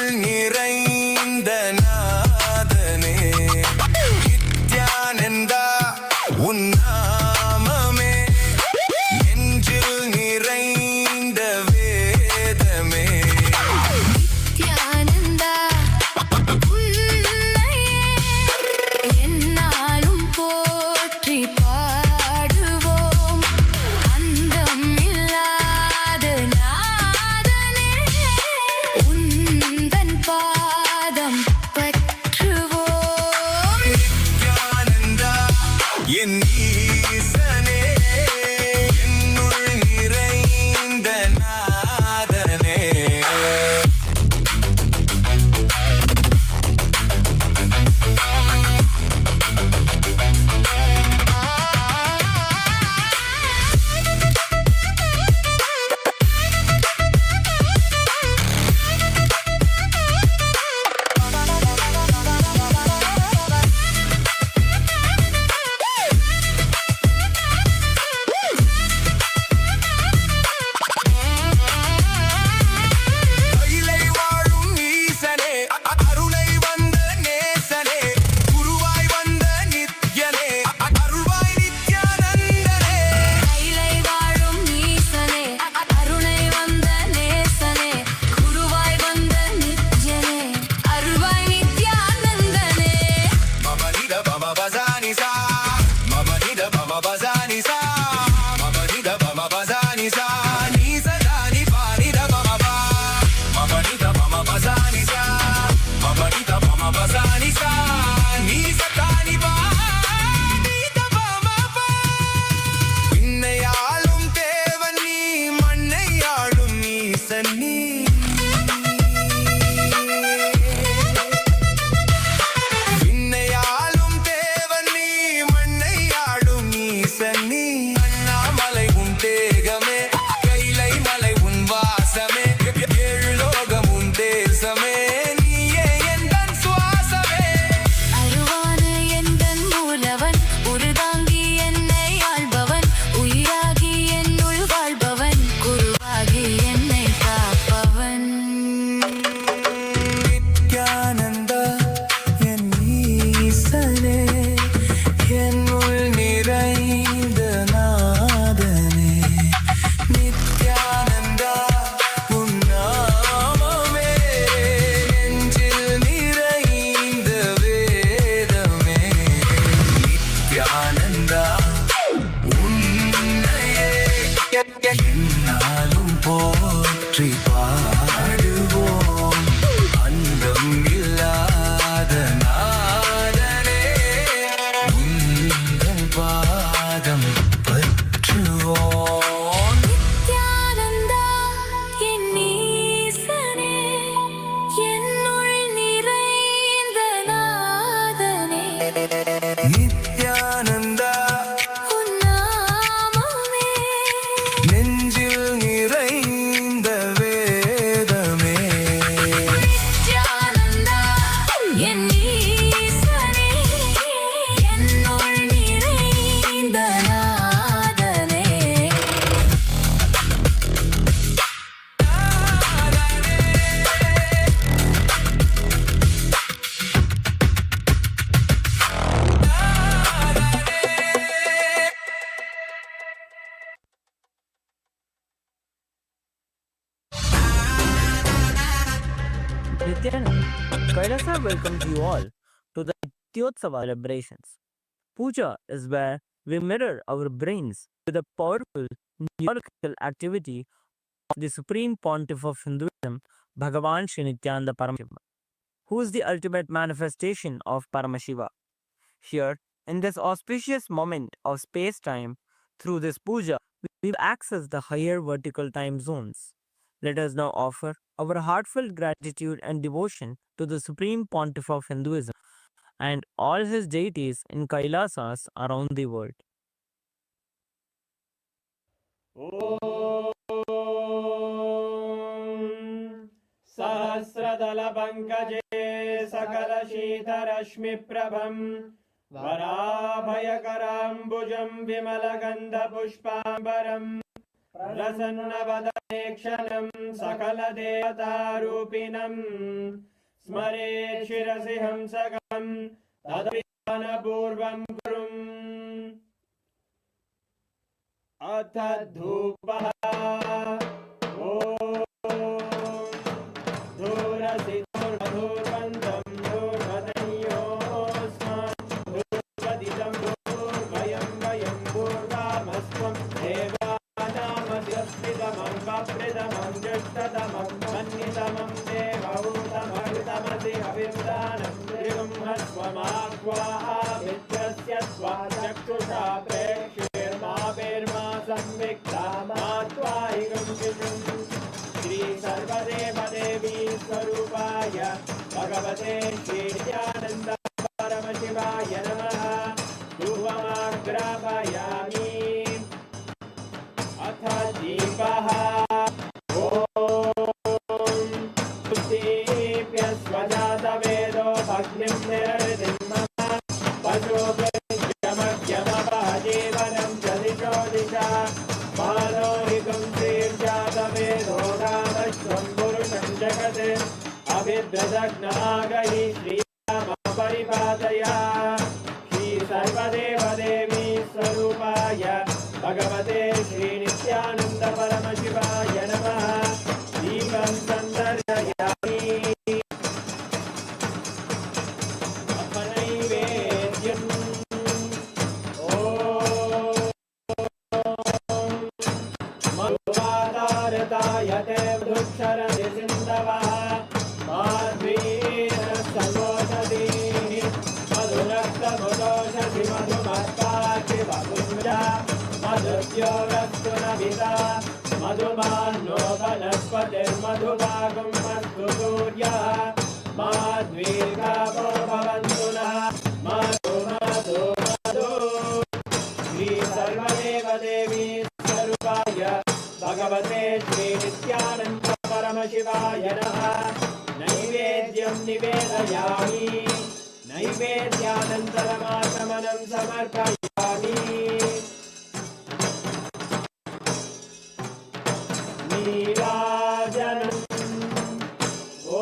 நிறைந்த நாதனே நித்யானந்தா உன் நாமமே நெஞ்சில் நிறைந்த வேதமே நித்யானந்தா உன்னையே எந்நாளும் போற்றி பாடுவோம் அந்தம் இல்லாத நாதனே உந்தன் பாதம் பற்றுவோம் நித்யானந்தா என் ஈசனே என்னுள் நிறைந்த நாதனே கைலை வாழும் ஈசனே அருளை வந்த நேசனே குருவாய் வந்த நித்யனே அருள்வாய் நித்யானந்தனே கைலை வாழும் ஈசனே அருளை வந்த நேசனே குருவாய் வந்த நித்யனே அருள்வாய் நித்யானந்தனே மமனித பம பசானி சா மமனித பம பசானி சா மமனித பம பசானி சா நீ சதானி பானித பம பா மமனித பம பசானி சா மமனித பம பசானி சா நீ சதானி பானித பம பா விண்ணையாளும் தேவன் நீ மண்ணையாளும் ஈசன் நீ விண்ணையாளும் தேவன் நீ மண்ணையாளும் ஈசன் நீ அண்ணாமலை உன் தேகமே கைலை மலை உன் வாசமே ஏழு லோகம் உன் தேசமே நீயே எந்தன் சுவாசமே அருவான எந்தன் மூலவன் உருதாங்கி என்னை ஆள்பவன் உயிராகி என்னுள் வாழ்பவன் குருவாகி என்னை காப்பவன் நித்யானந்தா என் ஈசனே என்னுள் நிறைந்த நாதனே நித்யானந்தா உன் நாமமே நெஞ்சில் நிறைந்த வேதமே நித்யானந்தா உன்னையே எந்நாளும் போற்றி பாடுவோம் அந்தம் இல்லாத நாதனே உந்தன் பாதம் பற்றுவோம் நித்யானந்தா என் ஈசனே என்னுள் நிறைந்த நாதனே நித்யானந்தா உன் நாமமே நெஞ்சில் நிறைந்த வேதமே நித்யானந்தா என் ஈசனே என்னுள் நிறைந்த நாதனே Nithyananda, Kailasa welcomes you all to the Nityotsava celebrations. Puja is where we mirror our brains with the powerful neurological activity of the Supreme Pontiff of Hinduism, Bhagavan Sri Nithyananda Paramashivam, who is the ultimate manifestation of Paramashiva. Here, in this auspicious moment of space-time, through this puja, we will access the higher vertical time zones. Let us now offer our heartfelt gratitude and devotion to the Supreme Pontiff of Hinduism and all his deities in Kailasas around the world. सहस्रदलपङ्कजे सकलशीतरश्मिप्रभं वराभयकराम्बुजं विमलगन्धपुष्पाम्बरं प्रसन्नवदने क्षणं सकलदेवतारूपिणं स्मरेत् शिरसि हंसकं तदपि ध्यानपूर्वं कुरुम् अथ धूपः ॐ धूरसि धूर्वन्तं धूर्वदयोस्मान् धूर्वदितं धूर्वयं वयं पूर्वामस्त्वं देवानामस्यस्मिदमं वप्रिदमं ज्येष्ठतमं मन्नितमं देवहूतमहृतमसि हविर्दानं त्रिगुंहस्वमाक्वाः मित्रस्य त्वा चक्षुषा प्रेक्ष्येर्मा संविक्ता मात्वाहिकं शिशुं श्री सर्वदेवदेवी स्वरूपाय भगवते श्रीनित्यानन्द परमशिवाय नमः धूपमाग्रापयामि अथ दीपः ॐ दीप्य स्वजातवेदो भग्निं निरवधिं मम पशुभिर्यमग्यमपजीवनं च दिशो दिशा मानोहिकं श्रीर्जातवेदो रामश्वं पुरुषं जगत् अभिद्रदग्नागहि श्रीराम परिपादया श्री सर्वदेवदेवी स्वरूपाय भगवते श्रीनित्यानन्द परमशिवाय नमः दीपं सन्दर्शयामि अथ नैवेद्यम् ॐ मधुवातारतायते मधुक्षरति सिन्धवः माध्वीरसमोषधीः मधुरक्तमुदोषधि मधुमत्पाति वपुञ्जा मधुद्योगस्तु नभिता मधुमान्नो वनस्पतिर्मधुभागं मस्तु सूर्यः माध्वीर्गावो भवन्तु नः मधु मधु मधु श्री सर्वदेवदेवी स्वरूपाय भगवते श्रीनित्यानन्द परमशिवाय नमः नैवेद्यं निवेदयामि नैवेद्यानन्तरमाचमनं समर्पयामि नीराजनम् ॐ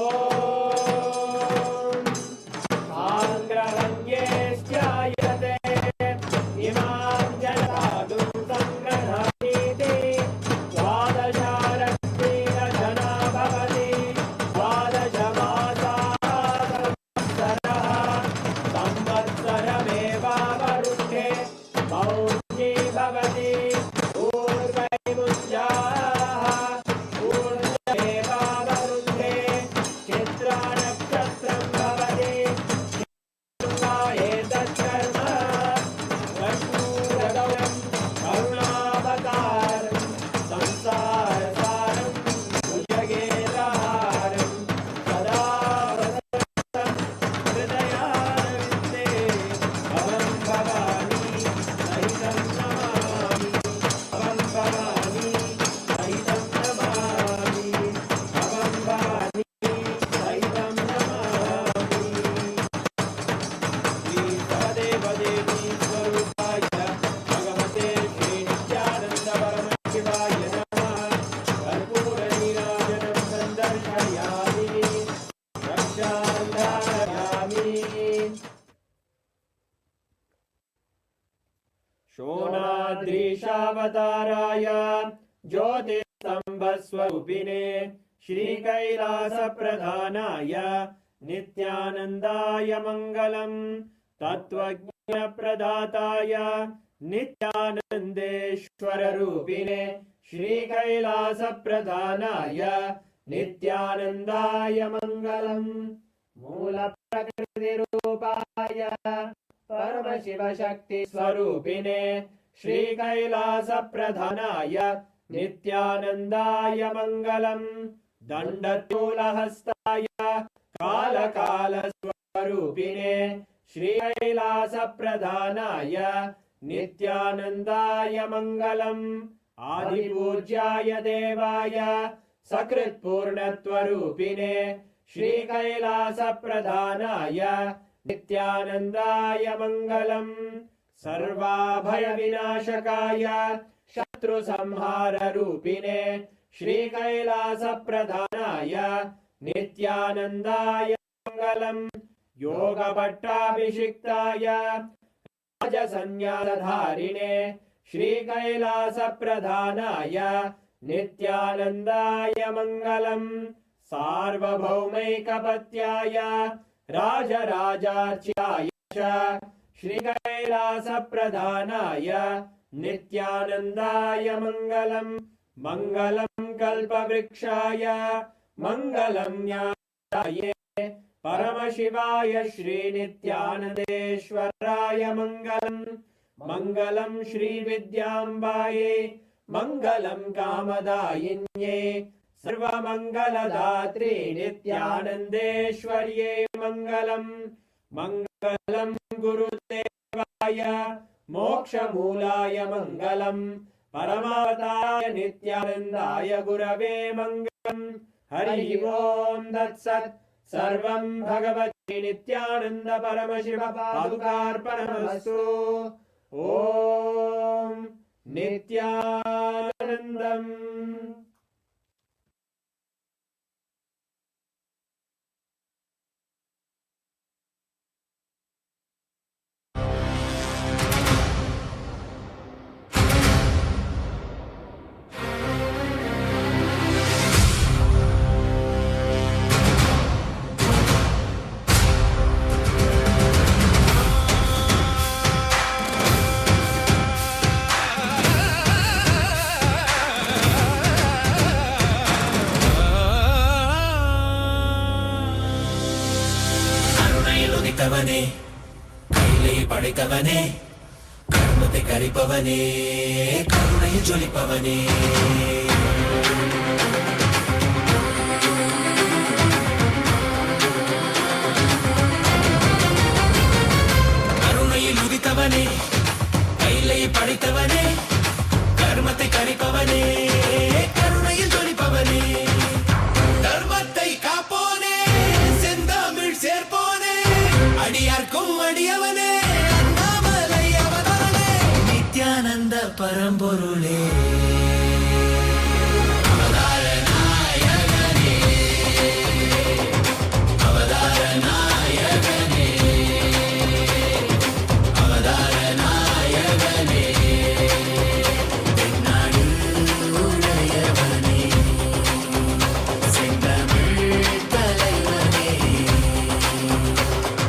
आङ्ग्रहण्येश्चायते इमां जलादुं सङ्ग्रहामीति द्वादशारक्तीरजना भवति द्वादशमासाः संवत्सरमेवावरुद्धे मौञ्जी भवति पूर्वैमुञ्जाः पूर्णमेवावरुद्धे चित्रानक्षत्रं भवति एतत्कर्म कर्पूरगौरं करुणावतारं संसारसारं भुजगेन्द्रहारं सदा वदन्तं हृदयारविन्दे भवं भवानी सहितं नमामि भवं भवानी सहितं नमामि भवं भवानी सहितं नमामि श्री सर्वदेवदेवी स्वरूपाय भगवते श्रीनित्यानन्द परमशिवाय नमः कर्पूरनीराजनं सन्दर्शयामि रक्षां धारयामि शोणाद्रीशावताराय ज्योतिस्तम्भस्वरूपिणे श्रीकैलासप्रधानाय नित्यानन्दाय मङ्गलम् तत्त्वज्ञप्रदाताय नित्यानन्देश्वररूपिणे श्रीकैलासप्रधानाय नित्यानन्दाय मङ्गलम् मूलप्रकृतिरूपाय परमशिवशक्तिस्वरूपिणे श्रीकैलासप्रधानाय नित्यानन्दाय मङ्गलम् दण्डतूलहस्ताय कालकालस्वरूपिणे श्रीकैलासप्रधानाय नित्यानन्दाय मङ्गलम् आदिपूज्याय देवाय सकृत्पूर्णत्वरूपिणे श्रीकैलासप्रधानाय नित्यानन्दाय मङ्गलम् सर्वाभयविनाशकाय शत्रु संहार रूपिणे श्रीकैलास प्रधानाय नित्यानन्दाय मङ्गलम् योगभट्टाभिषिक्ताय राजसंन्यासधारिणे श्रीकैलास प्रधानाय नित्यानन्दाय मङ्गलम् सार्वभौमैकपत्याय राजराजार्च्याय च श्रीकैलास प्रधानाय नित्यानन्दाय मङ्गलम् मङ्गलम् कल्पवृक्षाय मङ्गलम् ज्ञानाय परमशिवाय श्रीनित्यानन्देश्वराय मङ्गलम् मङ्गलम् श्रीविद्याम्बायै मङ्गलम् कामदायिन्ये सर्वमङ्गलदात्रे नित्यानन्देश्वर्यै मङ्गलम् मङ्गलम् गुरुदेवाय मोक्षमूलाय मङ्गलम् परमावताराय नित्यानन्दाय गुरवे मङ्गलम् हरि ओम् तत्सत् सर्वं भगवते नित्यानन्द परमशिव पादुकार्पणमस्तु ॐ नित्यानन्दम् படைத்தவனே கையிலே படைத்தவனே கர்மத்தை கரிப்பவனே கருணையில் ஜொலிப்பவனே கருணையில் உதித்தவனே கையிலே படைத்தவனே கர்மத்தை கரிப்பவனே கருணையில் ஜொலிப்பவனே தர்மத்தை காப்போனே செந்தமிழ் சேர்ப்போனே அடியார்க்கும் அடியவனே அண்ணாமலை அவதானே நித்யானந்த பரம்பொருளே அவதார நாயகனே அவதார நாயகனே அவதார நாயகனே தென்னாடு உடையவனே செந்தமிழ் தலைவனே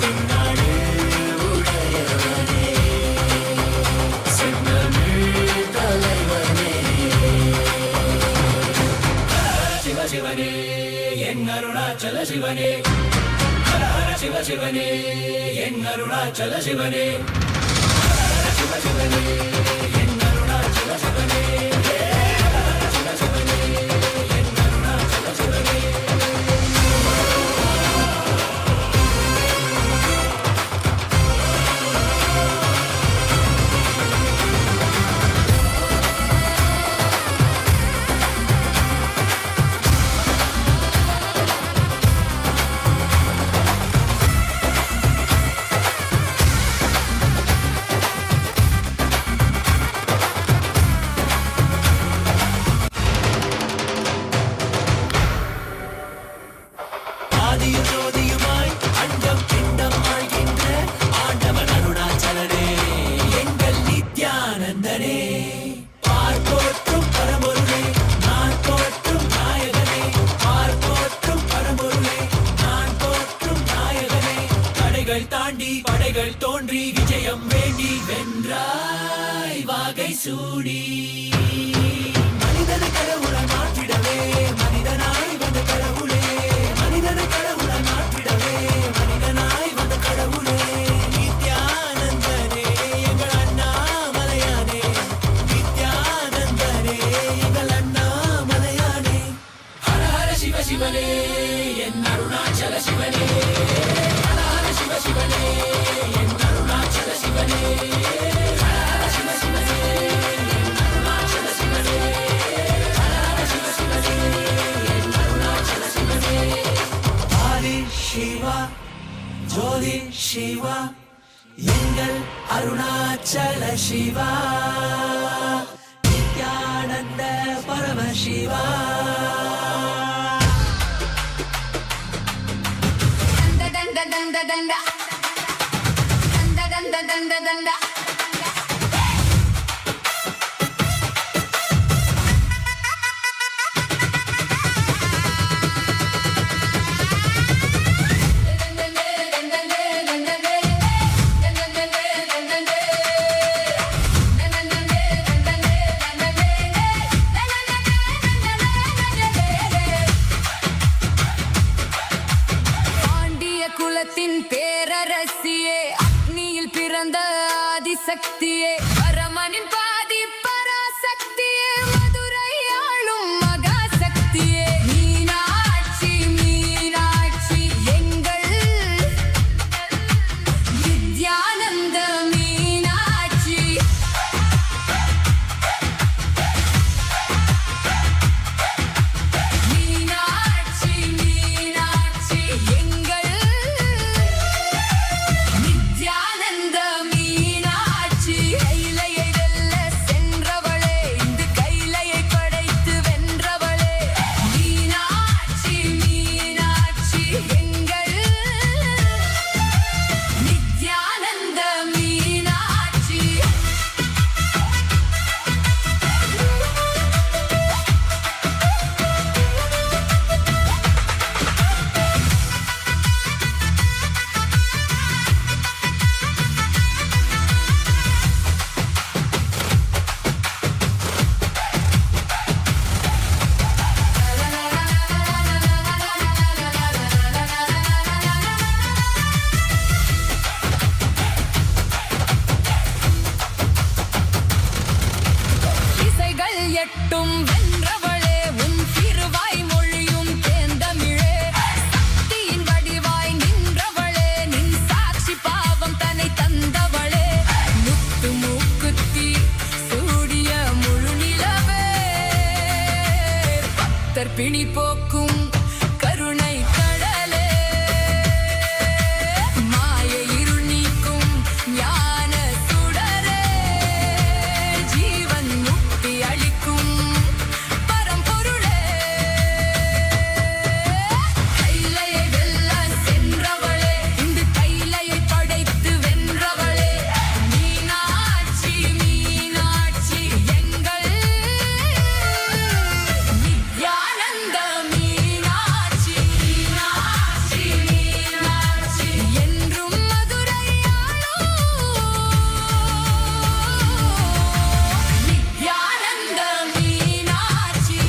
தென்னாடு உடையவனே செந்தமிழ் தலைவனே சிவ சிவனே என் அருணாச்சல சிவனே ஹர ஹர சிவ சிவனே என் அருணாச்சல சிவனே ஹர ஹர சிவ சிவனே என் அருணாச்சல சிவனே ஹர ஹர சிவ சிவனே என் அருணாச்சல சிவனே ஆதியும் ஜோதியுமாய் அண்டம் பிண்டம் ஆழ்கின்ற ஆண்டவன் அருணாச்சலனே எங்கள் நித்யானந்தனே பார்ப்போற்றும் பரம்பொருளே நான் போற்றும் நாயகனே பார்ப்போற்றும் பரம்பொருளே நான் போற்றும் நாயகனே தடைகள் தாண்டி படைகள் தோன்றி விஜயம் வேண்டி வென்றாய் வாகை சூடி மனிதனை கடவுளை மாற்றிடவே மனிதனாய் வந்த கடவுளே மனிதனை கடவுளை மாற்றிடவே மனிதனாய் வந்த கடவுளே நித்யானந்தனே எங்கள் அண்ணாமலையானே நித்யானந்தனே எங்கள் அண்ணாமலையானே ஹர ஹர சிவ சிவனே என் அருணாச்சல சிவனே ஹர ஹர சிவ சிவனே என் அருணாச்சல சிவனே ஹர ஹர சிவ சிவனே என் அருணாச்சல சிவனே ஹர ஹர சிவ சிவனே என் அருணாச்சல சிவனே ஆதி சிவா ஜோதி சிவா எங்கள் அருணாச்சல சிவா நித்யானந்த பாண்டிய குலத்தின் பேரரசியே, அக்னியில் பிறந்த ஆதிசக்தியே, பரமனின் பாதி பராசக்தியே, மதுரை ஆளும் மகாசக்தியே, மீனாட்சி மீனாட்சி எங்கள் வித்யானந்த மீனாட்சி. மீனாட்சி மீனாட்சி எங்கள் நித்யானந்த மீனாட்சி. கைலையை வெல்ல சென்றவளே, இந்த கைலையை படைத்து வென்றவளே, மீனாட்சி மீனாட்சி எங்கள் நித்யானந்த மீனாட்சி. இசைகள் எட்டும் வென்றவளே, உன் திருவாய் மொழியும் தேந்தமிழே, சக்தியின் வடிவாய் நின்றவளே, நின் சாட்சி பாவம் தன்னை தந்தவளே, முத்து மூக்குத்தி சூடிய முழு நிலவே, பக்தர் பிணி போக்கும் கருணை கடலே, மாய இருள் நீக்கும் ஞான சுடரே, ஜீவன் முக்தி அளிக்கும் பரம்பொருளே. கைலையை வெல்ல சென்றவளே, இந்த கைலையை படைத்து வென்றவளே, மீனாட்சி மீனாட்சி எங்கள் நித்யானந்த மீனாட்சி. மீனாட்சி மீனாட்சி என்றும் மதுரையாளோ Nityananda Meenakshi.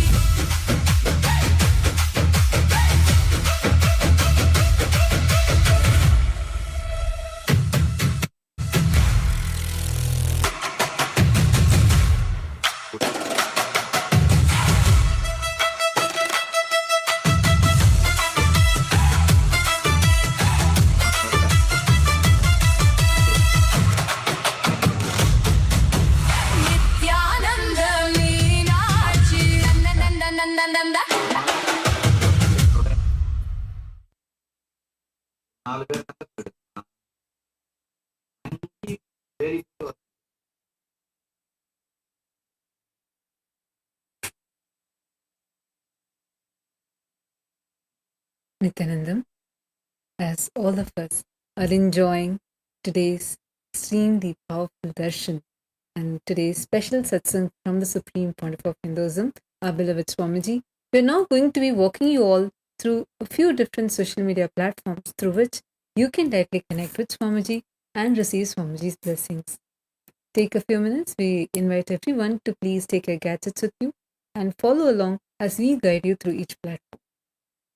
Nityananda Meenakshi. நந்தநந்தநந்தநந்த. Nithyanandam, as all of us are enjoying today's extremely powerful darshan and today's special satsang from the Supreme Pontiff of Hinduism, our beloved Swamiji, we're now going to be walking you all through a few different social media platforms through which you can directly connect with Swamiji and receive Swamiji's blessings. Take a few minutes. We invite everyone to please take your gadgets with you and follow along as we guide you through each platform.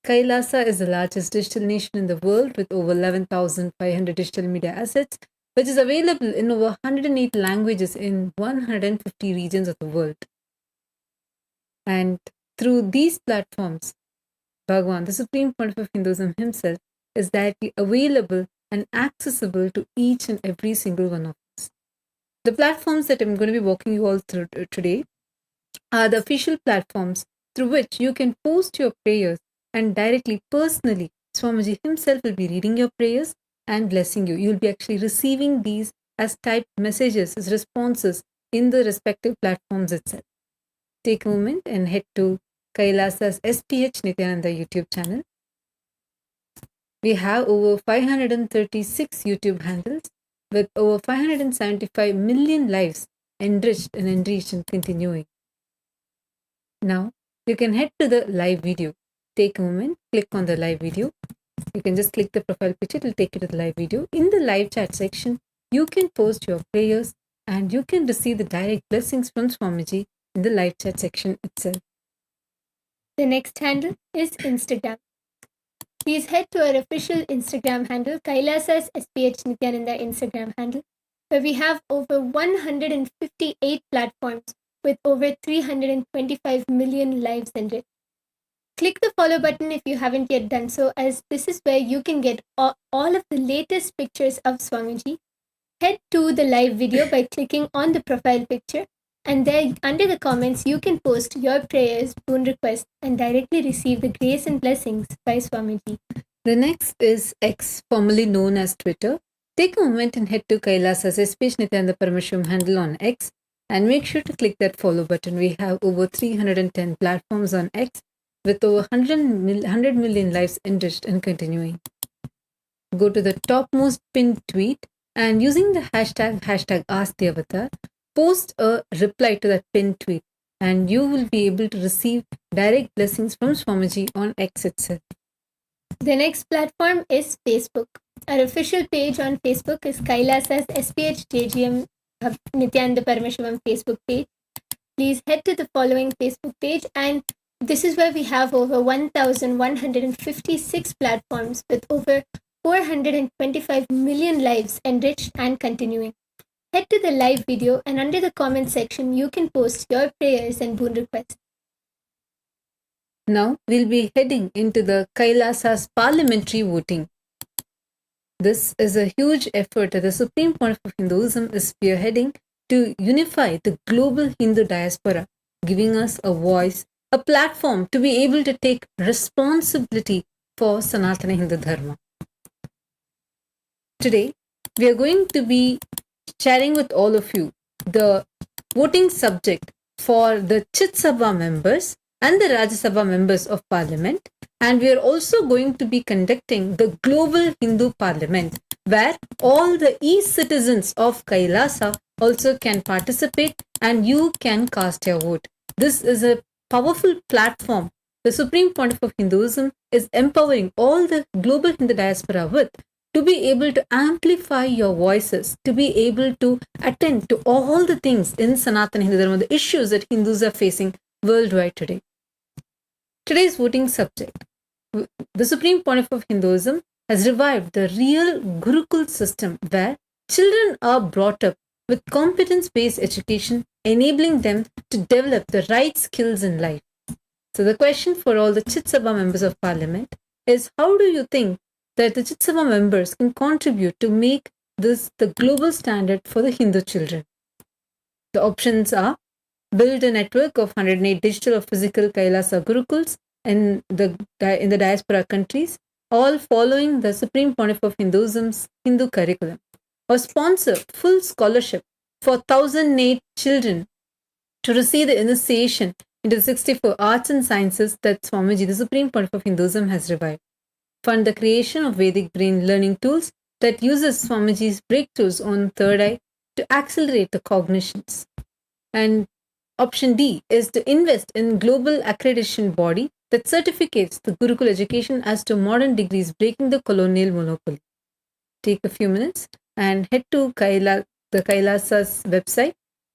Kailasa is the largest digital nation in the world with over 11,500 digital media assets, which is available in over 108 languages in 150 regions of the world. And through these platforms, Bhagavan, the Supreme Pontiff of Hinduism himself, is directly available and accessible to each and every single one of us. The platforms that I'm going to be walking you all through today are the official platforms through which you can post your prayers and directly, personally, Swamiji himself will be reading your prayers and blessing you. You'll be actually receiving these as typed messages, as responses in the respective platforms itself. take a moment and head to Kailasa's SPH Nithyananda YouTube channel. We have over 536 YouTube handles with over 575 million lives enriched and continuing. Now, you can head to the live video. Take a moment, click on the live video. You can just click the profile picture, it will take you to the live video. In the live chat section, you can post your prayers and you can receive the direct blessings from Swamiji in the live chat section itself. The next handle is Instagram. Please head to our official Instagram handle, Kailasa's SPH Nithyananda Instagram handle, where we have over 158 platforms with over 325 million lives enriched. Click the follow button if you haven't yet done so, as this is where you can get all of the latest pictures of Swamiji. Head to the live video by clicking on the profile picture, and there under the comments you can post your prayers, boon requests, and directly receive the grace and blessings by Swamiji. The next is X, formerly known as Twitter. Take a moment and head to Kailasa's SPH Nithyananda Paramashivam handle on X and make sure to click that follow button. We have over 310 platforms on X with over 100 million lives enriched and continuing. Go to the topmost pinned tweet and using the hashtag #AskTheAvatar, post a reply to that pinned tweet and you will be able to receive direct blessings from Swamiji on X itself. The next platform is Facebook. Our official page on Facebook is Kailasa's SPH JGM Nithyananda Paramashivam Facebook page. Please head to the following Facebook page, and this is where we have over 1,156 platforms with over 425 million lives enriched and continuing. Head to the live video and under the comment section you can post your prayers and boon requests. Now we'll be heading into the Kailasa's parliamentary voting. This is a huge effort that the Supreme Pontiff of Hinduism is spearheading to unify the global Hindu diaspora, giving us a voice, a platform to be able to take responsibility for Sanatana Hindu Dharma. Today, we are going to be sharing with all of you the voting subject for the Chit Sabha members and the Rajya Sabha members of Parliament, and we are also going to be conducting the Global Hindu Parliament, where all the e-citizens of Kailasa also can participate and you can cast your vote. This is a powerful platform the Supreme Pontiff of Hinduism is empowering all the global Hindu diaspora with, to be able to amplify your voices, to be able to attend to all the things in Sanatana Hindu Dharma, the issues that Hindus are facing worldwide today. Today's voting subject. The Supreme Pontiff of Hinduism has revived the real Gurukul system where children are brought up with competence-based education, enabling them to develop the right skills in life. So the question for all the Chit Sabha members of Parliament is, how do you think that the Chit Sabha members can contribute to make this the global standard for the Hindu children? The options are: build a network of 108 digital or physical Kailasa Gurukuls in the diaspora countries, all following the Supreme Pontiff of Hinduism's Hindu curriculum, or sponsor full scholarship for 1,008 children to receive the initiation into the 64 arts and sciences that Swamiji, the Supreme Pontiff of Hinduism, has revived. Fund the creation of Vedic brain learning tools that uses Swamiji's breakthroughs on third eye to accelerate the cognitions. And option D is to invest in global accreditation body that certificates the Gurukul education as to modern degrees, breaking the colonial monopoly. Take a few minutes and head to the Kailasa's website,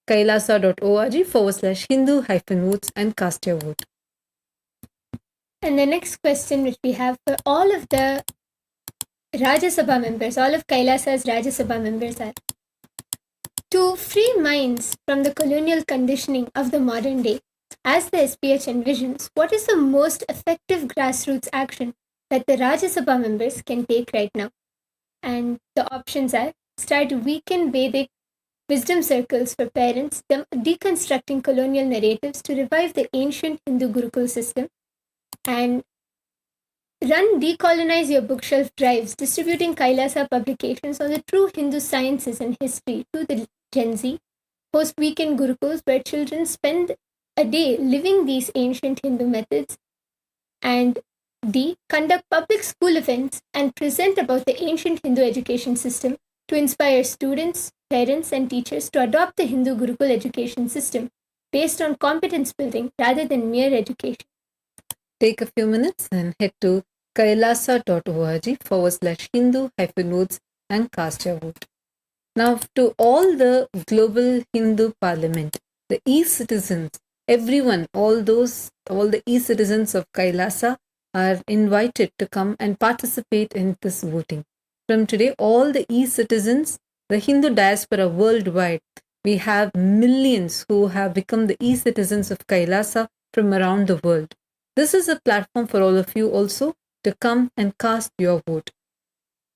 kailasa.org/Hindu-votes and cast your vote. And the next question which we have for all of the Rajya Sabha members, all of Kailasa's Rajya Sabha members are: to free minds from the colonial conditioning of the modern day, as the SPH envisions, what is the most effective grassroots action that the Rajya Sabha members can take right now? And the options are: start weekend Vedic wisdom circles for parents, deconstructing colonial narratives to revive the ancient Hindu Gurukul system, and run Decolonize Your Bookshelf drives, distributing Kailasa publications on the true Hindu sciences and history to the Gen Z, host weekend Gurukuls where children spend a day living these ancient Hindu methods. And D. Conduct public school events and present about the ancient Hindu education system to inspire students, parents, and teachers to adopt the Hindu Gurukul education system based on competence building rather than mere education. Take a few minutes and head to kailasa.org/Hindu-votes and cast your vote. Now, to all the global Hindu parliament, the e-citizens, everyone, all the e-citizens of Kailasa are invited to come and participate in this voting. From today, all the e-citizens, the Hindu diaspora worldwide, we have millions who have become the e-citizens of Kailasa from around the world. This is a platform for all of you also to come and cast your vote.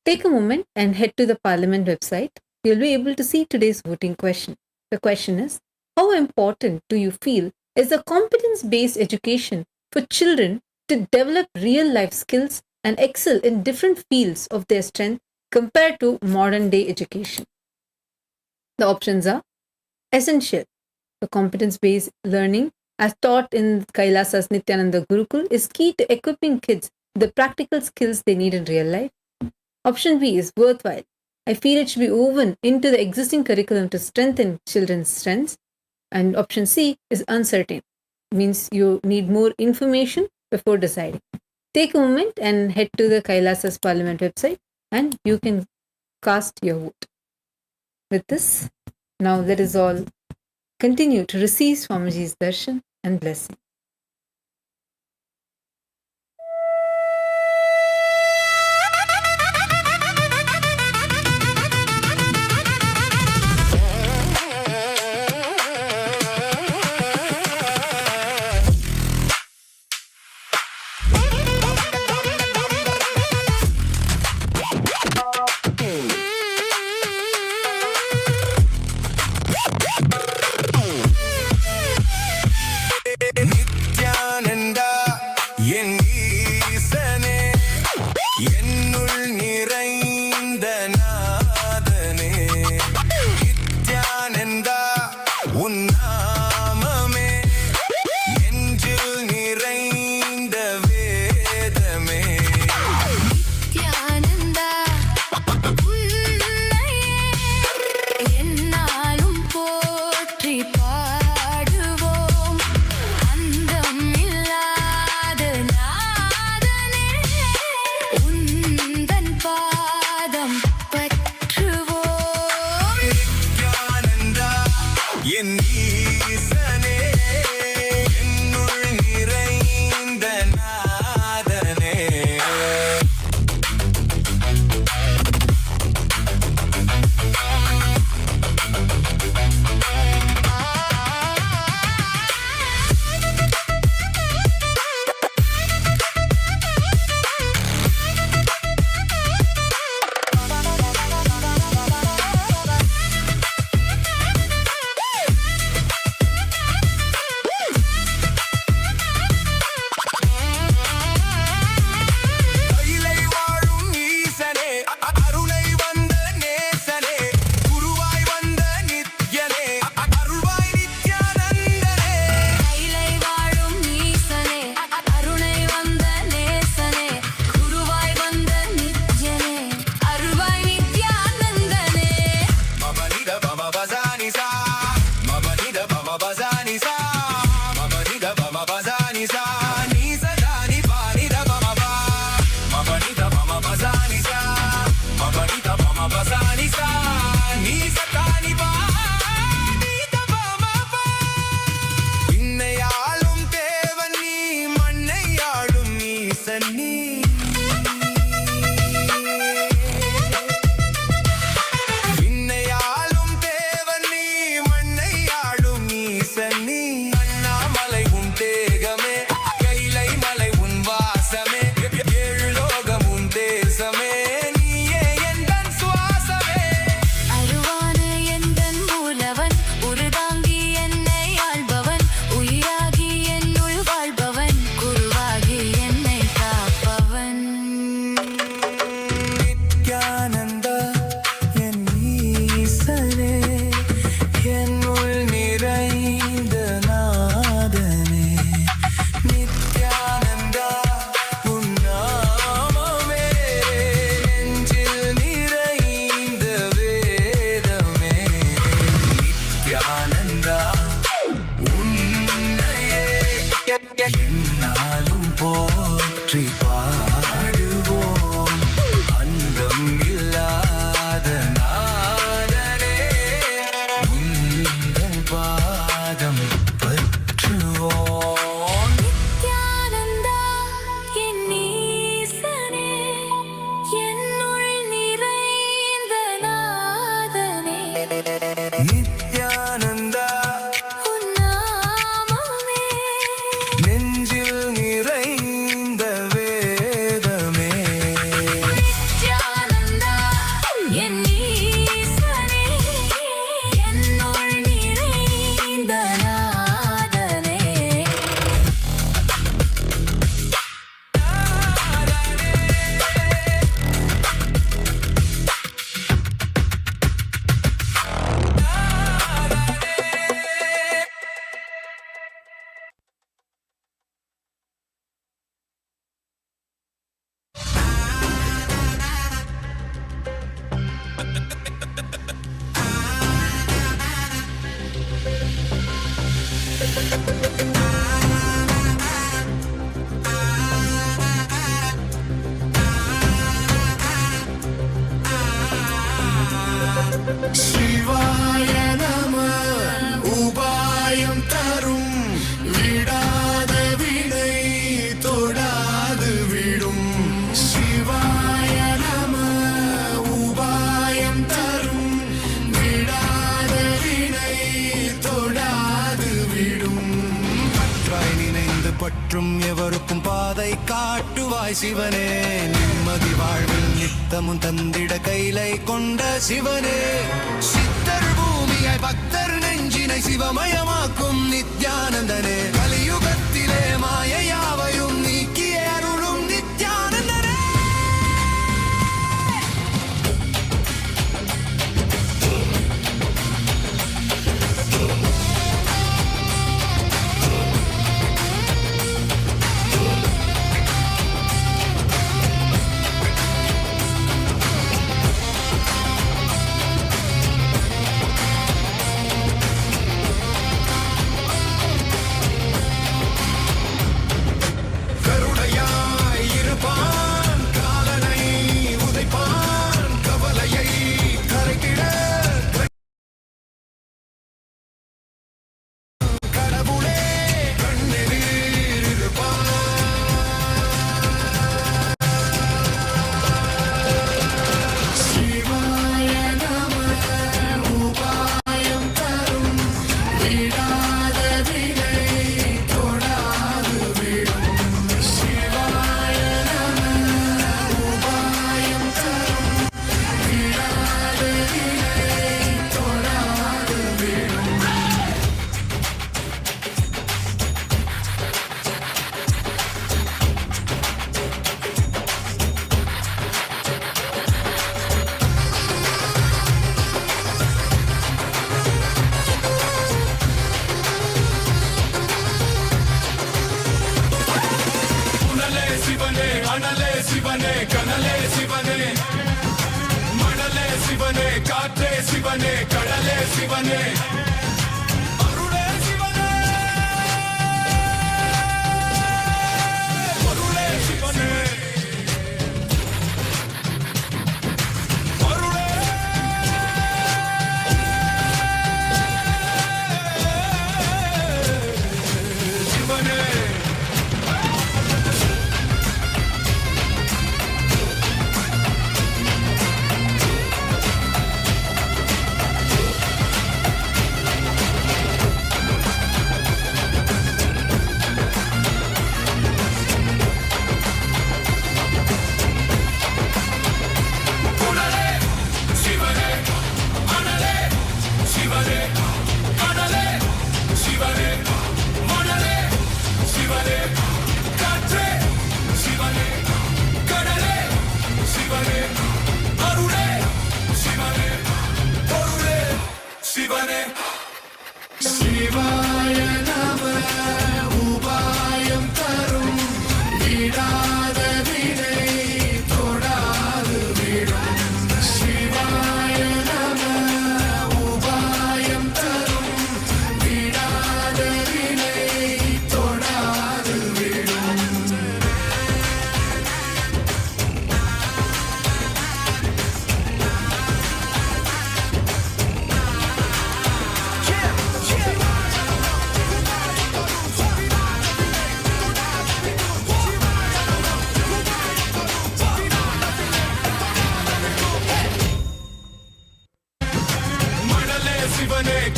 Take a moment and head to the Parliament website. You'll be able to see today's voting question. The question is, how important do you feel is the competence-based education for children to develop real-life skills and excel in different fields of their strength compared to modern-day education? The options are essential. The competence-based learning as taught in Kailasa's Nithyananda Gurukul is key to equipping kids with the practical skills they need in real life. Option B is worthwhile. I feel it should be woven into the existing curriculum to strengthen children's strengths. And option C is uncertain. Means you need more information before deciding. Take a moment and head to the Kailasa's Parliament website and you can cast your vote. With this, now let us all continue to receive Swamiji's darshan and blessing. Nithyananda Nithyananda உன்னாமமே நெஞ்சில் நிறைந்த வேதமே நித்யானந்தா என் ஈசனே என்னுள் நிறைந்த நாதனே சிவாய நம உபாயம் தரும் விடாத வினை தொடாது விடும் சிவாய நம உபாயம் தரும் விடாத வினை தொடாது விடும் பற்றாய் நினைந்து பற்றும் எவருக்கும் பாதை காட்டுவாய் சிவனே நிம்மதி வாழ்வில் நித்தமும் தந்திட கைலை கொண்ட சிவனே சித்தர் பூமியாய் பக்தர் நெஞ்சினை சிவமயமாக்கும் நித்யானந்தனே கலியுகத்திலே மாயையாவையும் நீக்கிய அருளும் நித்யானந்தனே கருணையாய் இருப்பான் காலனை உதைப்பான் கவலையை கரைத்திட கடவுளே கண்ணெதிர் இருப்பான் சிவாய நம உபாயம் தரும் விடாத வினை தொடாது விடும் சிவாய நம உபாயம் தரும் விடாத வினை தொடாது விடும் புனலே சிவனே அனலே சிவனே கனலே சிவனே மணலே சிவனே காற்றே சிவனே கடலே சிவனே அருளே சிவனே பொருளே சிவனே அருளே சிவனே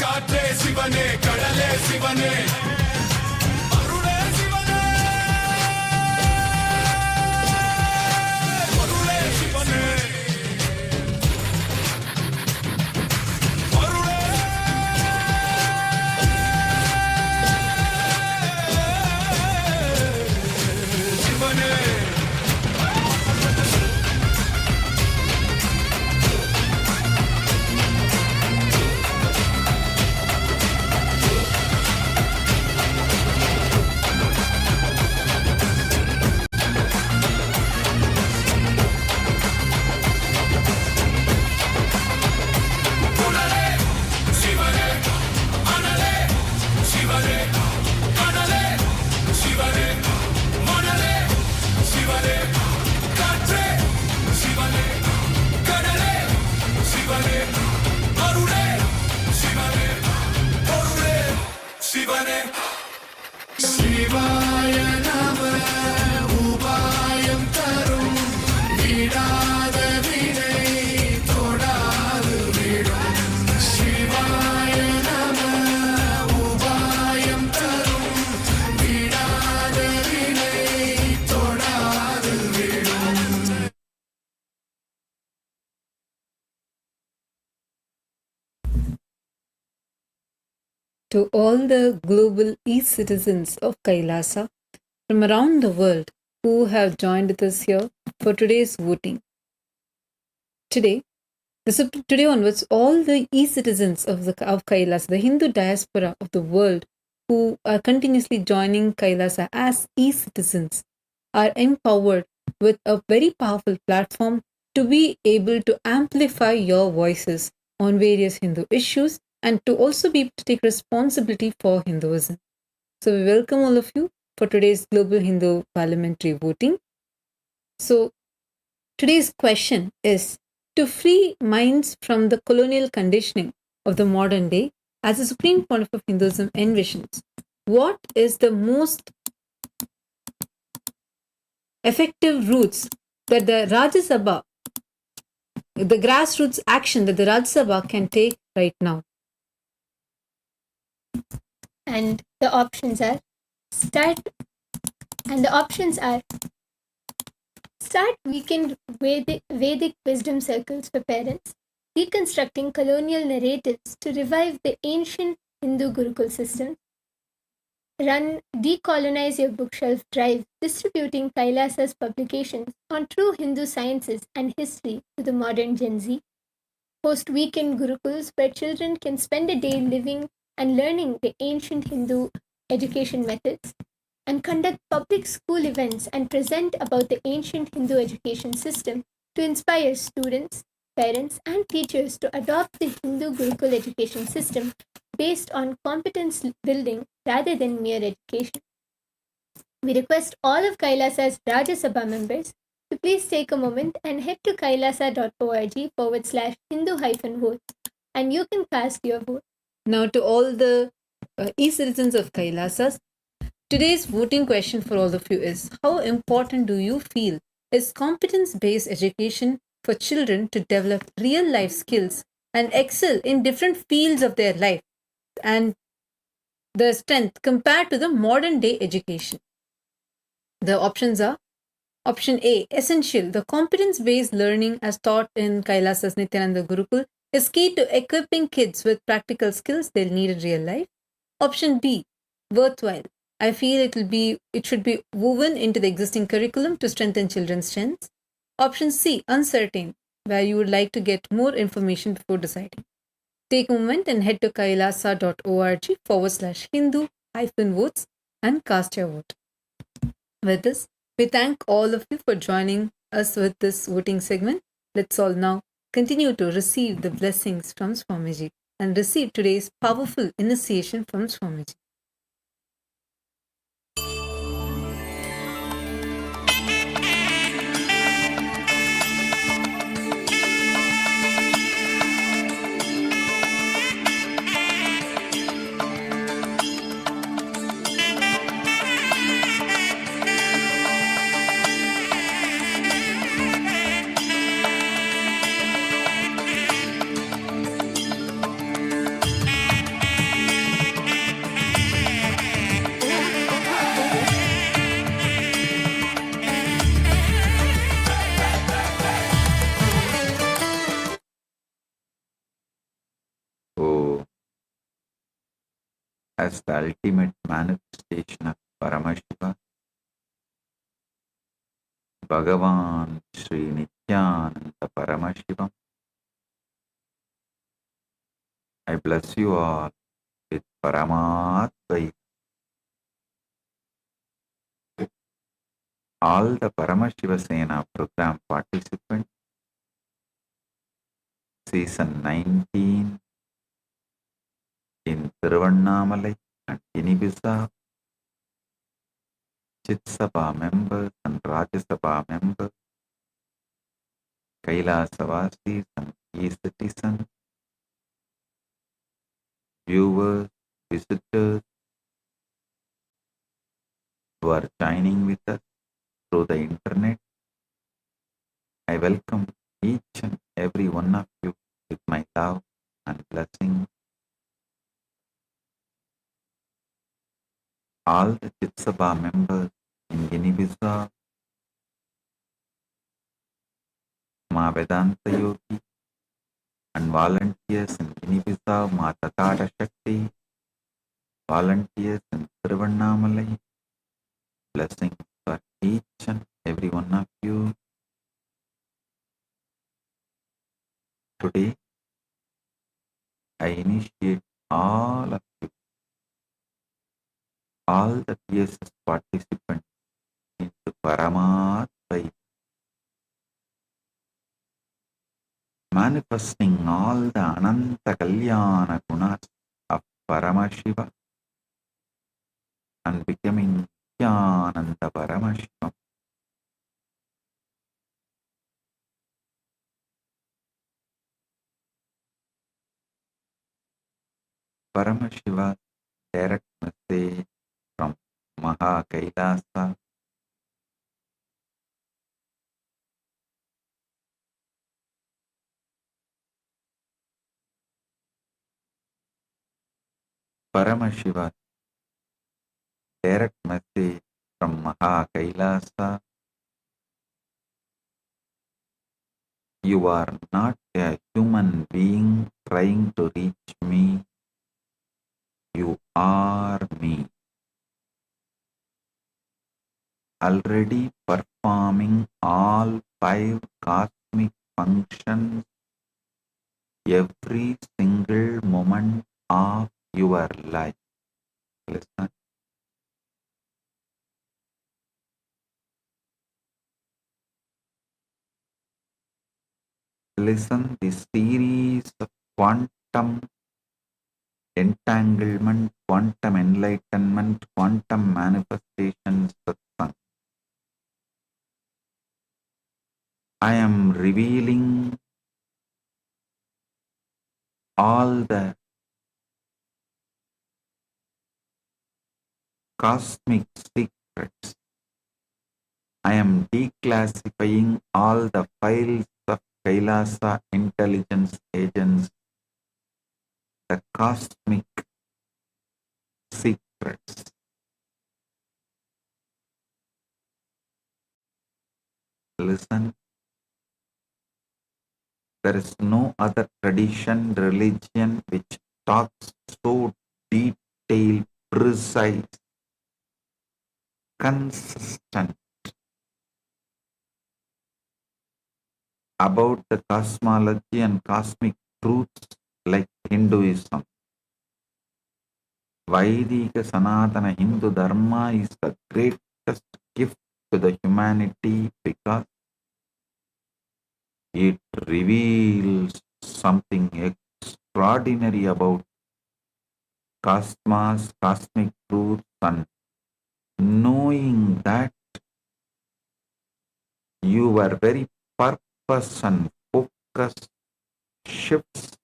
காற்றே சிவனே கடலே சிவனே அருளே சிவனே அருளே சிவனே அருளே சிவனே உடலே சிவனே அனலே சிவனே கடலே சிவனே மணலே சிவனே காற்றே சிவனே கடலே சிவனே அருளே சிவனே பொருளே சிவனே சிவாய நம உபாயம் தரும் விடாத வினை தொடாது விடும் சிவாய நம உபாயம் தரும் விடாத வினை தொடாது விடும் To all the global e-citizens of Kailasa from around the world who have joined with us here for today's voting. Today onwards, all the e-citizens of Kailasa, the Hindu diaspora of the world who are continuously joining Kailasa as e-citizens, are empowered with a very powerful platform to be able to amplify your voices on various Hindu issues and to also be able to take responsibility for Hinduism. So we welcome all of you for today's Global Hindu Parliamentary Voting. So today's question is, to free minds from the colonial conditioning of the modern day, as the Supreme Pontiff of Hinduism envisions, what is the most effective routes that the Rajya Sabha, the grassroots action that the Rajya Sabha can take right now? And the options are start weekend Vedic wisdom circles for parents, deconstructing colonial narratives to revive the ancient Hindu Gurukul system, run Decolonize Your Bookshelf drive, distributing Kailasa's publications on true Hindu sciences and history to the modern Gen Z, host weekend Gurukuls where children can spend a day living and learning the ancient Hindu education methods, and conduct public school events and present about the ancient Hindu education system to inspire students, parents, and teachers to adopt the Hindu Gurukul education system based on competence building rather than mere education. We request all of Kailasa's Rajya Sabha members to please take a moment and head to kailasa.org/Hindu-votes and you can cast your vote. Now, to all the e-citizens of Kailasas, today's voting question for all of you is, how important do you feel is competence-based education for children to develop real-life skills and excel in different fields of their life and the strength compared to the modern-day education? The options are: option A, essential. The competence-based learning as taught in Kailasa's Nithyananda Gurukul is key to equipping kids with practical skills they'll need in real life. Option B, worthwhile. I feel it should be woven into the existing curriculum to strengthen children's strengths. Option C, uncertain, where you would like to get more information before deciding. Take a moment and head to kailasa.org/Hindu-votes and cast your vote. With this, we thank all of you for joining us with this voting segment. Let's all now continue to receive the blessings from Swamiji and receive today's powerful initiation from Swamiji. as the ultimate manifestation of Paramashiva, Bhagavan Sri Nithyananda Paramashivam, I bless you all with Paramatvaita. All the Paramashiva Sena program participants, season 19 in Tiruvannamalai and Guinea-Bissau, Chit Sabha members and Rajya Sabha members, Kailasa-vasis and e-citizens, viewers, visitors who are joining with us through the internet. I welcome each and every one of you with my love and blessing. All the Chit Sabha members in Guinea-Bissau, Ma Vedanta Yogi, and volunteers in Guinea-Bissau, Ma Tathara Shakti, volunteers in Tiruvannamalai, blessings for each and every one of you. Today, I initiate all of you, all the PSS participants into Paramatvaita, manifesting all the Ananta Kalyana Gunas of Paramashiva and becoming Nithyananda Paramashivam. Paramashiva's direct message from Maha Kailasa, Paramashiva's direct message from Maha Kailasa: you are not a human being trying to reach me, you are me, already performing all 5 cosmic functions every single moment of your life. Listen. Listen, this series of quantum entanglement, quantum enlightenment, quantum manifestations satsang. I am revealing all the cosmic secrets. I am declassifying all the files of Kailasa intelligence agents, the cosmic secrets. Listen, there is no other tradition, religion which talks so detailed, precise, consistent about the cosmology and cosmic truths like Hinduism. Vaidika Sanatana Hindu Dharma is the greatest gift to the humanity because it reveals something extraordinary about cosmos, cosmic truth, and knowing that your very purpose and focus shifts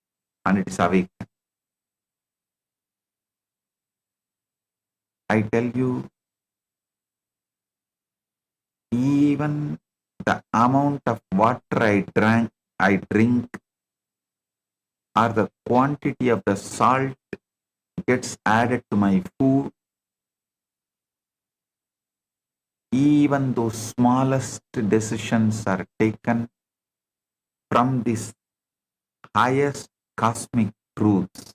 and it is awakened. I tell you, even the amount of water I drink, or the quantity of the salt gets added to my food, even those smallest decisions are taken from this highest cosmic truths.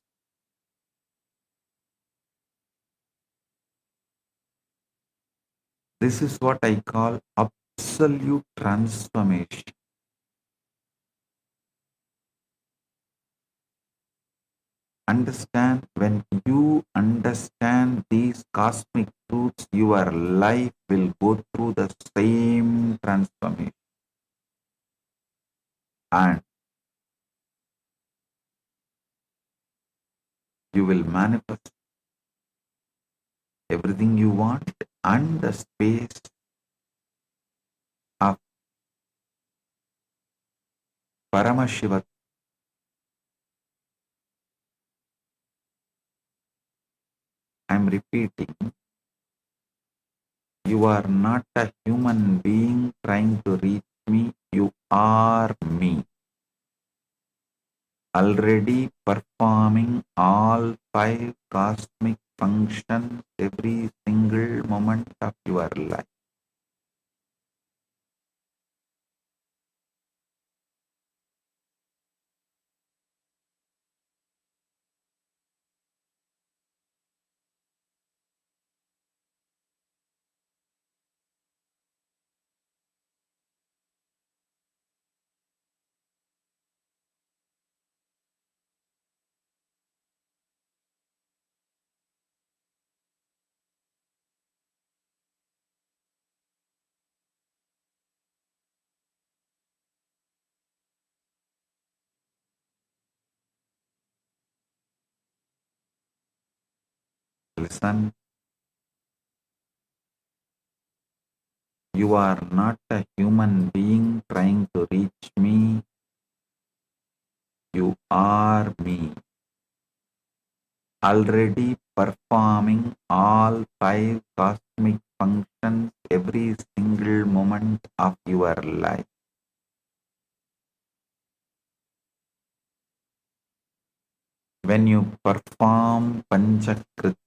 This is what I call absolute transformation. Understand, when you understand these cosmic truths, your life will go through the same transformation. And you will manifest everything you want, and the space of Paramashivam. I'm repeating, you are not a human being trying to reach me, you are me. Already performing all 5 cosmic functions every single moment of your life. Listen, you are not a human being trying to reach me, you are me. Already performing all 5 cosmic functions every single moment of your life. When you perform Panchakritya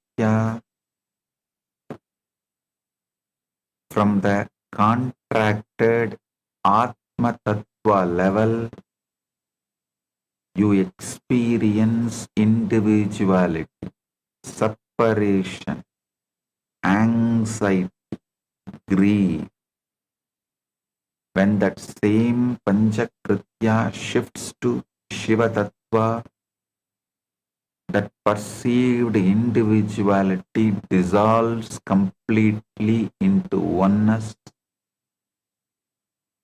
from the contracted Atma Tattva level, you experience individuality, separation, anxiety, grief. When that same Panchakritya shifts to Shiva Tattva, that perceived individuality dissolves completely into oneness,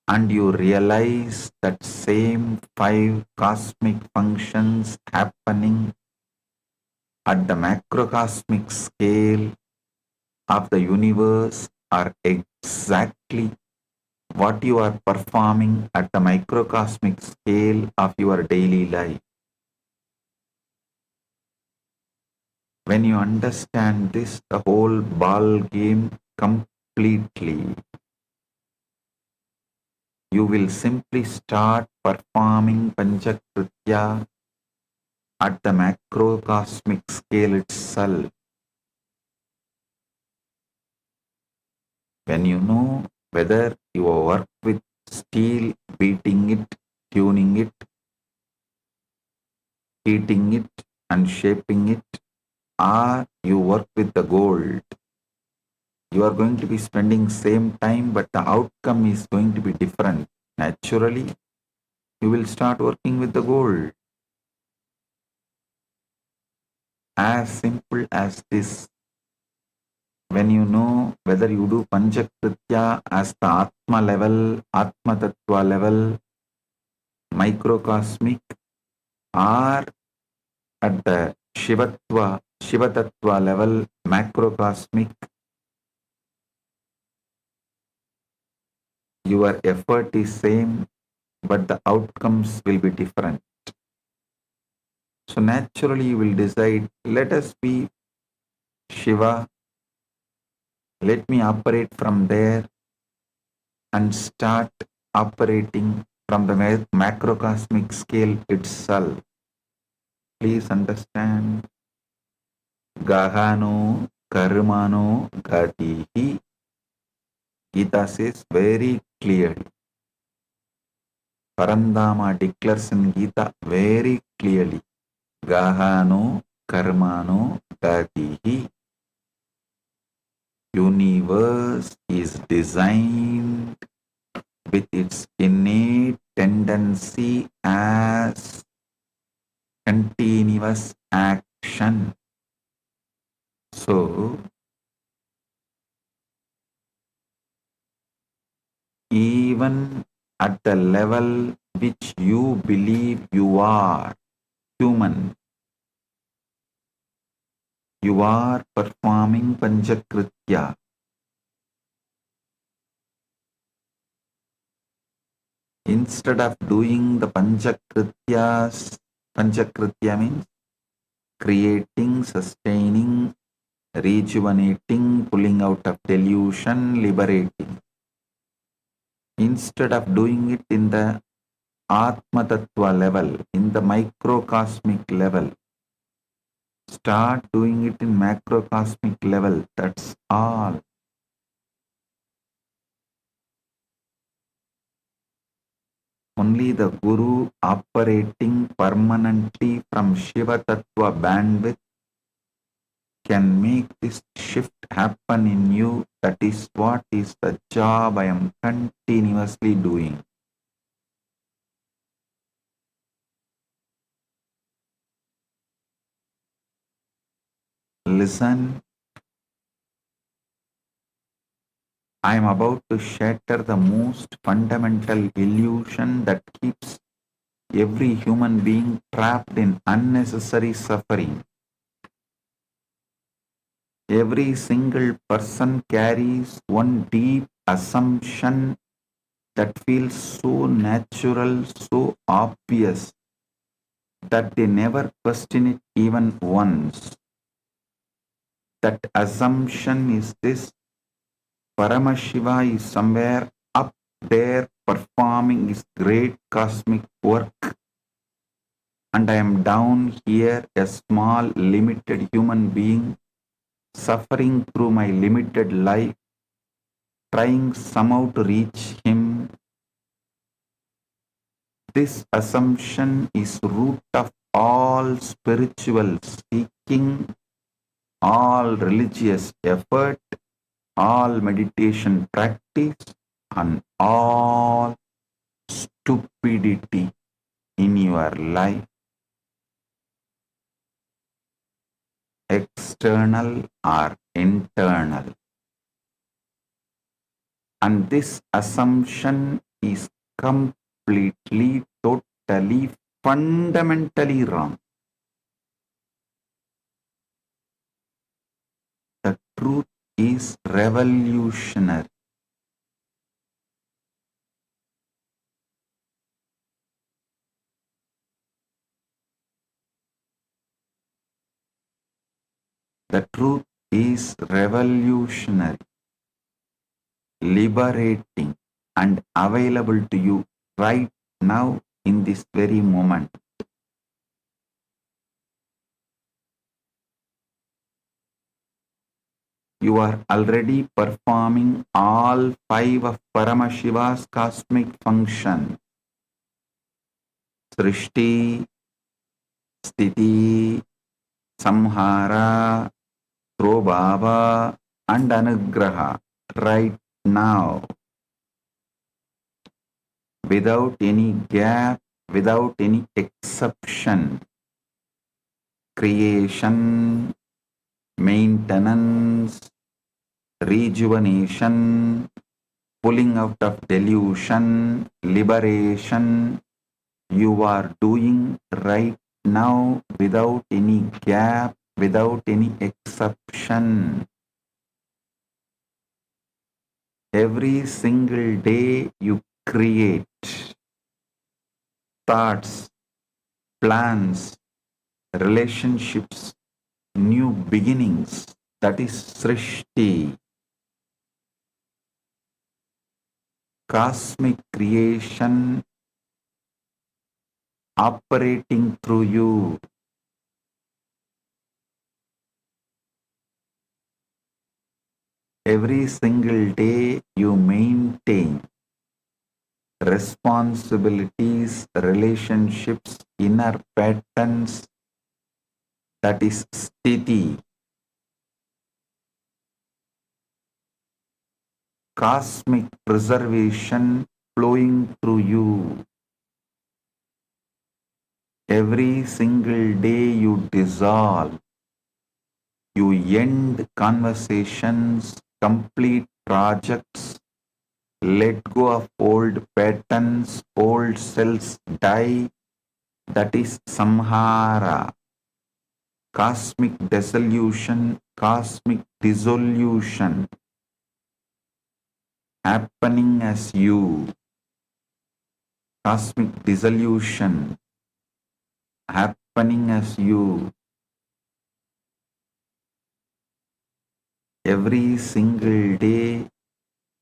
and you realize that same 5 cosmic functions happening at the macrocosmic scale of the universe are exactly what you are performing at the microcosmic scale of your daily life. When you understand this, the whole ball game completely, you will simply start performing Panchakritya at the macrocosmic scale itself. When you know whether you work with steel, beating it, tuning it, heating it, and shaping it, or you work with the gold, you are going to be spending same time, but the outcome is going to be different. Naturally, you will start working with the gold. As simple as this. When you know whether you do Panchakritya as the Atma level, Atma Tattva level, microcosmic, or at the Shiva Tattva level, macrocosmic, your effort is same, but the outcomes will be different. So naturally you will decide, let us be Shiva, let me operate from there and start operating from the macrocosmic scale itself. Please understand, Gahano Karmano Gatihi. Gita says very clearly. Parandama declares in Gita very clearly. Gahano Karmano Gatihi. universe is designed with its innate tendency as continuous action. So, even at the level which you believe you are human, you are performing Panchakritya. Instead of doing the Panchakrityas, Panchakritya means creating, sustaining, rejuvenating, pulling out of delusion, liberating. Instead of doing it in the Atma Tattva level, in the microcosmic level, start doing it in macrocosmic level. That's all. Only the Guru operating permanently from Shiva Tattva bandwidth can make this shift happen in you. That is what is the job I am continuously doing. Listen, I am about to shatter the most fundamental illusion that keeps every human being trapped in unnecessary suffering. Every single person carries one deep assumption that feels so natural, so obvious, that they never question it even once. That assumption is this: Paramashiva is somewhere up there performing his great cosmic work, and I am down here, a small, limited human being, suffering through my limited life, trying somehow to reach him. This assumption is root of all spiritual seeking, all religious effort, all meditation practice, and all stupidity in your life. External or internal. And this assumption is completely, totally, fundamentally wrong. The truth is revolutionary. The truth is revolutionary, liberating, and available to you right now in this very moment. You are already performing all 5 of Paramashiva's cosmic functions: Srishti, Sthiti, Samhara, Prabhava, and Anugraha right now, without any gap, without any exception. Creation, maintenance, rejuvenation, pulling out of delusion, liberation, you are doing right now without any gap, without any exception. Every single day you create thoughts, plans, relationships, new beginnings. That is Srishti. Cosmic creation operating through you. Every single day you maintain responsibilities, relationships, inner patterns. That is Sthiti. cosmic preservation flowing through you. Every single day you dissolve, you end conversations, complete projects, let go of old patterns, old cells die. That is samhara, cosmic dissolution, cosmic dissolution happening as you. Cosmic dissolution happening as you. Every single day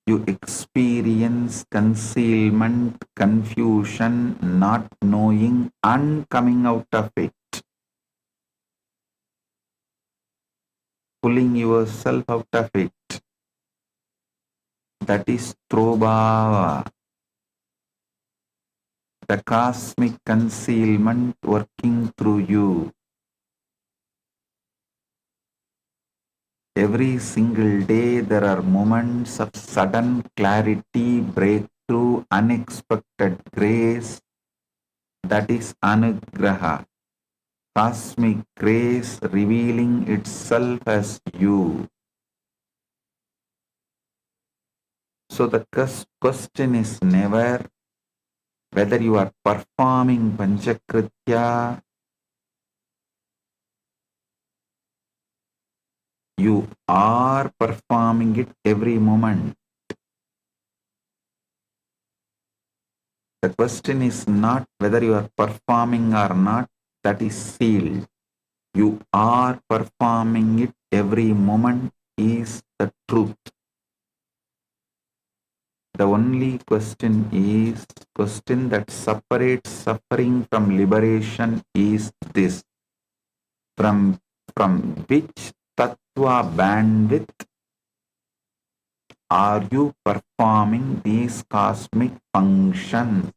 you experience concealment, confusion, not knowing, and coming out of it. Pulling yourself out of it. That is Trobhava. The cosmic concealment working through you. Every single day there are moments of sudden clarity, breakthrough, unexpected grace. That is Anugraha. Cosmic grace revealing itself as you. So the question is never whether you are performing Panchakritya. You are performing it every moment. The question is not whether you are performing or not, that is sealed. You are performing it every moment is the truth. The only question that separates suffering from liberation is this. From which tattva bandwidth are you performing these cosmic functions?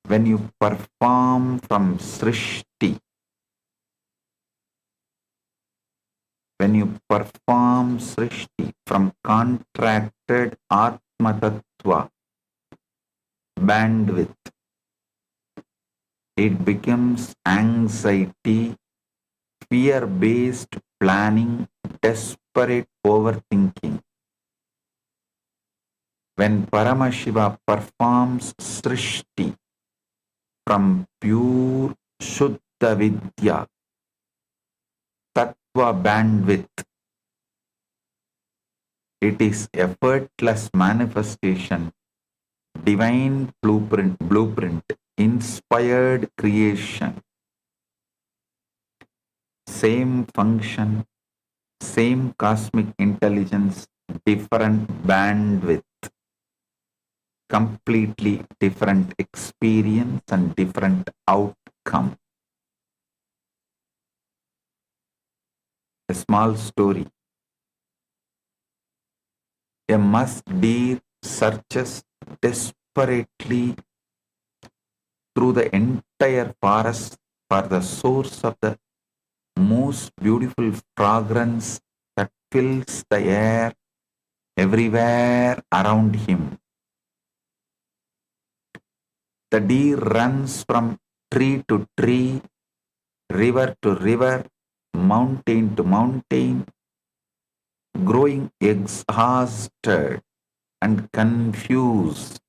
When you perform from Srishti, when you perform Srishti from contracted Atma Tattva bandwidth, it becomes anxiety, fear-based planning, desperate overthinking. When Paramashiva performs Srishti from pure Shuddha Vidya, Tattva bandwidth, it is effortless manifestation, divine blueprint, inspired creation. Same function, same cosmic intelligence, different bandwidth, completely different experience and different outcome. A small story. A musk deer searches desperately through the entire forest for the source of the most beautiful fragrance that fills the air everywhere around him. The deer runs from tree to tree, river to river, mountain to mountain, growing exhausted and confused,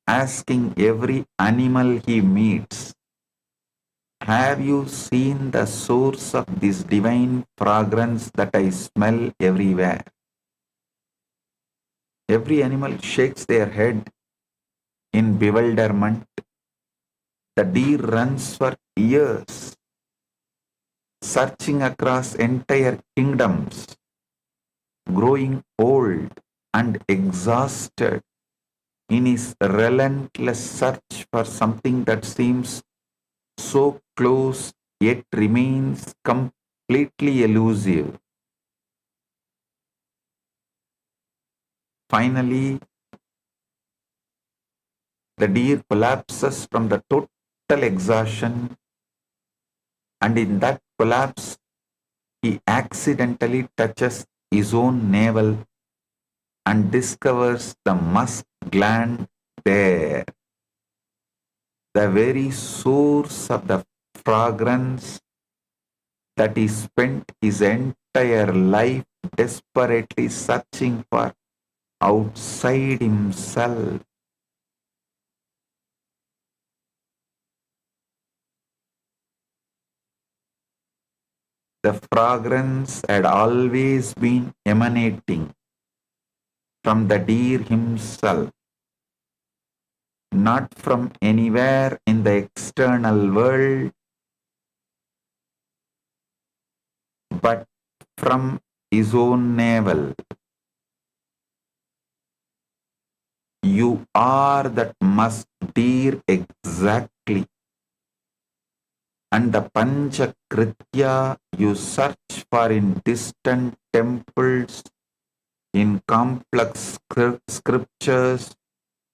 asking every animal he meets, have you seen the source of this divine fragrance that I smell everywhere? Every animal shakes their head in bewilderment. The deer runs for years, searching across entire kingdoms, growing old and exhausted in his relentless search for something that seems so close yet remains completely elusive. Finally, the deer collapses from the total exhaustion, and in that collapse, he accidentally touches his own navel and discovers the musk gland there, the very source of the fragrance that he spent his entire life desperately searching for outside himself. The fragrance had always been emanating from the deer himself, not from anywhere in the external world, but from his own navel. You are that musk deer exactly, and the Panchakritya you search for in distant temples, in complex scriptures,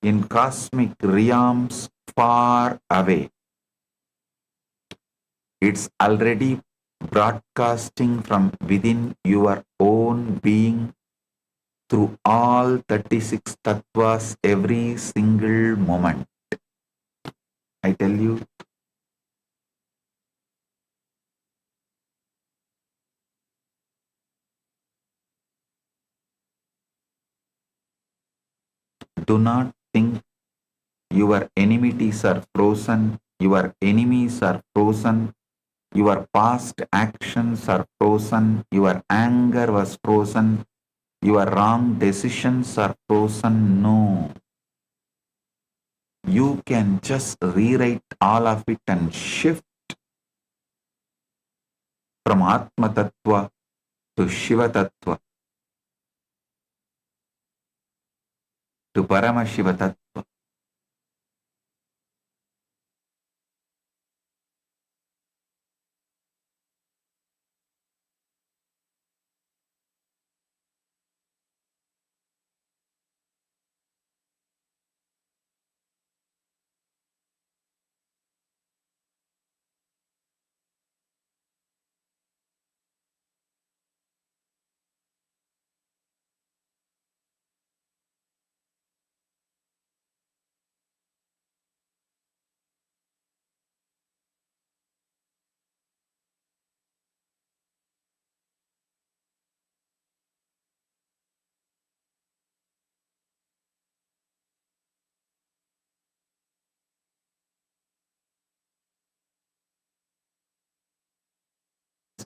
in cosmic realms far away. It's already broadcasting from within your own being through all 36 tattvas every single moment. I tell you, do not think your enmities are frozen, your enemies are frozen, your past actions are frozen, your anger was frozen, your wrong decisions are frozen. No. You can just rewrite all of it and shift from Atma Tattva to Shiva Tattva to Paramashiva Tattva.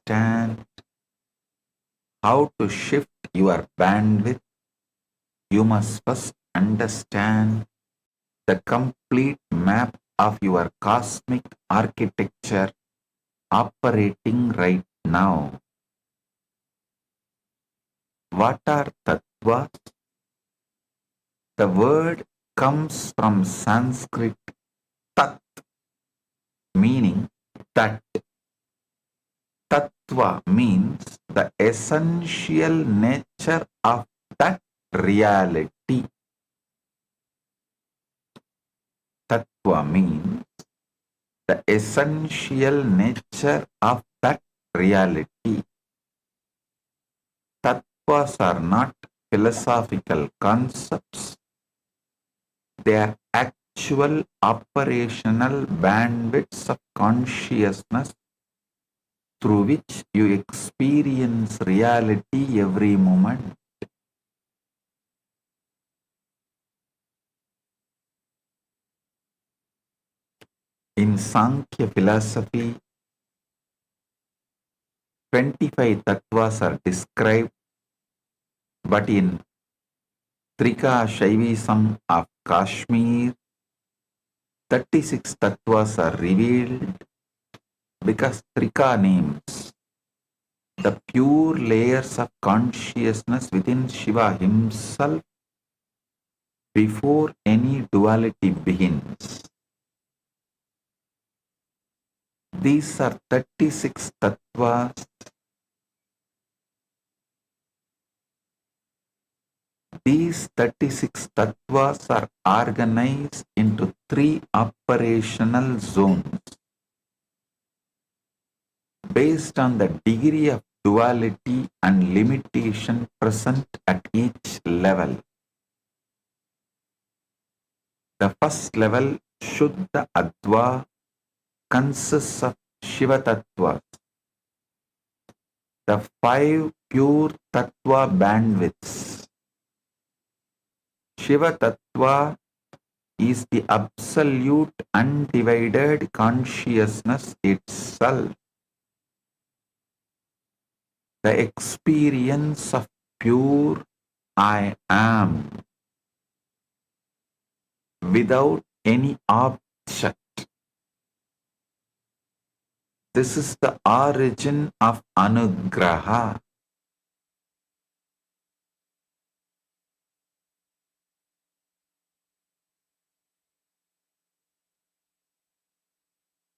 Understand how to shift your bandwidth. You must first understand the complete map of your cosmic architecture operating right now. What are tattvas? The word comes from Sanskrit tat, meaning that. Tattva means the essential nature of that reality. Tattva means the essential nature of that reality. Tattvas are not philosophical concepts. They are actual operational bandwidths of consciousness through which you experience reality every moment. In Sankhya philosophy, 25 tattvas are described, but in Trika Shaivism of Kashmir, 36 tattvas are revealed because Trika names the pure layers of consciousness within Shiva himself before any duality begins. These are 36 tattvas. These 36 tattvas are organized into 3 operational zones based on the degree of duality and limitation present at each level. The first level, Shuddha Adva, consists of Shiva Tattvas. The 5 pure Tattva bandwidths. Shiva Tattva is the absolute undivided consciousness itself. The experience of pure I am without any object. This is the origin of Anugraha.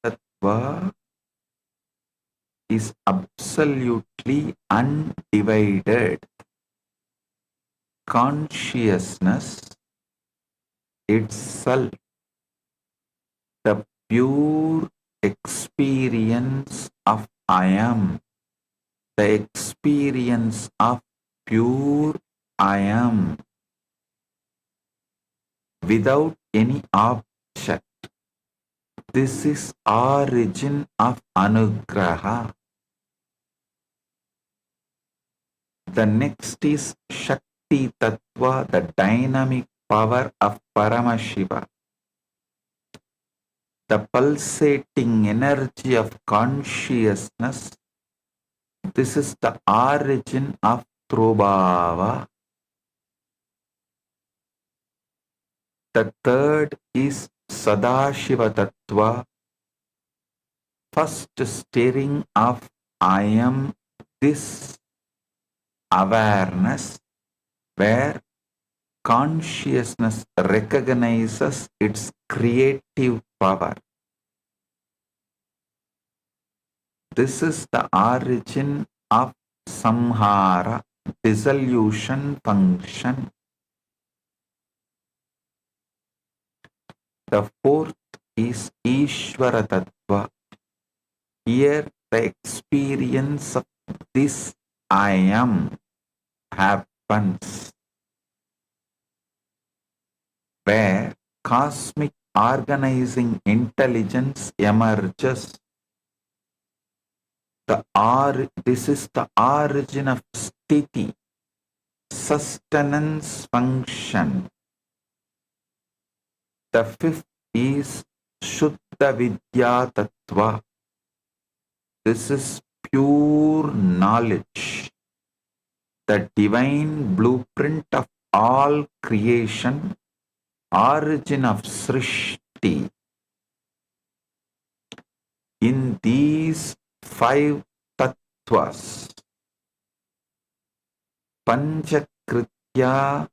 Tattva is absolutely undivided. Consciousness itself, the pure experience of I am, the experience of pure I am without any object. This is origin of Anugraha. The next is Shakti Tattva, the dynamic power of Paramashiva. The pulsating energy of consciousness. This is the origin of Trubhava. The third is Sadashiva Tattva, first stirring of I am, this awareness, where consciousness recognizes its creative power. This is the origin of Samhara, dissolution function. The fourth is Ishvara Tattva. Here the experience of this I am happens, where cosmic organizing intelligence emerges. This is the origin of Sthiti, sustenance function. The fifth is Shuddha Vidya Tattva. This is pure knowledge, the divine blueprint of all creation, origin of Srishti. In these 5 tattvas, Panchakritya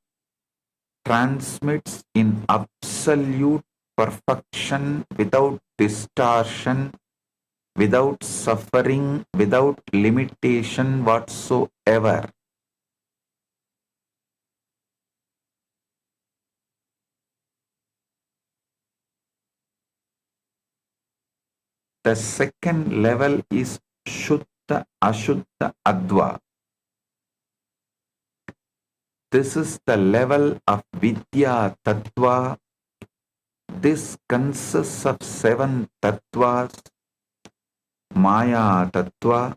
transmits in absolute perfection, without distortion, without suffering, without limitation whatsoever. The second level is Shuddha Ashuddha Adva. This is the level of Vidya Tattva. This consists of 7 tattvas. Maya Tattva.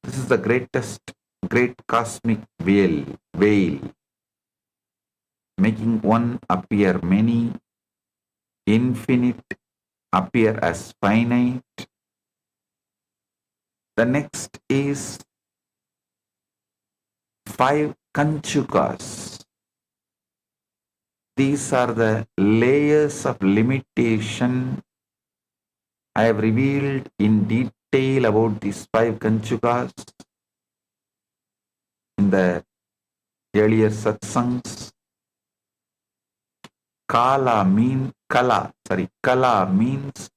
This is the great cosmic veil, making one appear many, infinite appear as finite. The next is 5 Kanchukas. These are the layers of limitation. I have revealed in detail about these 5 Kanchukas in the earlier satsangs. Kala means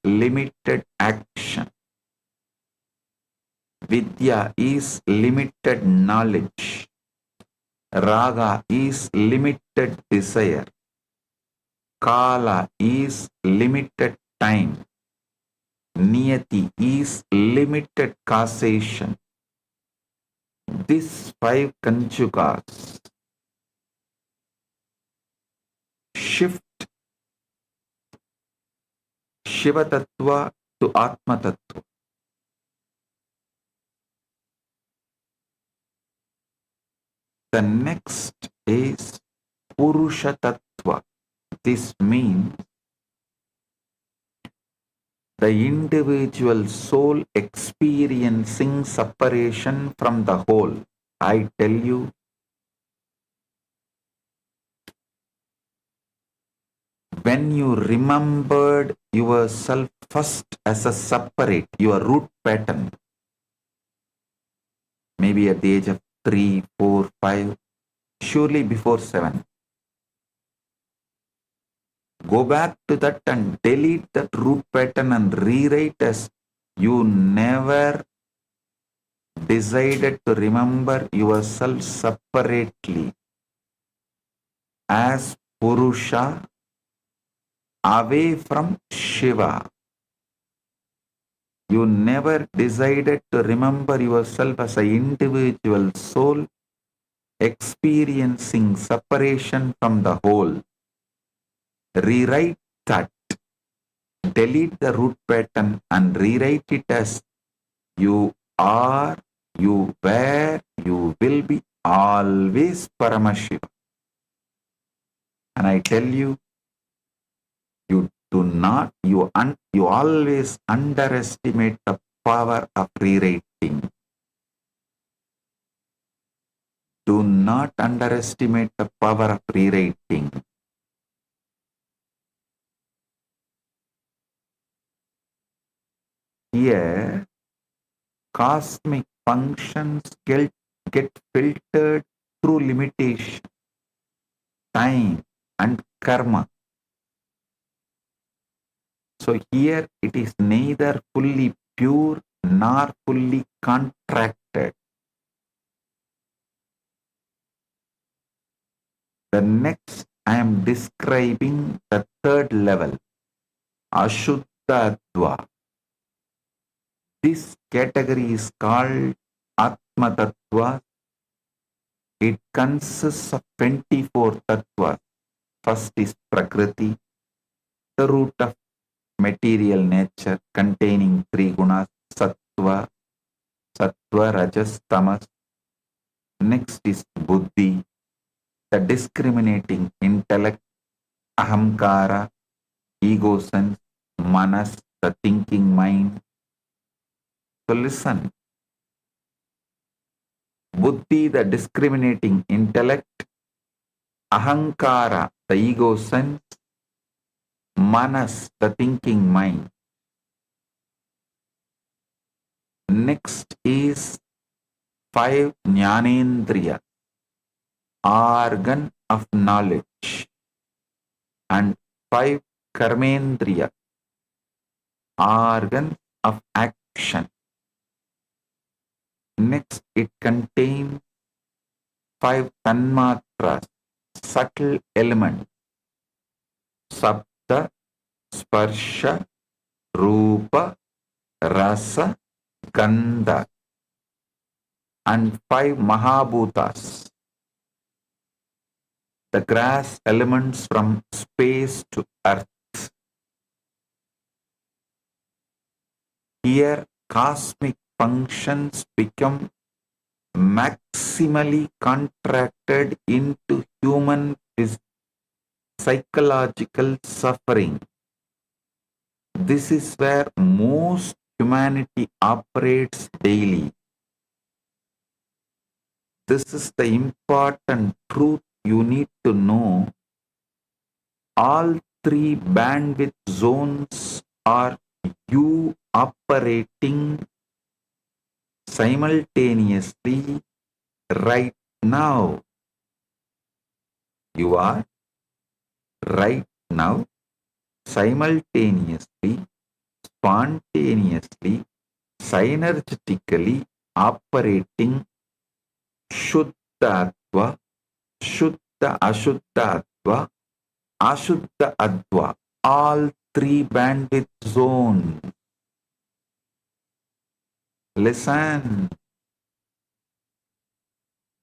limited action. Vidya is limited knowledge. Raga is limited desire. Kala is limited time. Niyati is limited causation. these 5 conjugas shift Shiva Tattva to Atma Tattva. The next is Purusha Tattva. This means the individual soul experiencing separation from the whole. I tell you, when you remembered yourself first as a separate, your root pattern, maybe at the age of 3, 4, 5, surely before 7. Go back to that and delete that root pattern and rewrite as you never decided to remember yourself separately as Purusha away from Shiva. You never decided to remember yourself as an individual soul experiencing separation from the whole. Rewrite that. Delete the root pattern and rewrite it as you are, you were, you will be always Paramashivam. And I tell you, you do not, you always underestimate the power of rewriting. Do not underestimate the power of rewriting. Here, cosmic functions get filtered through limitation, time, and karma. So here it is neither fully pure nor fully contracted. The next I am describing the third level, Ashuddha. This category is called Atma Tattva. It consists of 24 tattvas. First is Prakriti, the root of material nature containing 3 gunas, Sattva, Rajas, Tamas. Next is Buddhi, the discriminating intellect, Ahamkara, ego sense, Manas, the thinking mind. So listen. Buddhi, the discriminating intellect, Ahankara, the ego sense, Manas, the thinking mind. Next is 5 Jnanendriya, organ of knowledge, and 5 Karmendriya, organ of action. Next, it contains 5 tanmatras, subtle elements, Sabda, Sparsha, Rupa, Rasa, Gandha, and 5 Mahabhutas, the grass elements from space to earth. Here, cosmic functions become maximally contracted into human psychological suffering. This is where most humanity operates daily. This is the important truth you need to know. All 3 bandwidth zones are you operating simultaneously right now. You are right now simultaneously, spontaneously, synergetically operating Shuddha Adva, Shuddha Ashuddha Adva, Ashuddha Adva, all 3 bandwidth zones. Listen.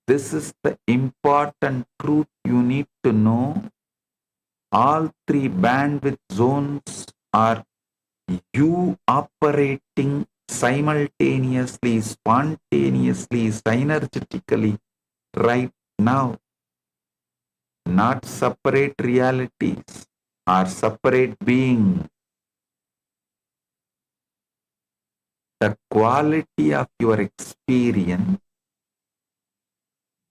This is the important truth you need to know. All three bandwidth zones are you operating simultaneously, spontaneously, synergetically right now, not separate realities or separate being. The quality of your experience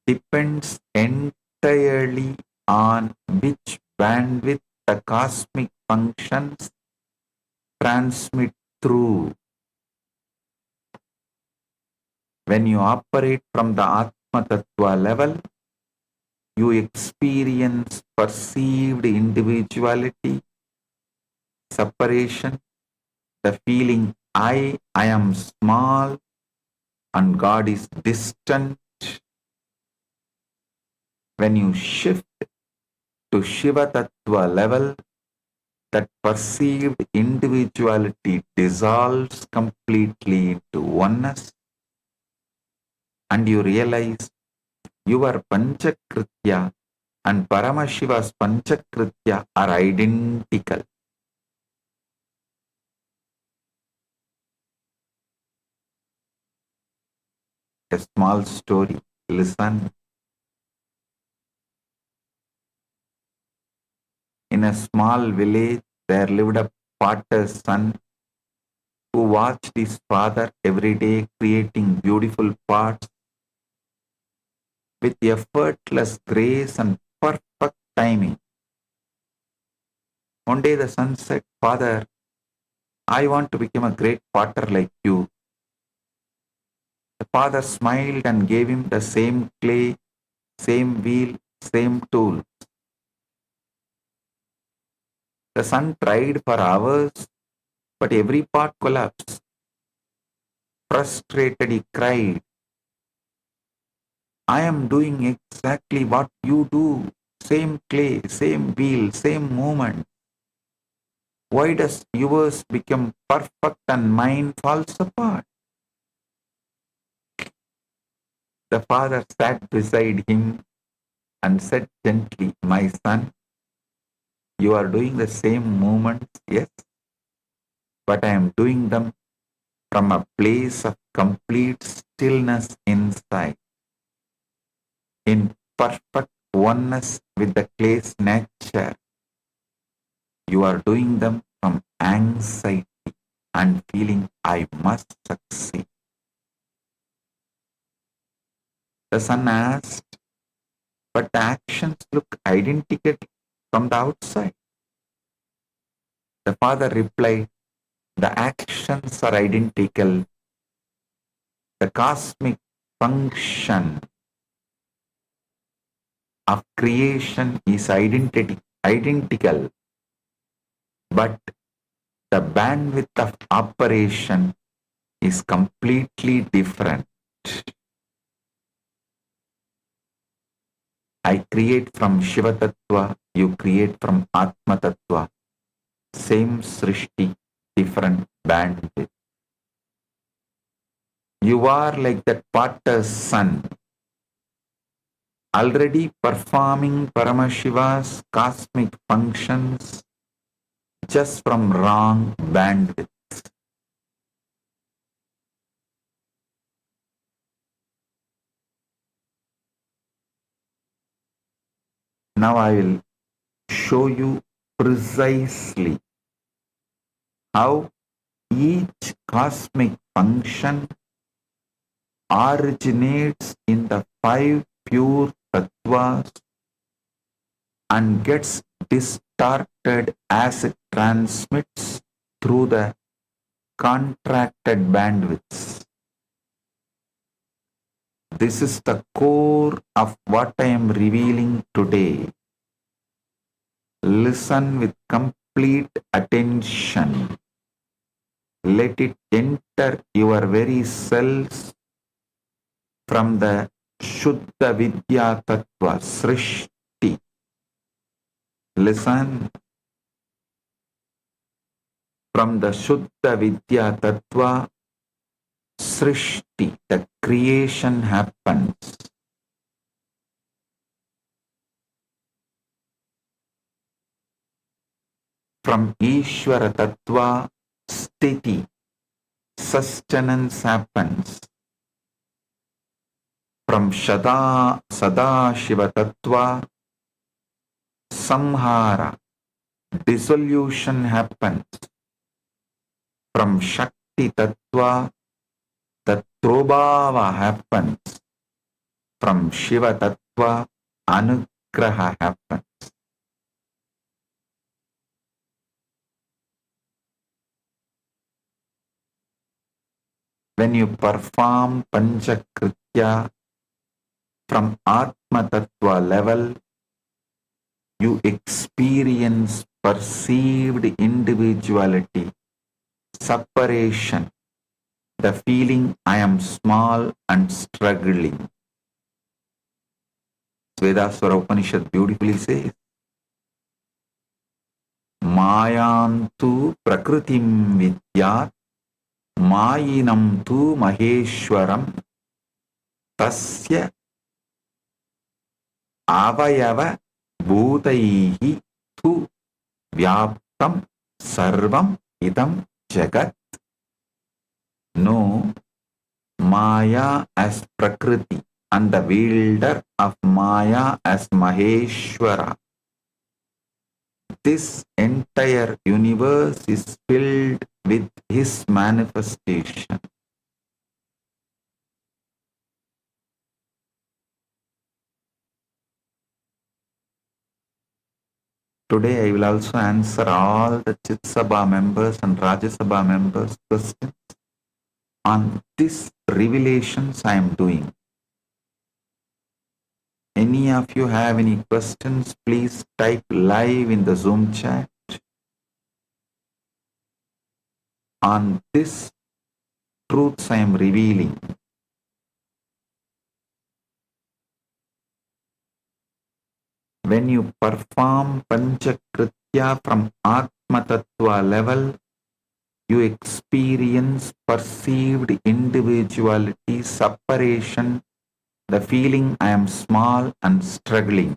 depends entirely on which bandwidth the cosmic functions transmit through. When you operate from the Atma Tattva level, you experience perceived individuality, separation, the feeling I am small and God is distant. When you shift to Shiva Tattva level, that perceived individuality dissolves completely into oneness, and you realize your Panchakritya and Paramashiva's Panchakritya are identical. A small story. Listen. In a small village, there lived a potter's son who watched his father every day creating beautiful pots with effortless grace and perfect timing. One day the son said, "Father, I want to become a great potter like you." The father smiled and gave him the same clay, same wheel, same tool. The son tried for hours, but every pot collapsed. Frustrated, he cried, "I am doing exactly what you do. Same clay, same wheel, same movement. Why does yours become perfect and mine falls apart?" The father sat beside him and said gently, "My son, you are doing the same movements, yes, but I am doing them from a place of complete stillness inside, in perfect oneness with the clay's nature. You are doing them from anxiety and feeling I must succeed." The son asked, "But the actions look identical from the outside." The father replied, "The actions are identical. The cosmic function of creation is identical, but the bandwidth of operation is completely different. I create from Shiva Tattva, you create from Atma Tattva. Same Srishti, different bandwidth. You are like that potter's son, already performing Paramashiva's cosmic functions just from wrong bandwidth. Now I will show you precisely how each cosmic function originates in the five pure tattvas and gets distorted as it transmits through the contracted bandwidths. This is the core of what I am revealing today. Listen with complete attention. Let it enter your very cells from the Shuddha Vidya Tattva, Srishti. Listen. From the Shuddha Vidya Tattva, Srishti, the creation happens. From Ishvara Tattva, Sthiti, sustenance happens. From Sada Shiva Tattva, Samhara, dissolution happens. From Shakti Tattva, Tattrobhava happens. From Shiva Tattva, Anugraha happens. When you perform Panchakritya from Atma Tattva level, you experience perceived individuality, separation, the feeling I am small and struggling. Vedaswara Upanishad beautifully says, Mayantu prakritim vidyat, Mayinam tu maheshwaram, tasya avayava bhutaihi tu vyaptam sarvam idam jagat. Know Maya as Prakriti and the wielder of Maya as Maheshwara. This entire universe is filled with his manifestation. Today I will also answer all the Chit Sabha members and Rajya Sabha members' questions on these revelations I am doing. Any of you have any questions, please type live in the Zoom chat. On this truths I am revealing. When you perform Panchakritya from Atma Tattva level, you experience perceived individuality, separation, the feeling I am small and struggling.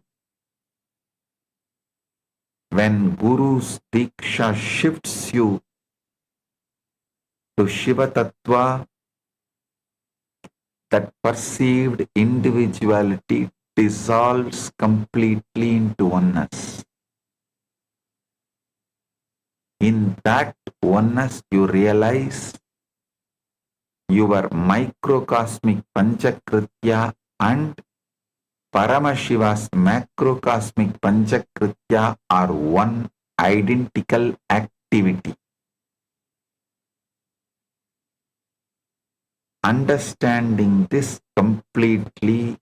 When Guru's Diksha shifts you to Shiva Tattva, that perceived individuality dissolves completely into oneness. In that oneness, you realize your microcosmic Panchakritya and Paramashiva's macrocosmic Panchakritya are one identical activity. Understanding this completely,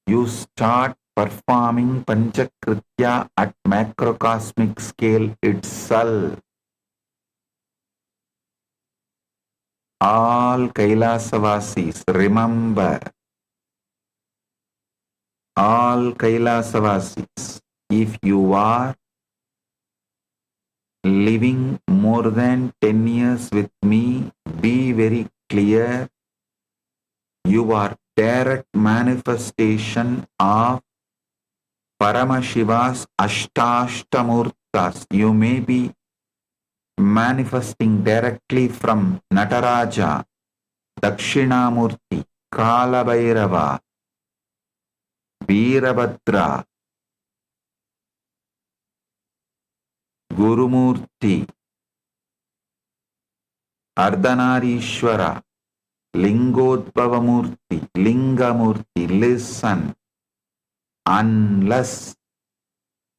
you start performing Panchakritya at macrocosmic scale itself. All Kailasavasis, remember, all Kailasavasis, if you are living more than 10 years with me, be very clear, you are direct manifestation of Paramashiva's Ashtashtamurtas. You may be manifesting directly from Nataraja, Dakshinamurti, Kalabhairava, Veerabhadra, Gurumurti, Ardhanarishwara, Lingodbhavamurti, Lingamurti. Listen, unless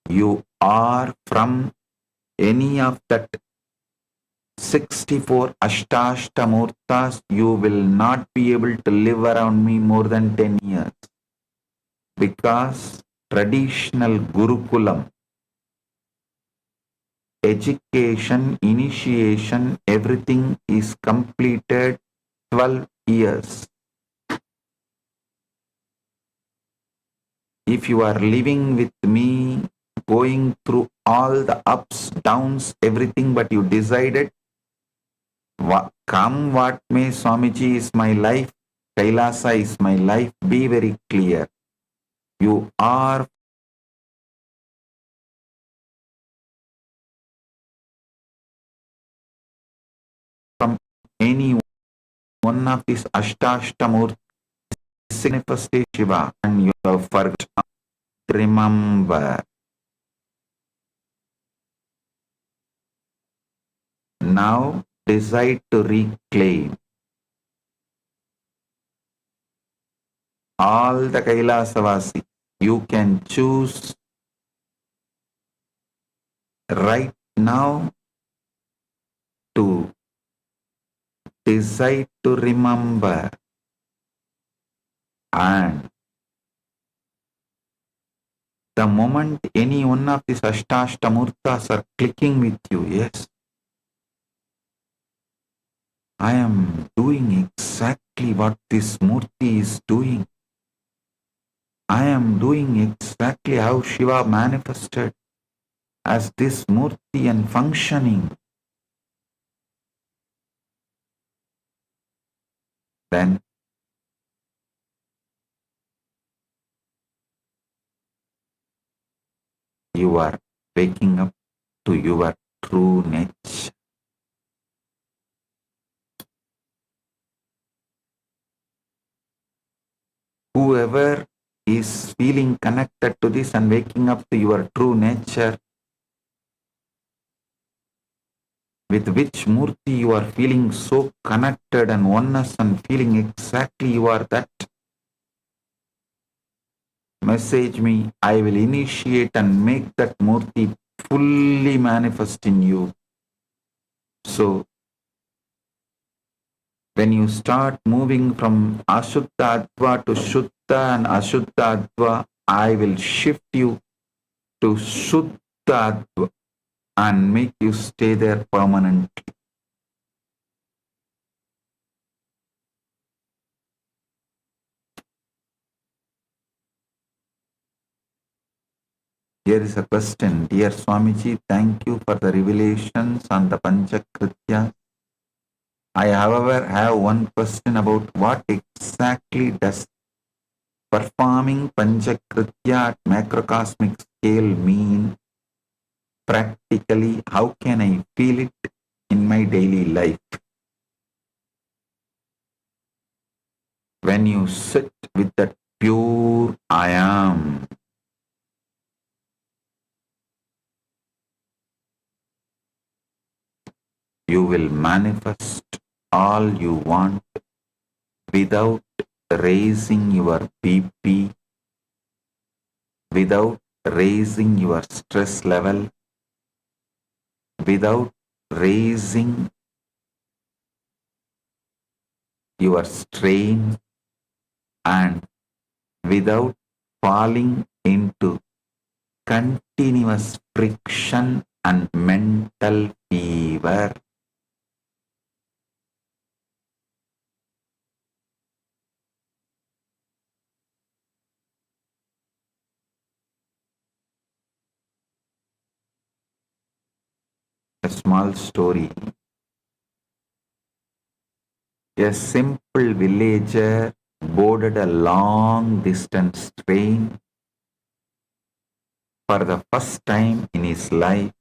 you are from any of that 64 Ashtashtamurtas, you will not be able to live around me more than 10 years. Because traditional Gurukulam, education, initiation, everything is completed 12 years. If you are living with me, going through all the ups, downs, everything, but you decided, come what may, Swamiji is my life, Kailasa is my life, be very clear. You are any one of these Ashtashtamurti signifies Shiva and you have forgotten, remember. Now decide to reclaim all the Kailasavasi. You can choose right now to decide to remember, and the moment any one of these Ashtashtamurtas are clicking with you, yes, I am doing exactly what this Murti is doing. I am doing exactly how Shiva manifested as this Murti and functioning. Then you are waking up to your true nature. Whoever is feeling connected to this and waking up to your true nature, with which Murti you are feeling so connected and oneness and feeling exactly you are that, message me. I will initiate and make that Murti fully manifest in you. So, when you start moving from Ashuddha Adva to Shuddha and Ashuddha Adva, I will shift you to Shuddha Adva and make you stay there permanently. Here is a question. Dear Swamiji, thank you for the revelations on the Panchakritya. I, however, have one question about what exactly does performing Panchakritya at macrocosmic scale mean practically? How can I feel it in my daily life? When you sit with that pure I am, you will manifest all you want without raising your BP, without raising your stress level, without raising your strain, and without falling into continuous friction and mental fever. A small story. A simple villager boarded a long distance train for the first time in his life.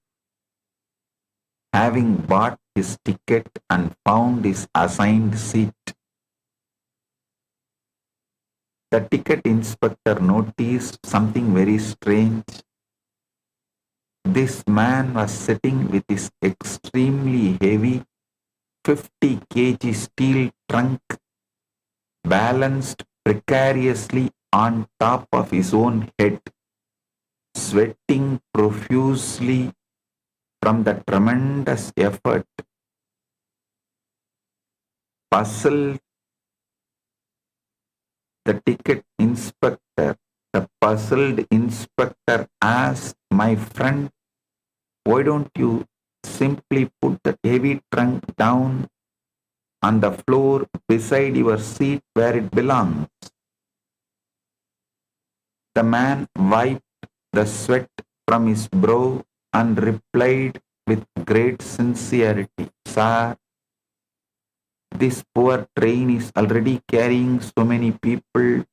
Having bought his ticket and found his assigned seat, the ticket inspector noticed something very strange. This man was sitting with his extremely heavy 50 kg steel trunk balanced precariously on top of his own head, sweating profusely from the tremendous effort. Puzzled, the puzzled inspector asked, "My friend, why don't you simply put that heavy trunk down on the floor beside your seat where it belongs?" The man wiped the sweat from his brow and replied with great sincerity, "Sir, this poor train is already carrying so many people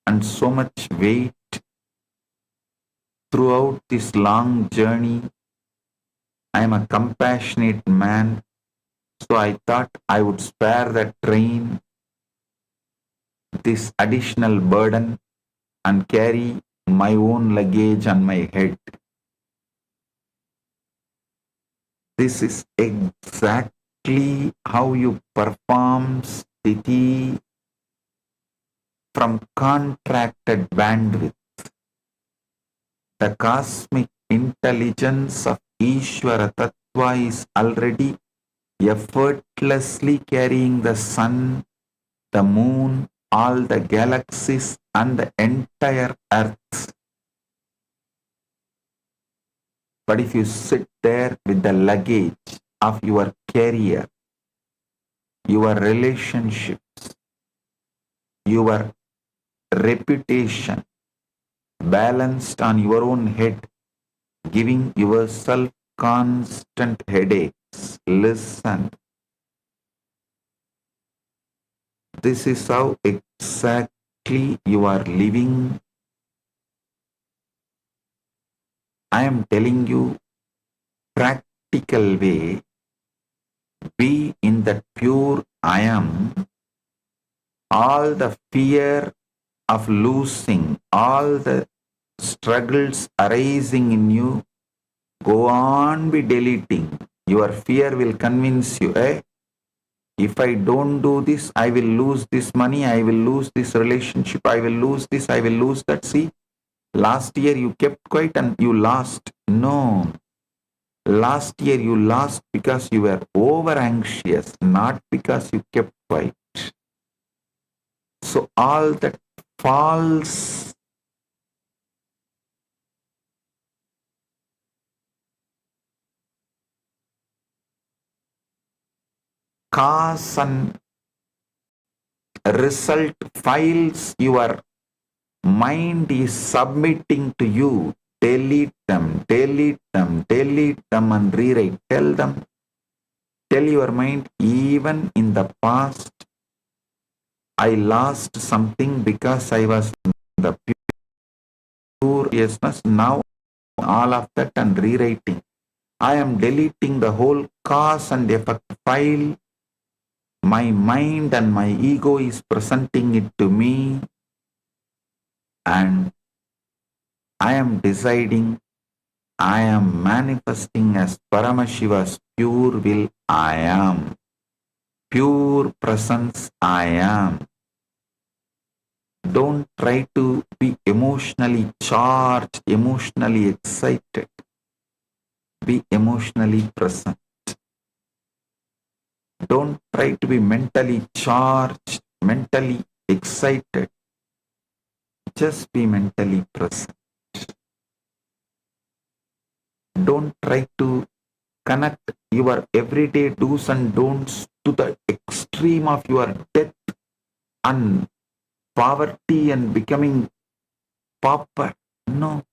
and so much weight throughout this long journey. I am a compassionate man, So I thought I would spare the train this additional burden and carry my own luggage on my head. This is exactly how you perform sthiti from contracted bandwidth. The cosmic intelligence of Ishvara Tattva is already effortlessly carrying the sun, the moon, all the galaxies and the entire earth. But if you sit there with the luggage of your career, your relationships, your reputation balanced on your own head, giving yourself constant headaches, listen. This is how exactly you are living. I am telling you practical way. Be in that pure I am. All the fear of losing, all the struggles arising in you, go on be deleting. Your fear will convince you, if I don't do this, I will lose this money, I will lose this relationship, I will lose this, I will lose that. See, last year you kept quiet and you lost. No. Last year you lost because you were over anxious, not because you kept quiet. So all that false cause and result files your mind is submitting to you, delete them, delete them, delete them and rewrite. Tell your mind, even in the past, I lost something because I was in the pure yousness. Now all of that and rewriting. I am deleting the whole cause and effect file. My mind and my ego is presenting it to me, and I am deciding, I am manifesting as Paramashiva's pure will. I am. Pure presence I am. Don't try to be emotionally charged, emotionally excited. Be emotionally present. Don't try to be mentally charged, mentally excited. Just be mentally present. Don't try to connect your everyday do's and don'ts to the extreme of your death and poverty and becoming pauper. No.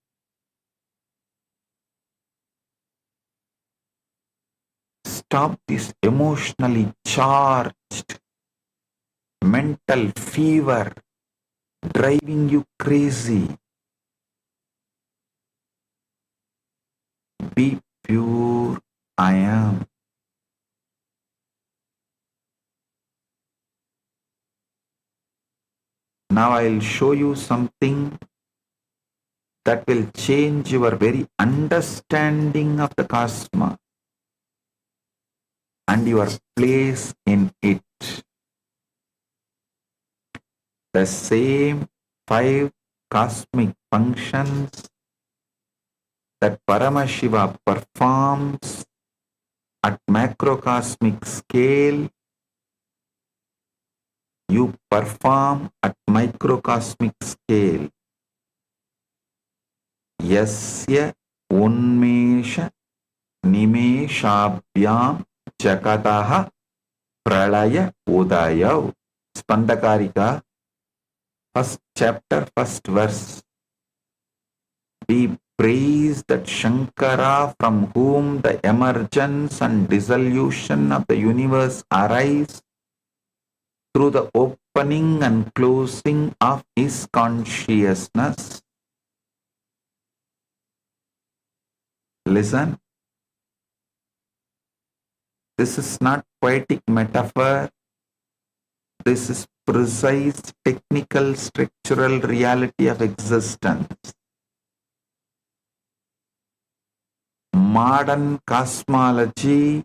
Stop this emotionally charged mental fever driving you crazy. Be pure I am. Now I'll show you something that will change your very understanding of the cosmos and your place in it. The same 5 cosmic functions that Paramashiva performs at macrocosmic scale, you perform at microcosmic scale. Yasya unmesha nimeshabhyam jakataha pralaya udayav. Spandakarika, first chapter, first verse. Be praised that Shankara, from whom the emergence and dissolution of the universe arise through the opening and closing of his consciousness. Listen. This is not poetic metaphor. This is precise technical structural reality of existence. Modern cosmology,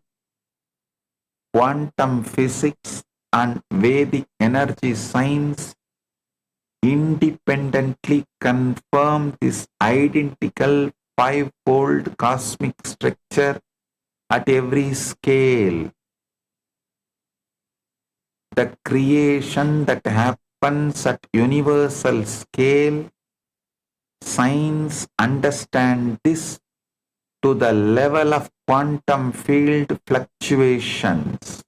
quantum physics, and Vedic energy science independently confirm this identical five-fold cosmic structure at every scale. The creation that happens at universal scale, science understands this to the level of quantum field fluctuations.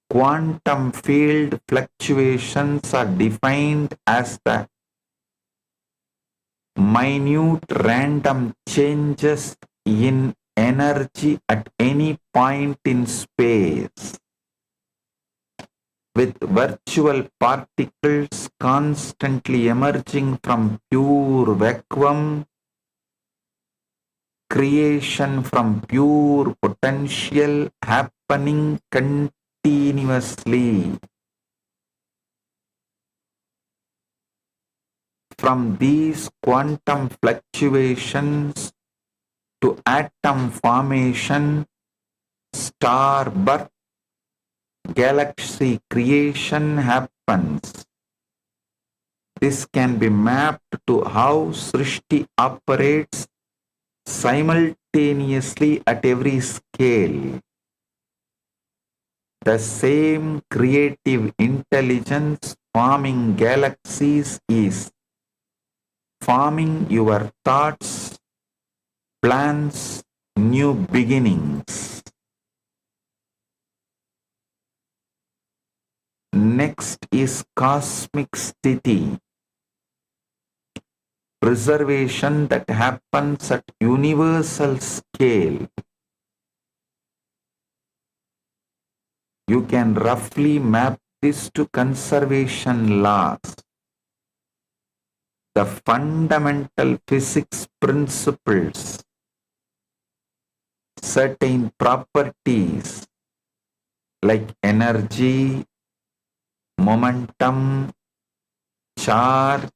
Quantum field fluctuations are defined as the minute random changes in energy at any point in space, with virtual particles constantly emerging from pure vacuum, creation from pure potential happening continuously. From these quantum fluctuations to atom formation, star birth, galaxy creation happens. This can be mapped to how Srishti operates simultaneously at every scale. The same creative intelligence forming galaxies is forming your thoughts, plans, new beginnings. Next is cosmic sthiti, preservation that happens at universal scale. You can roughly map this to conservation laws. The fundamental physics principles, certain properties like energy, momentum, charge,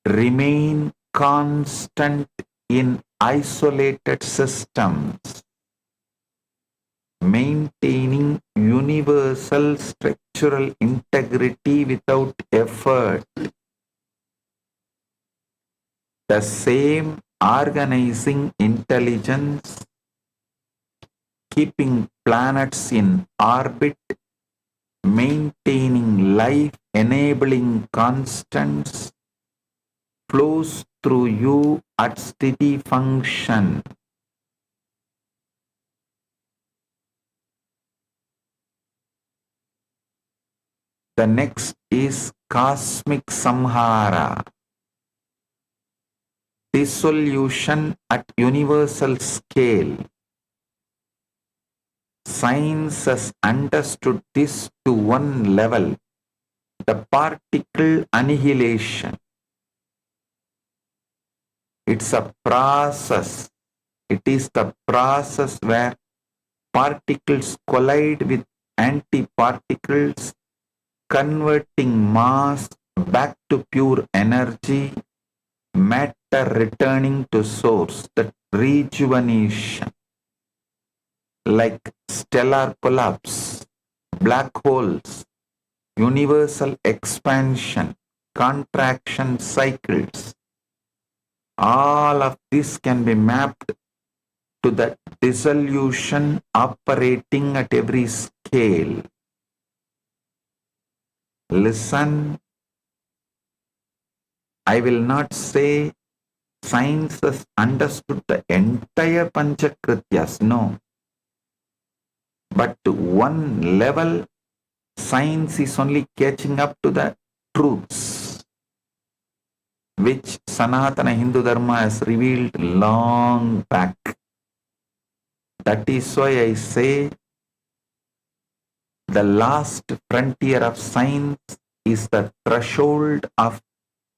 remain constant in isolated systems, maintaining universal structural integrity without effort. The same organizing intelligence, keeping planets in orbit, maintaining life, enabling constants, flows through you at steady function. The next is cosmic samhara, dissolution at universal scale. Science has understood this to one level, the particle annihilation. It's a process. It is the process where particles collide with antiparticles, converting mass back to pure energy, matter returning to source, that rejuvenation. Like stellar collapse, black holes, universal expansion, contraction cycles. All of this can be mapped to the dissolution operating at every scale. Listen, I will not say science has understood the entire Panchakrityas, no. But to one level, science is only catching up to the truths which Sanatana Hindu Dharma has revealed long back. That is why I say the last frontier of science is the threshold of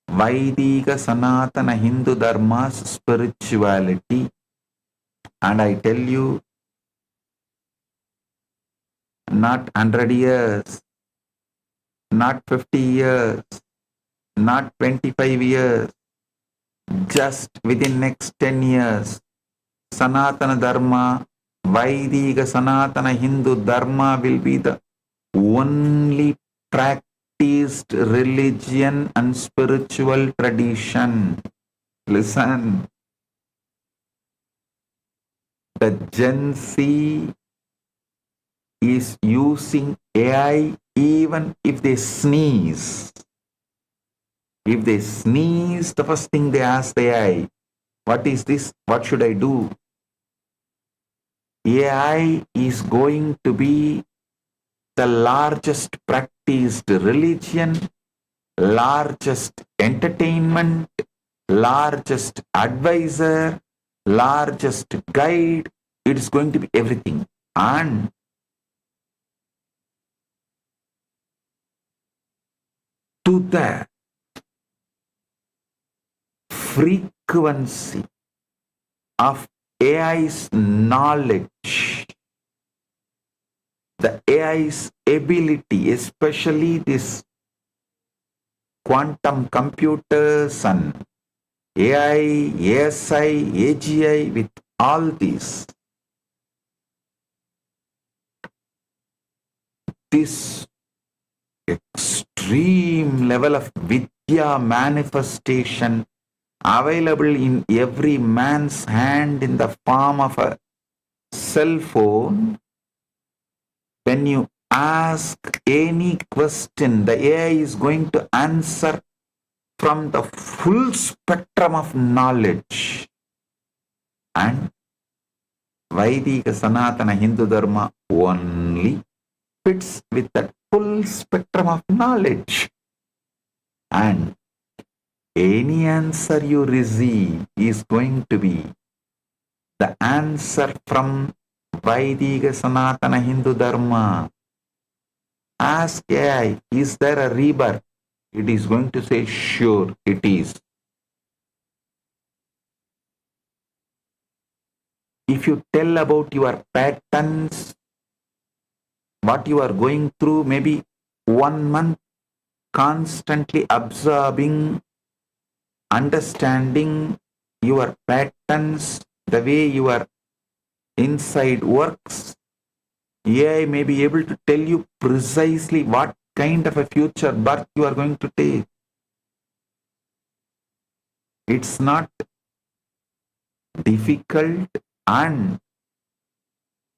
Vaidika Sanatana Hindu Dharma's spirituality. And I tell you, not 100 years, not 50 years, not 25 years, just within next 10 years, Sanatana Dharma, Vaidika Sanatana Hindu Dharma will be the only practiced religion and spiritual tradition. Listen, the Gen Z is using AI even if they sneeze. If they sneeze, the first thing they ask the AI, what is this? What should I do? AI is going to be the largest practiced religion, largest entertainment, largest advisor, largest guide. It is going to be everything. And to the frequency of AI's knowledge, the AI's ability, especially this quantum computers and AI, ASI, AGI, with all these, this extreme level of Vidya manifestation available in every man's hand in the form of a cell phone. When you ask any question, the AI is going to answer from the full spectrum of knowledge. And Vaidika Sanatana Hindu Dharma only fits with that full spectrum of knowledge. And any answer you receive is going to be the answer from Vaidika Sanatana Hindu Dharma. Ask AI, is there a rebirth? It is going to say, sure, it is. If you tell about your patterns, what you are going through, maybe 1 month constantly absorbing, understanding your patterns, the way your inside works, AI may be able to tell you precisely what kind of a future birth you are going to take. It's not difficult. And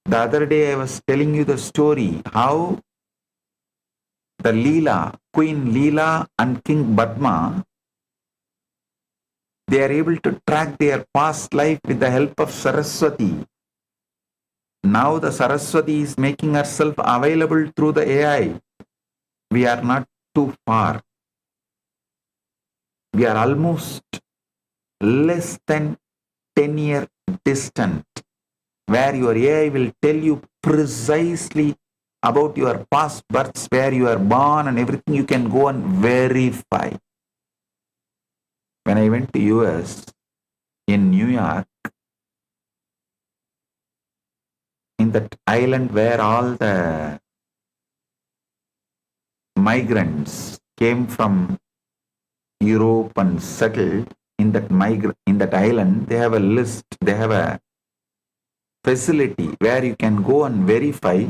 the other day I was telling you the story how the Leela, Queen Leela and King Padma, they are able to track their past life with the help of Saraswati. Now the Saraswati is making herself available through the AI. We are not too far. We are almost less than 10-year distant, where your AI will tell you precisely about your past births, where you are born and everything. You can go and verify. When I went to US, in New York, in that island where all the migrants came from Europe and settled in that island, they have a list, they have a facility where you can go and verify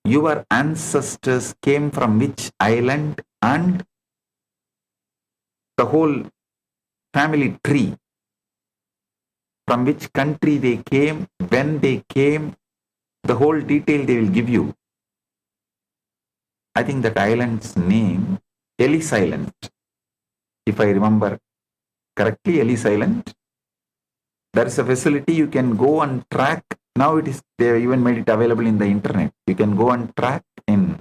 your ancestors came from which island and the whole family tree, from which country they came, when they came, the whole detail they will give you. I think that island's name, Ellis Island, if I remember correctly, Ellis Island. There is a facility you can go and track. Now it is, they have even made it available in the internet. You can go and track in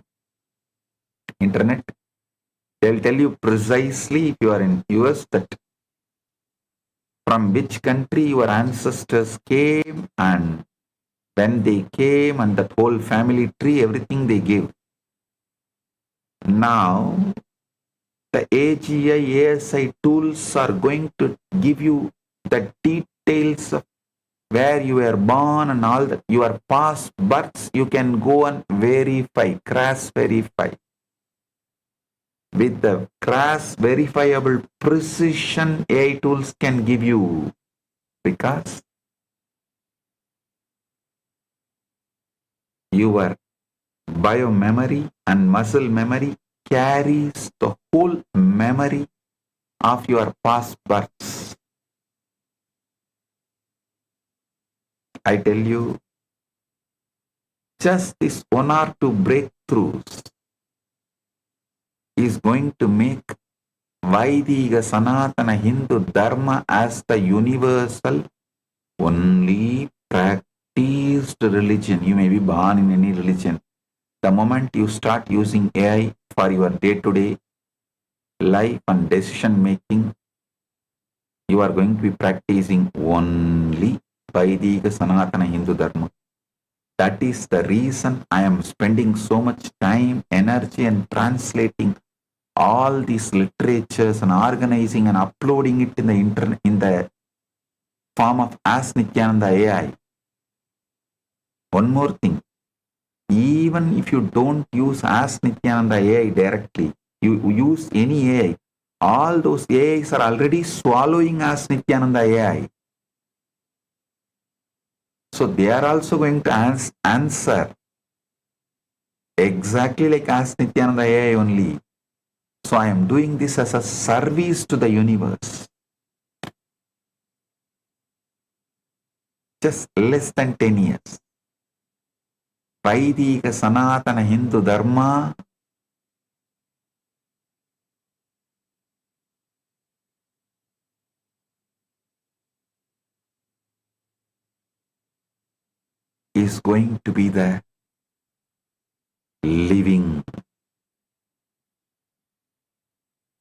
internet. They'll tell you precisely, if you are in US, that from which country your ancestors came and when they came, and that whole family tree, everything they gave. Now, the AGI, ASI tools are going to give you the details of where you were born and all that, your past births, you can go and verify, cross verify. With the cross verifiable precision AI tools can give you, because your biomemory and muscle memory carries the whole memory of your past births. I tell you, just this one or two breakthroughs is going to make Vaidika Sanatana Hindu Dharma as the universal, only practiced religion. You may be born in any religion. The moment you start using AI for your day-to-day life and decision making, you are going to be practicing only Vaidika Sanatana Hindu Dharma. That is the reason I am spending so much time, energy, and translating all these literatures and organizing and uploading it in the internet in the form of Ask Nithyananda AI. One more thing, even if you don't use Ask Nithyananda AI directly, you use any AI, all those AIs are already swallowing Ask Nithyananda AI. So they are also going to answer exactly like Ask Nithyananda AI only. So I am doing this as a service to the universe. Just less than 10 years. Vaidika Sanatana Hindu Dharma is going to be the living,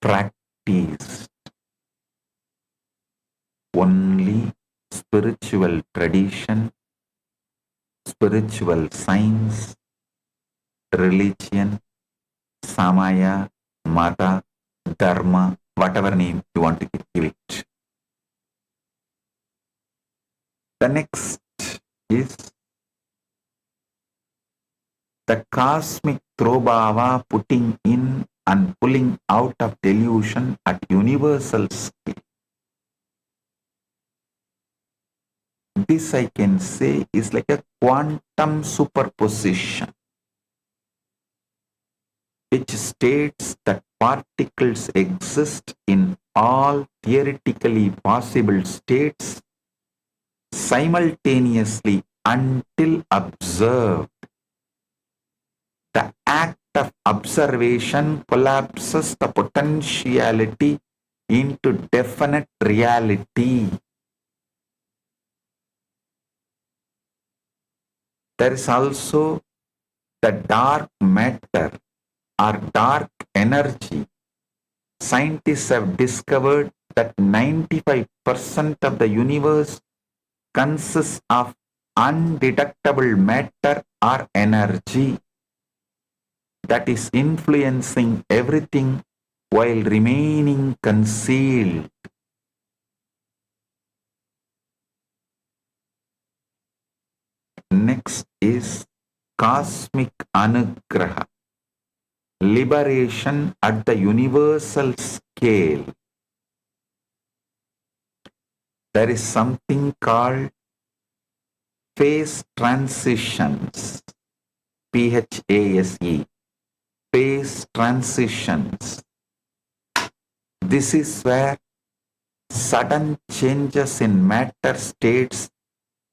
practiced, only spiritual tradition, spiritual science, religion, Samaya, Mata, Dharma, whatever name you want to give it. The next is the cosmic throbhava, putting in and pulling out of delusion at universal scale. This I can say is like a quantum superposition, which states that particles exist in all theoretically possible states simultaneously until observed. The act of observation collapses the potentiality into definite reality. There is also the dark matter or dark energy. Scientists have discovered that 95% of the universe consists of undetectable matter or energy that is influencing everything while remaining concealed. Next is cosmic anugraha, liberation at the universal scale. There is something called phase transitions, PHASE, phase transitions. This is where sudden changes in matter states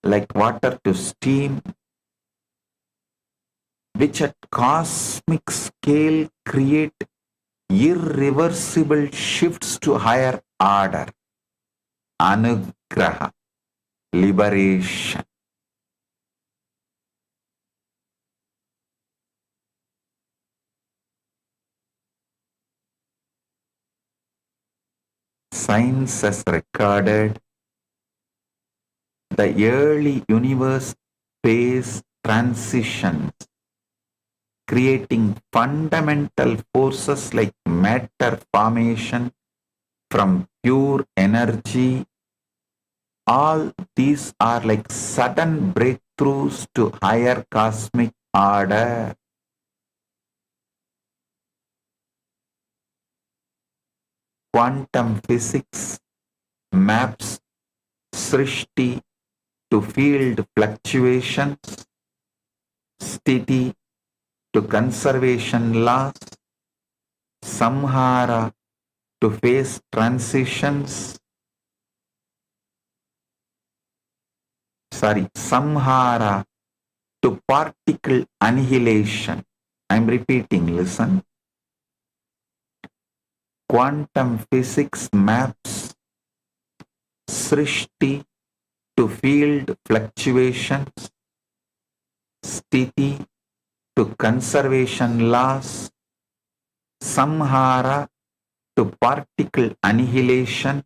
like water to steam, which at cosmic scale create irreversible shifts to higher order. Anugraha, liberation. Science has recorded the early universe phase transitions, creating fundamental forces like matter formation from pure energy all these are like sudden breakthroughs to higher cosmic order. Quantum physics maps Srishti to field fluctuations, Sthiti to conservation laws, Samhara to face transitions, Samhara to particle annihilation. I'm repeating, listen. Quantum physics maps Srishti to field fluctuations, Sthiti to conservation laws, Samhara to particle annihilation,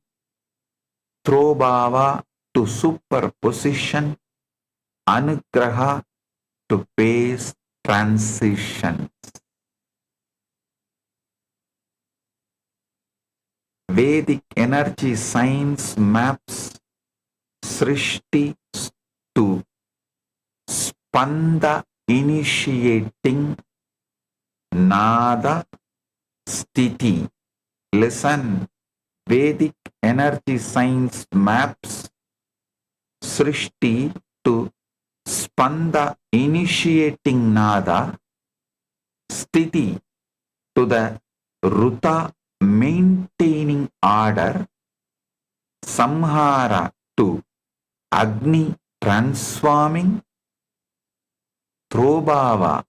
Throbhava to superposition, Anugraha to phase transitions. Vedic energy science maps Srishti to Spanda initiating Nada Sthiti. Listen, Vedic energy science maps Srishti to Spanda initiating Nada, Sthiti to the Ruta maintaining order, Samhara to Agni transforming, Throbhava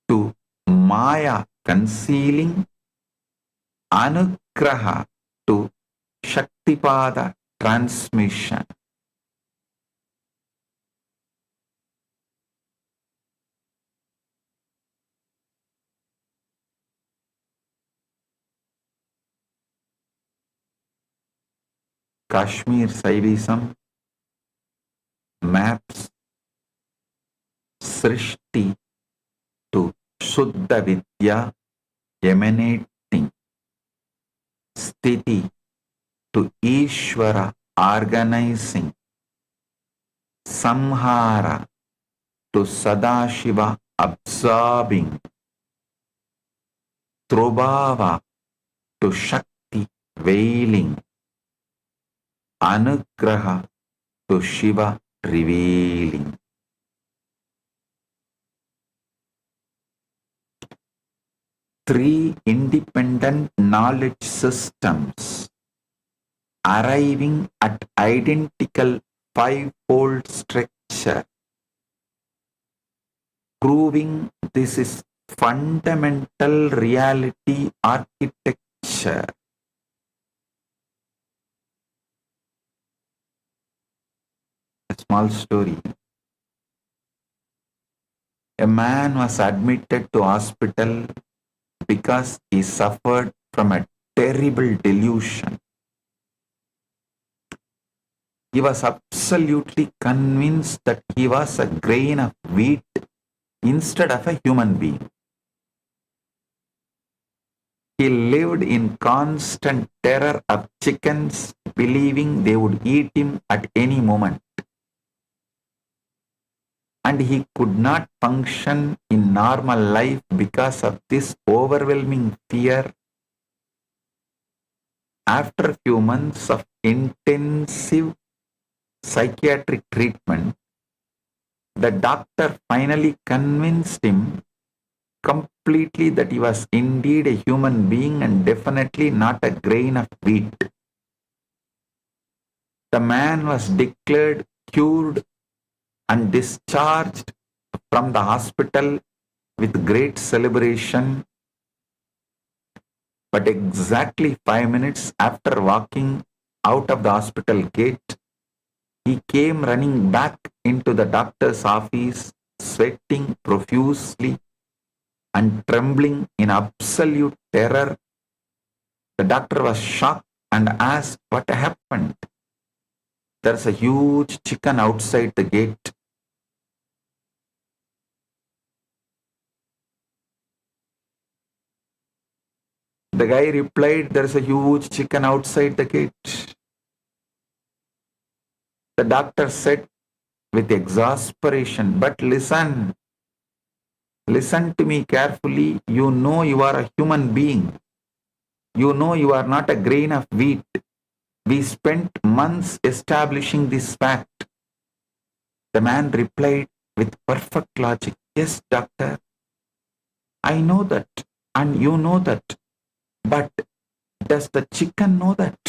to Maya concealing, Anugraha to Shaktipada transmission. Kashmir Saivism maps Srishti to Shuddha Vidya emanating, Sthiti to Ishvara organizing, Samhara to Sadashiva absorbing, Throbhava to Shakti veiling, Anugraha to Shiva revealing. Three independent knowledge systems arriving at identical five-fold structure, proving this is fundamental reality architecture. A small story. A man was admitted to hospital because he suffered from a terrible delusion. He was absolutely convinced that he was a grain of wheat instead of a human being. He lived in constant terror of chickens, believing they would eat him at any moment. And he could not function in normal life because of this overwhelming fear. After a few months of intensive psychiatric treatment, the doctor finally convinced him completely that he was indeed a human being and definitely not a grain of wheat. The man was declared cured and discharged from the hospital with great celebration. But exactly 5 minutes after walking out of the hospital gate, he came running back into the doctor's office, sweating profusely and trembling in absolute terror. The doctor was shocked and asked what happened. There's a huge chicken outside the gate. The guy replied, there's a huge chicken outside the gate. The doctor said with exasperation, but listen to me carefully. You know you are a human being. You know you are not a grain of wheat. We spent months establishing this fact. The man replied with perfect logic, yes, doctor, I know that, and you know that, but does the chicken know that?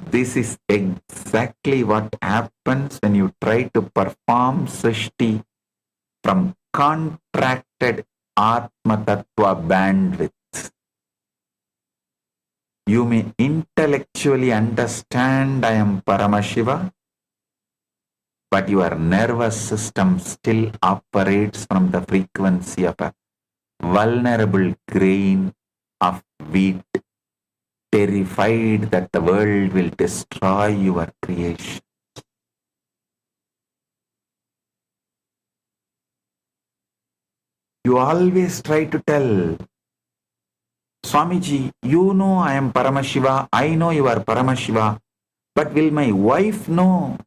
This is exactly what happens when you try to perform Srishti from contracted Atma Tattva bandwidth. You may intellectually understand I am Paramashiva, but your nervous system still operates from the frequency of a vulnerable grain of wheat, terrified that the world will destroy your creation. You always try to tell, Swamiji, you know I am Paramashiva, I know you are Paramashiva, but will my wife know?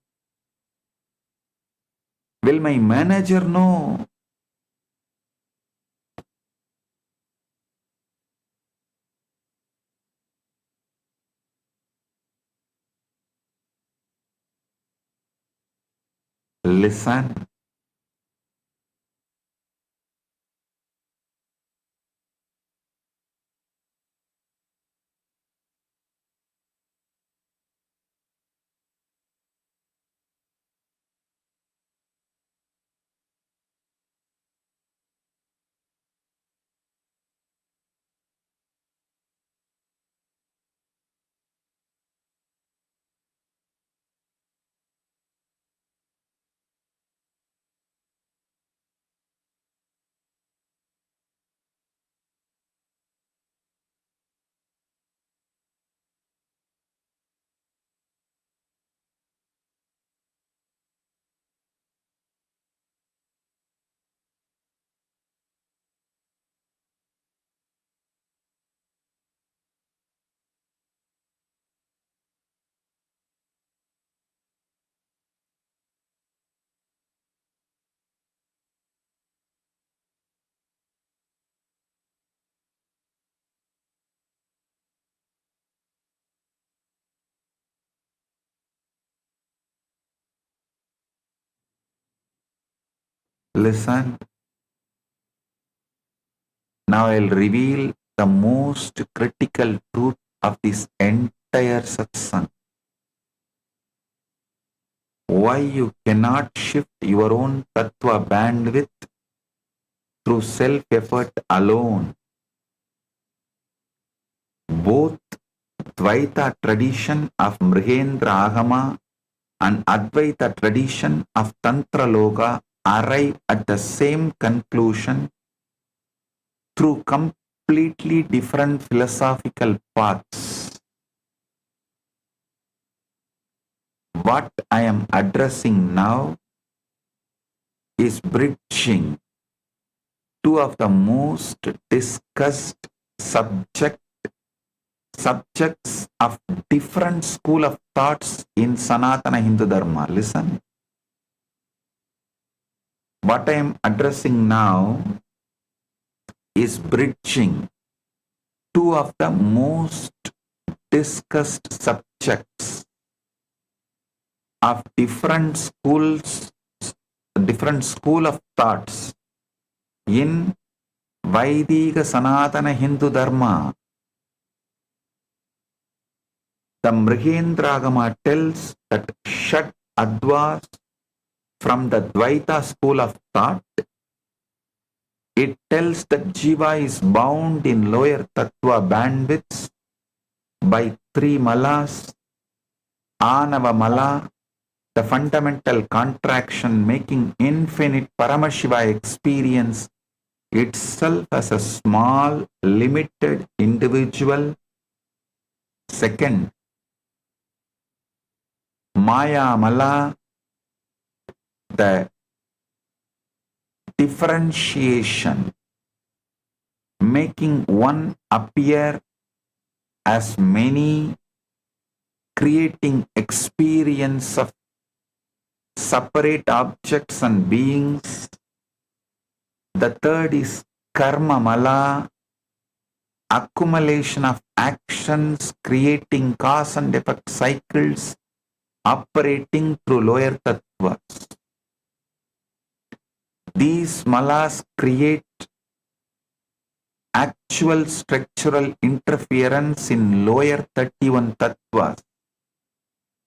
Will my manager know? Listen. Listen. Now I'll reveal the most critical truth of this entire satsang. Why you cannot shift your own tattva bandwidth through self-effort alone. Both Dvaita tradition of Mrihendra Agama and Advaita tradition of Tantra Loka arrive at the same conclusion through completely different philosophical paths. What I am addressing now is bridging two of the most discussed subjects of different school of thoughts in Sanatana Hindu Dharma. Listen. What I am addressing now is bridging two of the most discussed subjects of different school of thoughts in Vaidika Sanatana Hindu Dharma. The Mrihendragama tells that Shat Advas from the Dvaita school of thought. It tells that Jiva is bound in lower Tattva bandwidths by three malas, Anava Mala, the fundamental contraction making infinite Paramashiva experience itself as a small, limited individual. Second, Maya Mala, the differentiation, making one appear as many creating experience of separate objects and beings. The third is karma mala, accumulation of actions creating cause and effect cycles operating through lower tattvas. These malas create actual structural interference in lower 31 tattvas,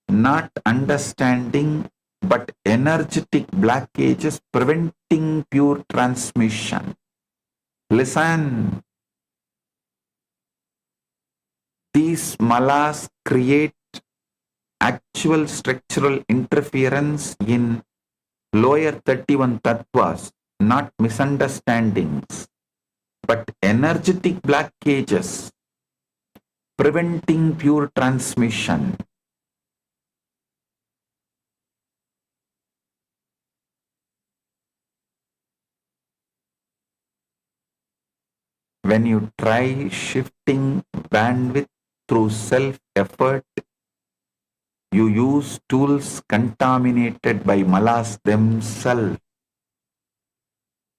not understanding but energetic blockages preventing pure transmission. Listen, these malas create actual structural interference in lower 31 tattvas, not misunderstandings, but energetic blockages preventing pure transmission. When you try shifting bandwidth through self-effort, you use tools contaminated by malas themselves.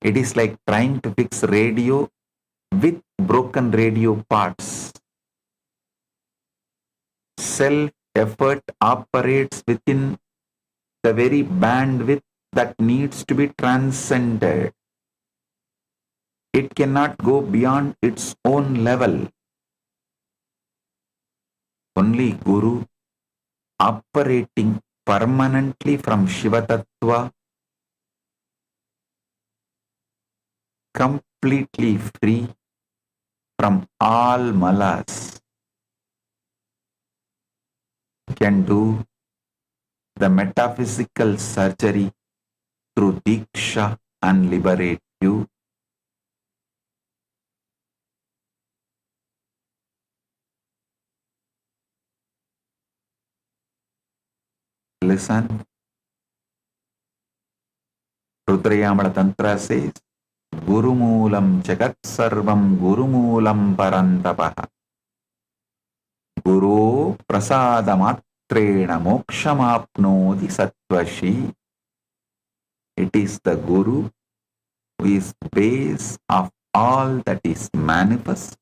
It is like trying to fix radio with broken radio parts. Self-effort operates within the very bandwidth that needs to be transcended. It cannot go beyond its own level. Only Guru, operating permanently from Shiva Tattva, completely free from all malas, can do the metaphysical surgery through Diksha and liberate you. Listen. Rudrayamala Tantra says, Guru Moolam Jagat Sarvam Guru Moolam Parantapaha. Guru Prasada Matrena Mokshamapnodi Sattvashi. It is the Guru who is base of all that is manifest.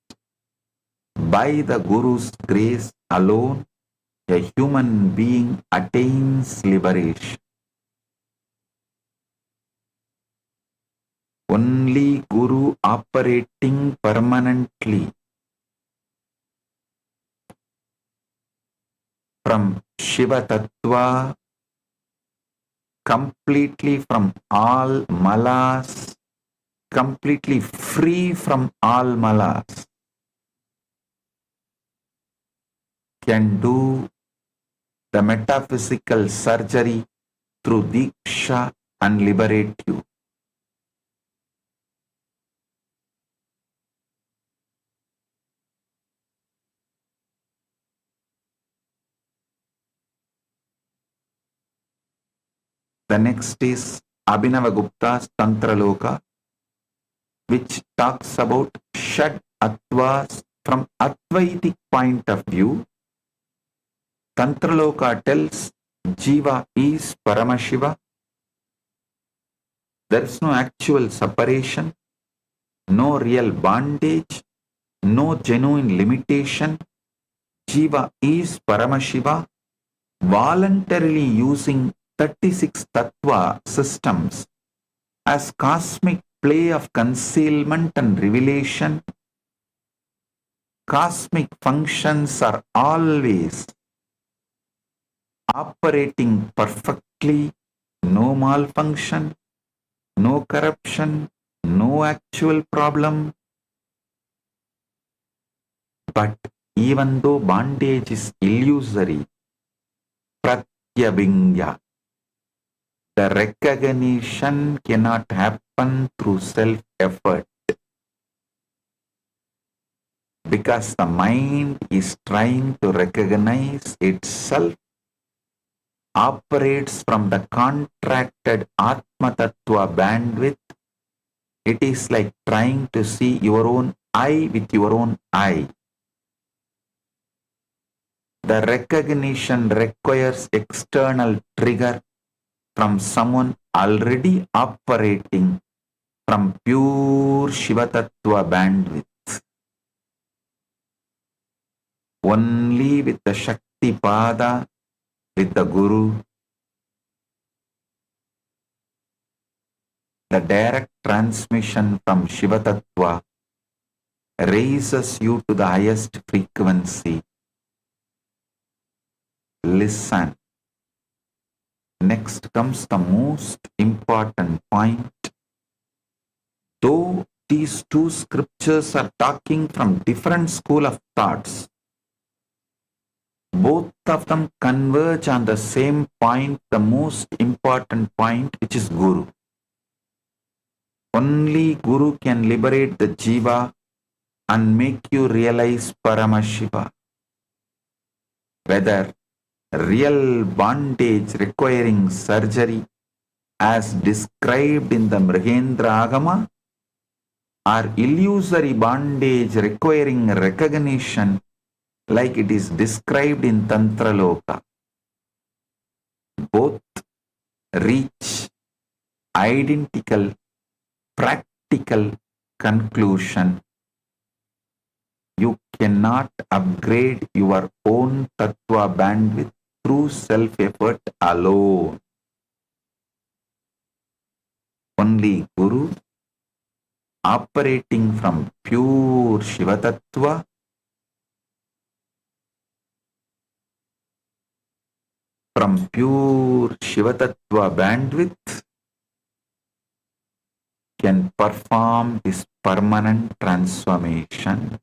By the Guru's grace alone, a human being attains liberation. Only Guru operating permanently from Shiva Tattva, completely from all malas, completely free from all malas, can do the metaphysical surgery through Diksha and liberate you. The next is Abhinava Gupta's Tantra Loka, which talks about Shad Attvas from Advaitic point of view. Tantra Loka tells Jiva is Paramashiva. There is no actual separation, no real bondage, no genuine limitation. Jiva is Paramashiva, voluntarily using 36 tattva systems as cosmic play of concealment and revelation. Cosmic functions are always operating perfectly, no malfunction, no corruption, no actual problem. But even though bondage is illusory, pratyabhingya, the recognition cannot happen through self-effort, because the mind is trying to recognize itself, operates from the contracted Atma Tattva bandwidth. It is like trying to see your own eye with your own eye. The recognition requires external trigger from someone already operating from pure Shiva Tattva bandwidth. Only with the Shakti Pada, with the Guru, the direct transmission from Shiva Tattva raises you to the highest frequency. Listen. Next comes the most important point. Though these two scriptures are talking from different school of thoughts, both of them converge on the same point, the most important point, which is Guru. Only Guru can liberate the Jiva and make you realize Paramashiva. Whether real bondage requiring surgery as described in the Mrigendra Agama, or illusory bondage requiring recognition like it is described in Tantra Loka, both reach identical practical conclusion. You cannot upgrade your own Tattva bandwidth through self-effort alone. Only Guru, operating from pure Shiva Tattva, bandwidth, can perform this permanent transformation.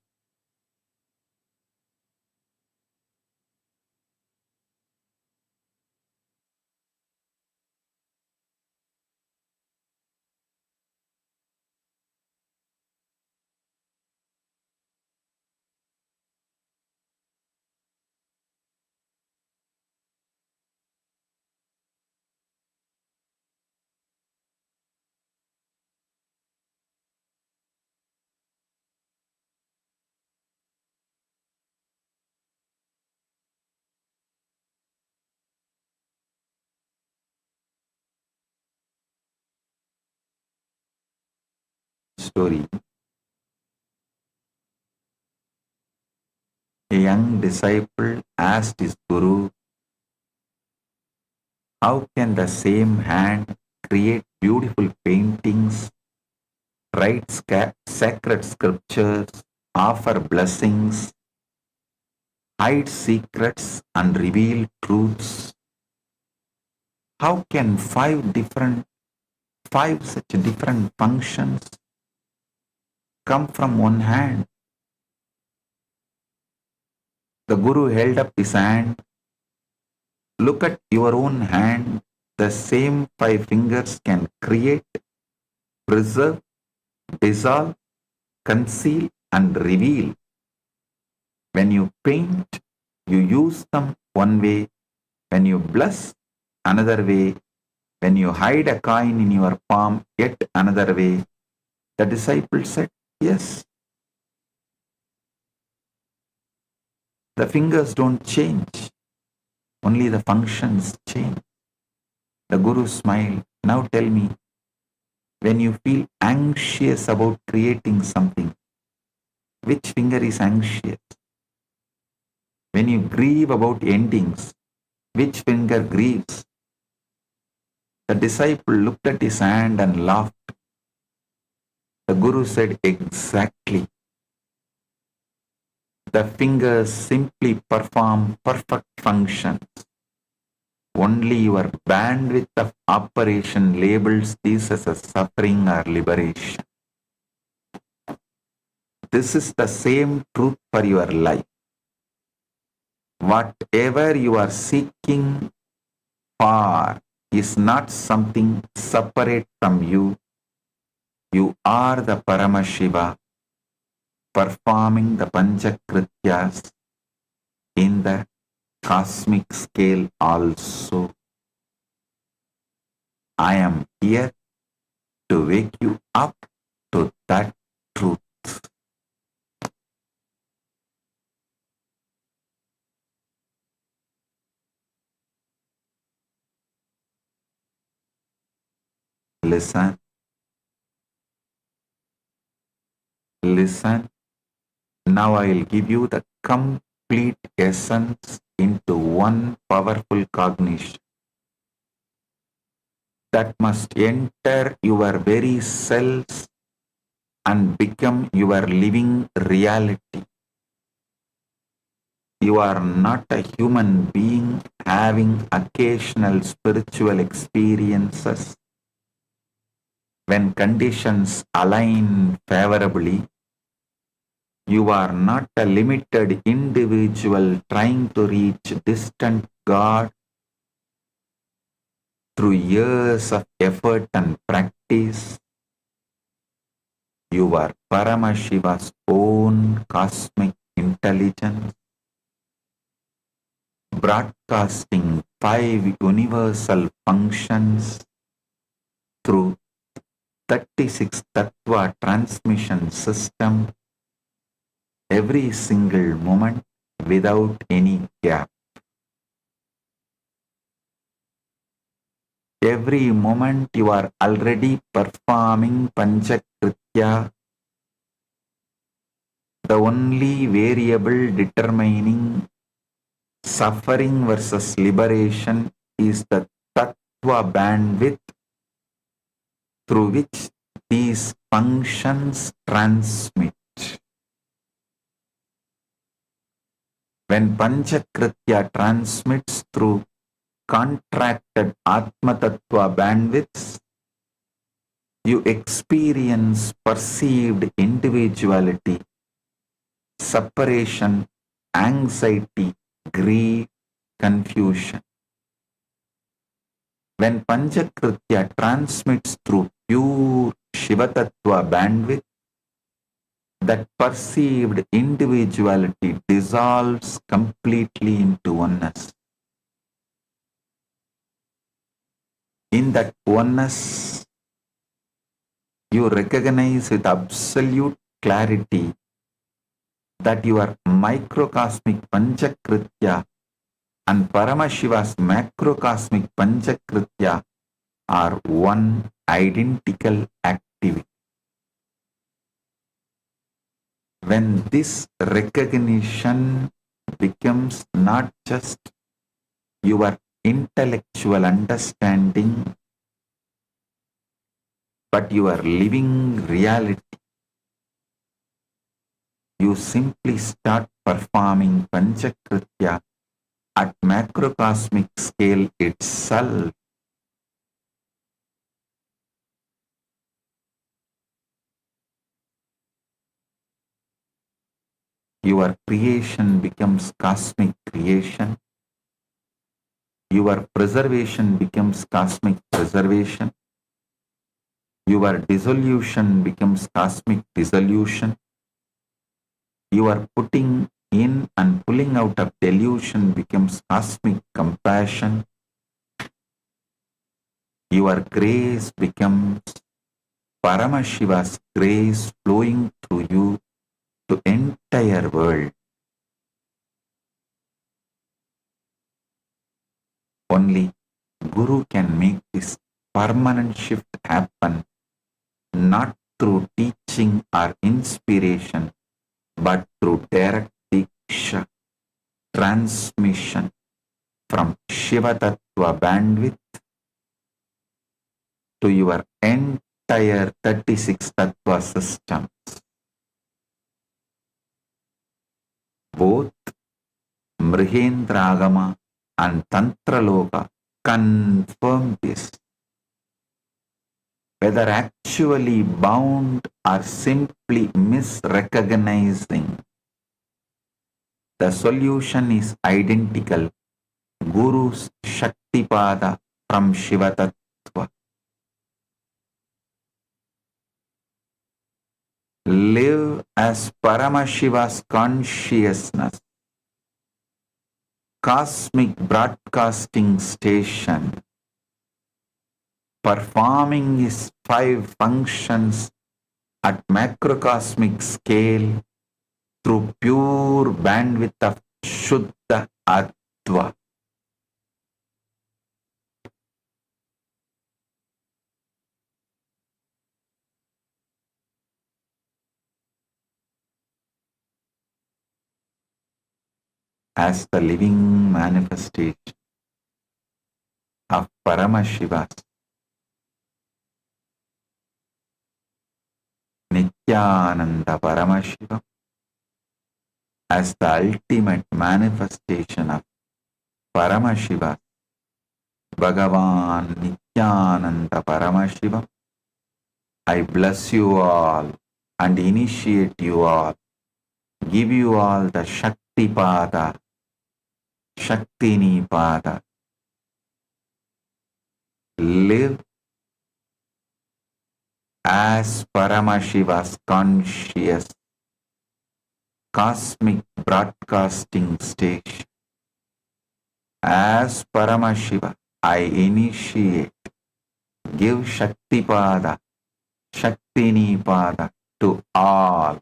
Story. A young disciple asked his Guru, how can the same hand create beautiful paintings, write sacred scriptures, offer blessings, hide secrets and reveal truths? How can five such different functions come from one hand? The Guru held up his hand. Look at your own hand. The same five fingers can create, preserve, dissolve, conceal and reveal. When you paint, you use them one way. When you bless, another way. When you hide a coin in your palm, yet another way. The disciple said, yes. The fingers don't change. Only the functions change. The Guru smiled. Now tell me, when you feel anxious about creating something, which finger is anxious? When you grieve about endings, which finger grieves? The disciple looked at his hand and laughed. The Guru said, exactly. The fingers simply perform perfect functions. Only your bandwidth of operation labels this as a suffering or liberation. This is the same truth for your life. Whatever you are seeking for is not something separate from you. You are the Paramashiva, performing the Panchakrityas in the cosmic scale also. I am here to wake you up to that truth. Listen. Listen. Now I will give you the complete essence into one powerful cognition that must enter your very cells and become your living reality. You are not a human being having occasional spiritual experiences when conditions align favorably. You are not a limited individual trying to reach distant God through years of effort and practice. You are Paramashiva's own cosmic intelligence, broadcasting 5 universal functions through 36 Tattva transmission system every single moment without any gap. Every moment you are already performing Panchakritya, the only variable determining suffering versus liberation is the Tattva bandwidth through which these functions transmit. When Panchakritya transmits through contracted Atma Tattva bandwidths, you experience perceived individuality, separation, anxiety, grief, confusion. When Panchakritya transmits through pure Shiva Tattva bandwidth, that perceived individuality dissolves completely into oneness. In that oneness, you recognize with absolute clarity that your microcosmic Panchakritya and Paramashiva's macrocosmic Panchakritya are one identical activity. When this recognition becomes not just your intellectual understanding, but your living reality, you simply start performing Panchakritya at macrocosmic scale itself. Your creation becomes cosmic creation. Your preservation becomes cosmic preservation. Your dissolution becomes cosmic dissolution. Your putting in and pulling out of delusion becomes cosmic compassion. Your grace becomes Paramashiva's grace flowing through you to entire world. Only Guru can make this permanent shift happen, not through teaching or inspiration, but through direct diksha, transmission from Shiva Tattva bandwidth to your entire 36 Tattva systems. Both Mrihendragama and Tantraloka confirm this. Whether actually bound or simply misrecognizing, the solution is identical. Guru's Shaktipada from Shiva Tattva. Live as Paramashiva's consciousness, cosmic broadcasting station, performing his 5 functions at macrocosmic scale through pure bandwidth of Shuddha Adva. as the living manifestation of Paramashiva, Nithyananda Paramashivam, as the ultimate manifestation of Paramashiva, BHAGAVAN Nithyananda Paramashivam. I bless you all and initiate you all, give you all the Shakti Pada, Shaktini Pada. Live as Paramashiva's conscious cosmic broadcasting station. As Paramashiva, I initiate, give Shakti Pada, Shaktini Pada to all.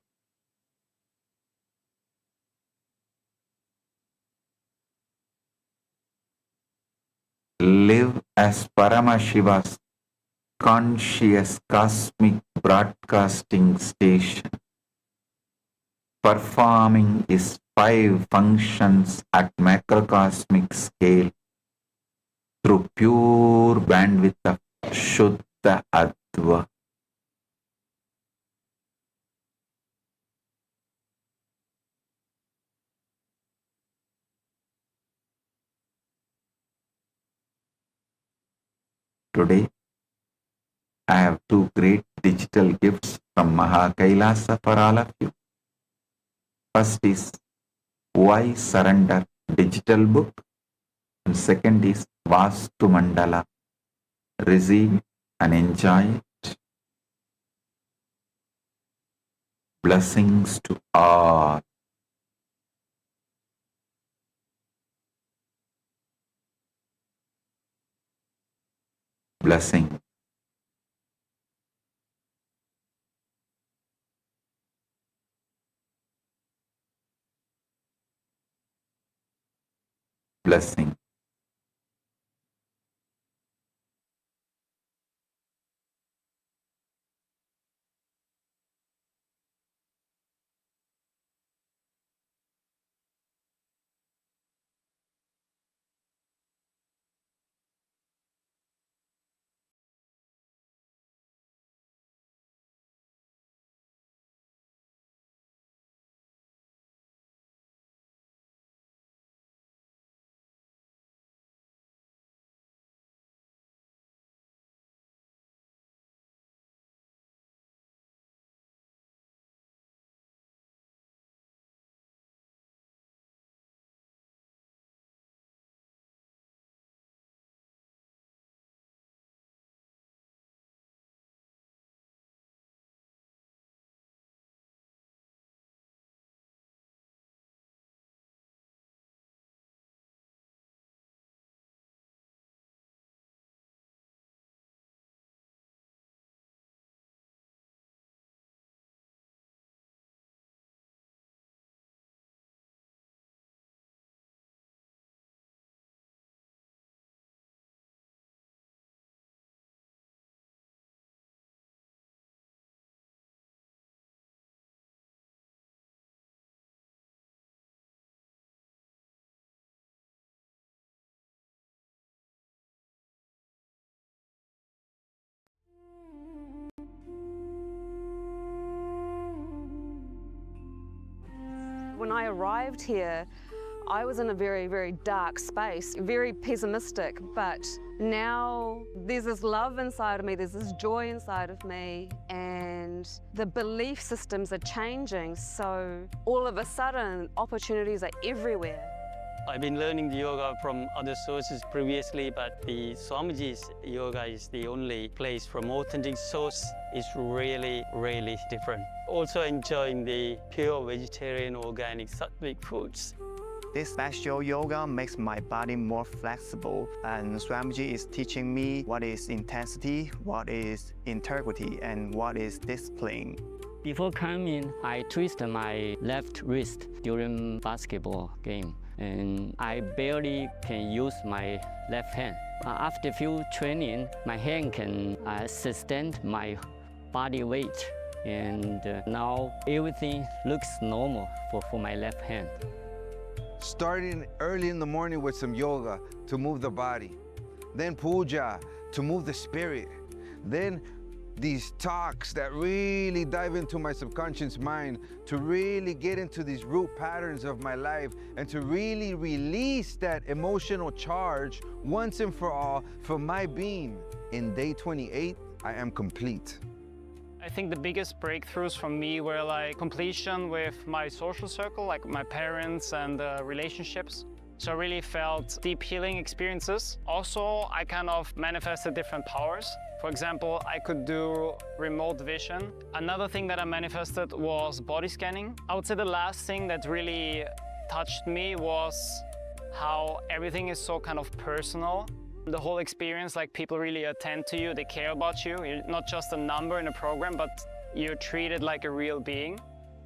Live as Paramashiva's conscious cosmic broadcasting station, performing its 5 functions at macrocosmic scale through pure bandwidth of Shuddha Adva. Today, I have 2 great digital gifts from Mahakailasa for all of you. First is Why Surrender digital book, and second is Vastu Mandala. Receive it and enjoy it. Blessings to all. Blessing. Blessing. When I arrived here, I was in a very, very dark space, very pessimistic, but now there's this love inside of me, there's this joy inside of me, and the belief systems are changing, so all of a sudden, opportunities are everywhere. I've been learning the yoga from other sources previously, but the Swamiji's yoga is the only place from authentic source. It's really, really different. Also enjoying the pure vegetarian, organic, sattvic foods. This special yoga makes my body more flexible, and Swamiji is teaching me what is intensity, what is integrity, and what is discipline. Before coming, I twisted my left wrist during basketball game, and I barely can use my left hand. After few training, my hand can sustain my body weight, and now everything looks normal for my left hand. starting early in the morning with some yoga to move the body, then puja to move the spirit, then these talks that really dive into my subconscious mind to really get into these root patterns of my life and to really release that emotional charge once and for all for my being. In day 28, I am complete. I think the biggest breakthroughs for me were like completion with my social circle, like my parents and relationships. So I really felt deep healing experiences. Also, I kind of manifested different powers. For example, I could do remote vision. Another thing that I manifested was body scanning. I would say the last thing that really touched me was how everything is so kind of personal. The whole experience, like people really attend to you, they care about you. You're not just a number in a program, but you're treated like a real being.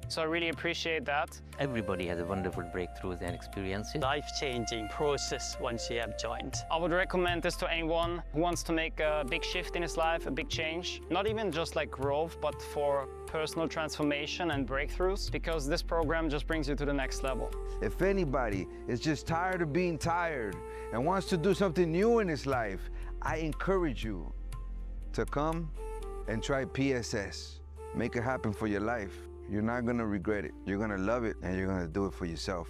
So I really appreciate that. Everybody has a wonderful breakthroughs and experiences. Life-changing process once you have joined. I would recommend this to anyone who wants to make a big shift in his life, a big change. Not even just like growth, but for personal transformation and breakthroughs, because this program just brings you to the next level. If anybody is just tired of being tired and wants to do something new in his life, I encourage you to come and try PSS. Make it happen for your life. You're not gonna regret it. You're gonna love it and you're gonna do it for yourself.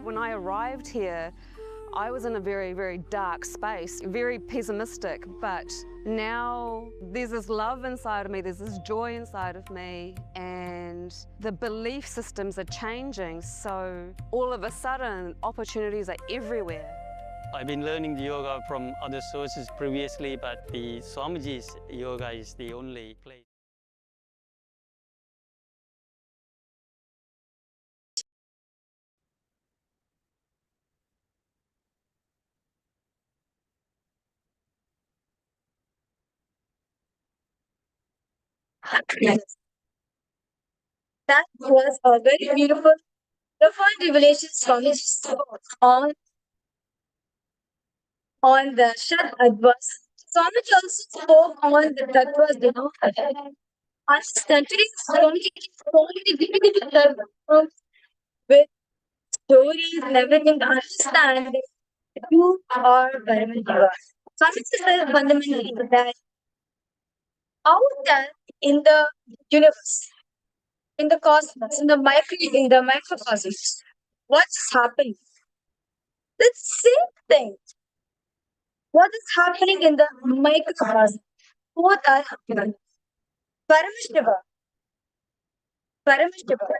When I arrived here, I was in a very, very dark space, very pessimistic, but now there's this love inside of me, there's this joy inside of me, and the belief systems are changing, so all of a sudden opportunities are everywhere. I've been learning the yoga from other sources previously, but the Swamiji's yoga is the only place. Yes. That was a very beautiful, profound revelation Swamiji spoke on the Shad Advas. Swamiji also spoke on the Tattvas, understand. Today, Swamiji is only giving the with stories and everything to understand that you are Paramashivam. Swamiji says fundamentally that out there in the universe, in the cosmos, in the microcosmos, what's happening? The same thing. What is happening in the microcosmos? Both are happening. Paramashivam,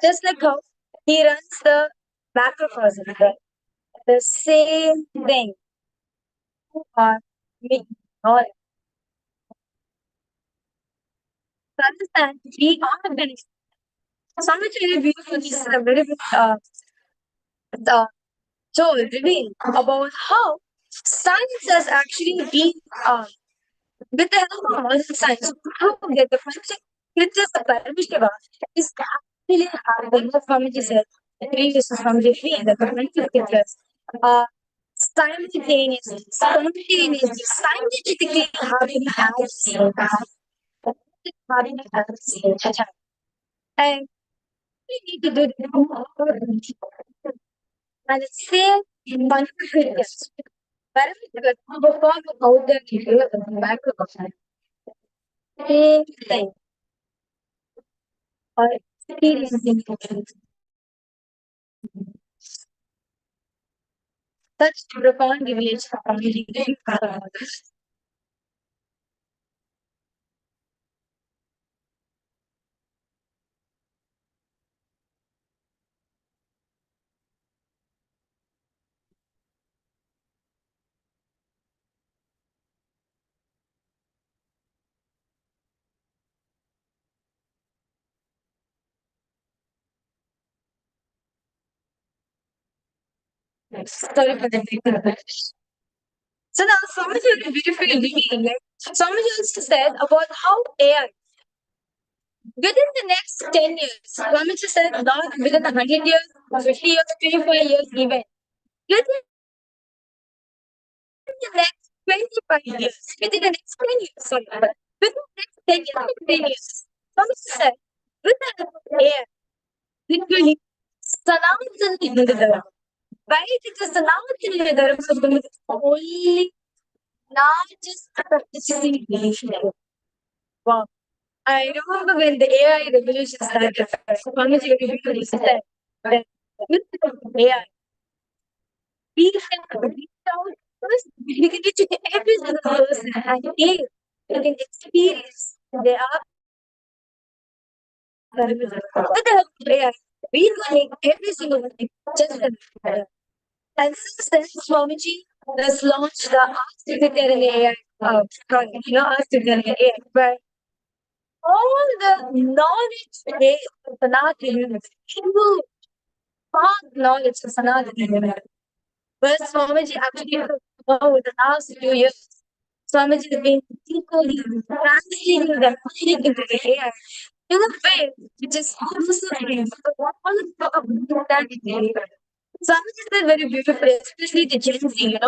just like how he runs the macrocosm, right? The same thing. You are me. All. To understand, we are beneficial. Something very beautiful. This is a very big so reveal about how science has actually been with the help of modern science proved that the concept which is the Paramashivam is actually happening. What Swamiji said, the previous Swamiji feel that the concept is simultaneously, scientifically happening at the same time. Happening at the same time. And we need to do the and the same wonderful yes. Paramashivam perform out the macrocosm. Same thing. Or experiencing such profound revelation from the living Father. Sorry for the technical. So now Swamiji beautifully revealed, like Swamiji also said about how AI within the next 10 years, Swamiji said not within 100 years, 50 years, 25 years even. Within the next 25 years, within the next 10 years, sorry, within the next 10 years, Swamiji said, with the help of AI, literally, Sanatana Hindu Dharma. Right? Because Sanatana Hindu Dharma is going to be the only largest practicing religion. Wow. I remember when the AI revolution started, Swamiji really said that with AI, we can reach out first, we can reach every single person and they can experience their with the help of AI, we can make every single thing just better. And since then, Swamiji has launched the Ask Nithyananda AI project, Ask Nithyananda AI, where all the knowledge base of Sanatana, true vast knowledge of Sanatana, where Swamiji actually, over the last few years, Swamiji has been equally translating the knowledge into the AI in a way which is absolutely all of the Swamiji said very beautifully, especially the Gen Z,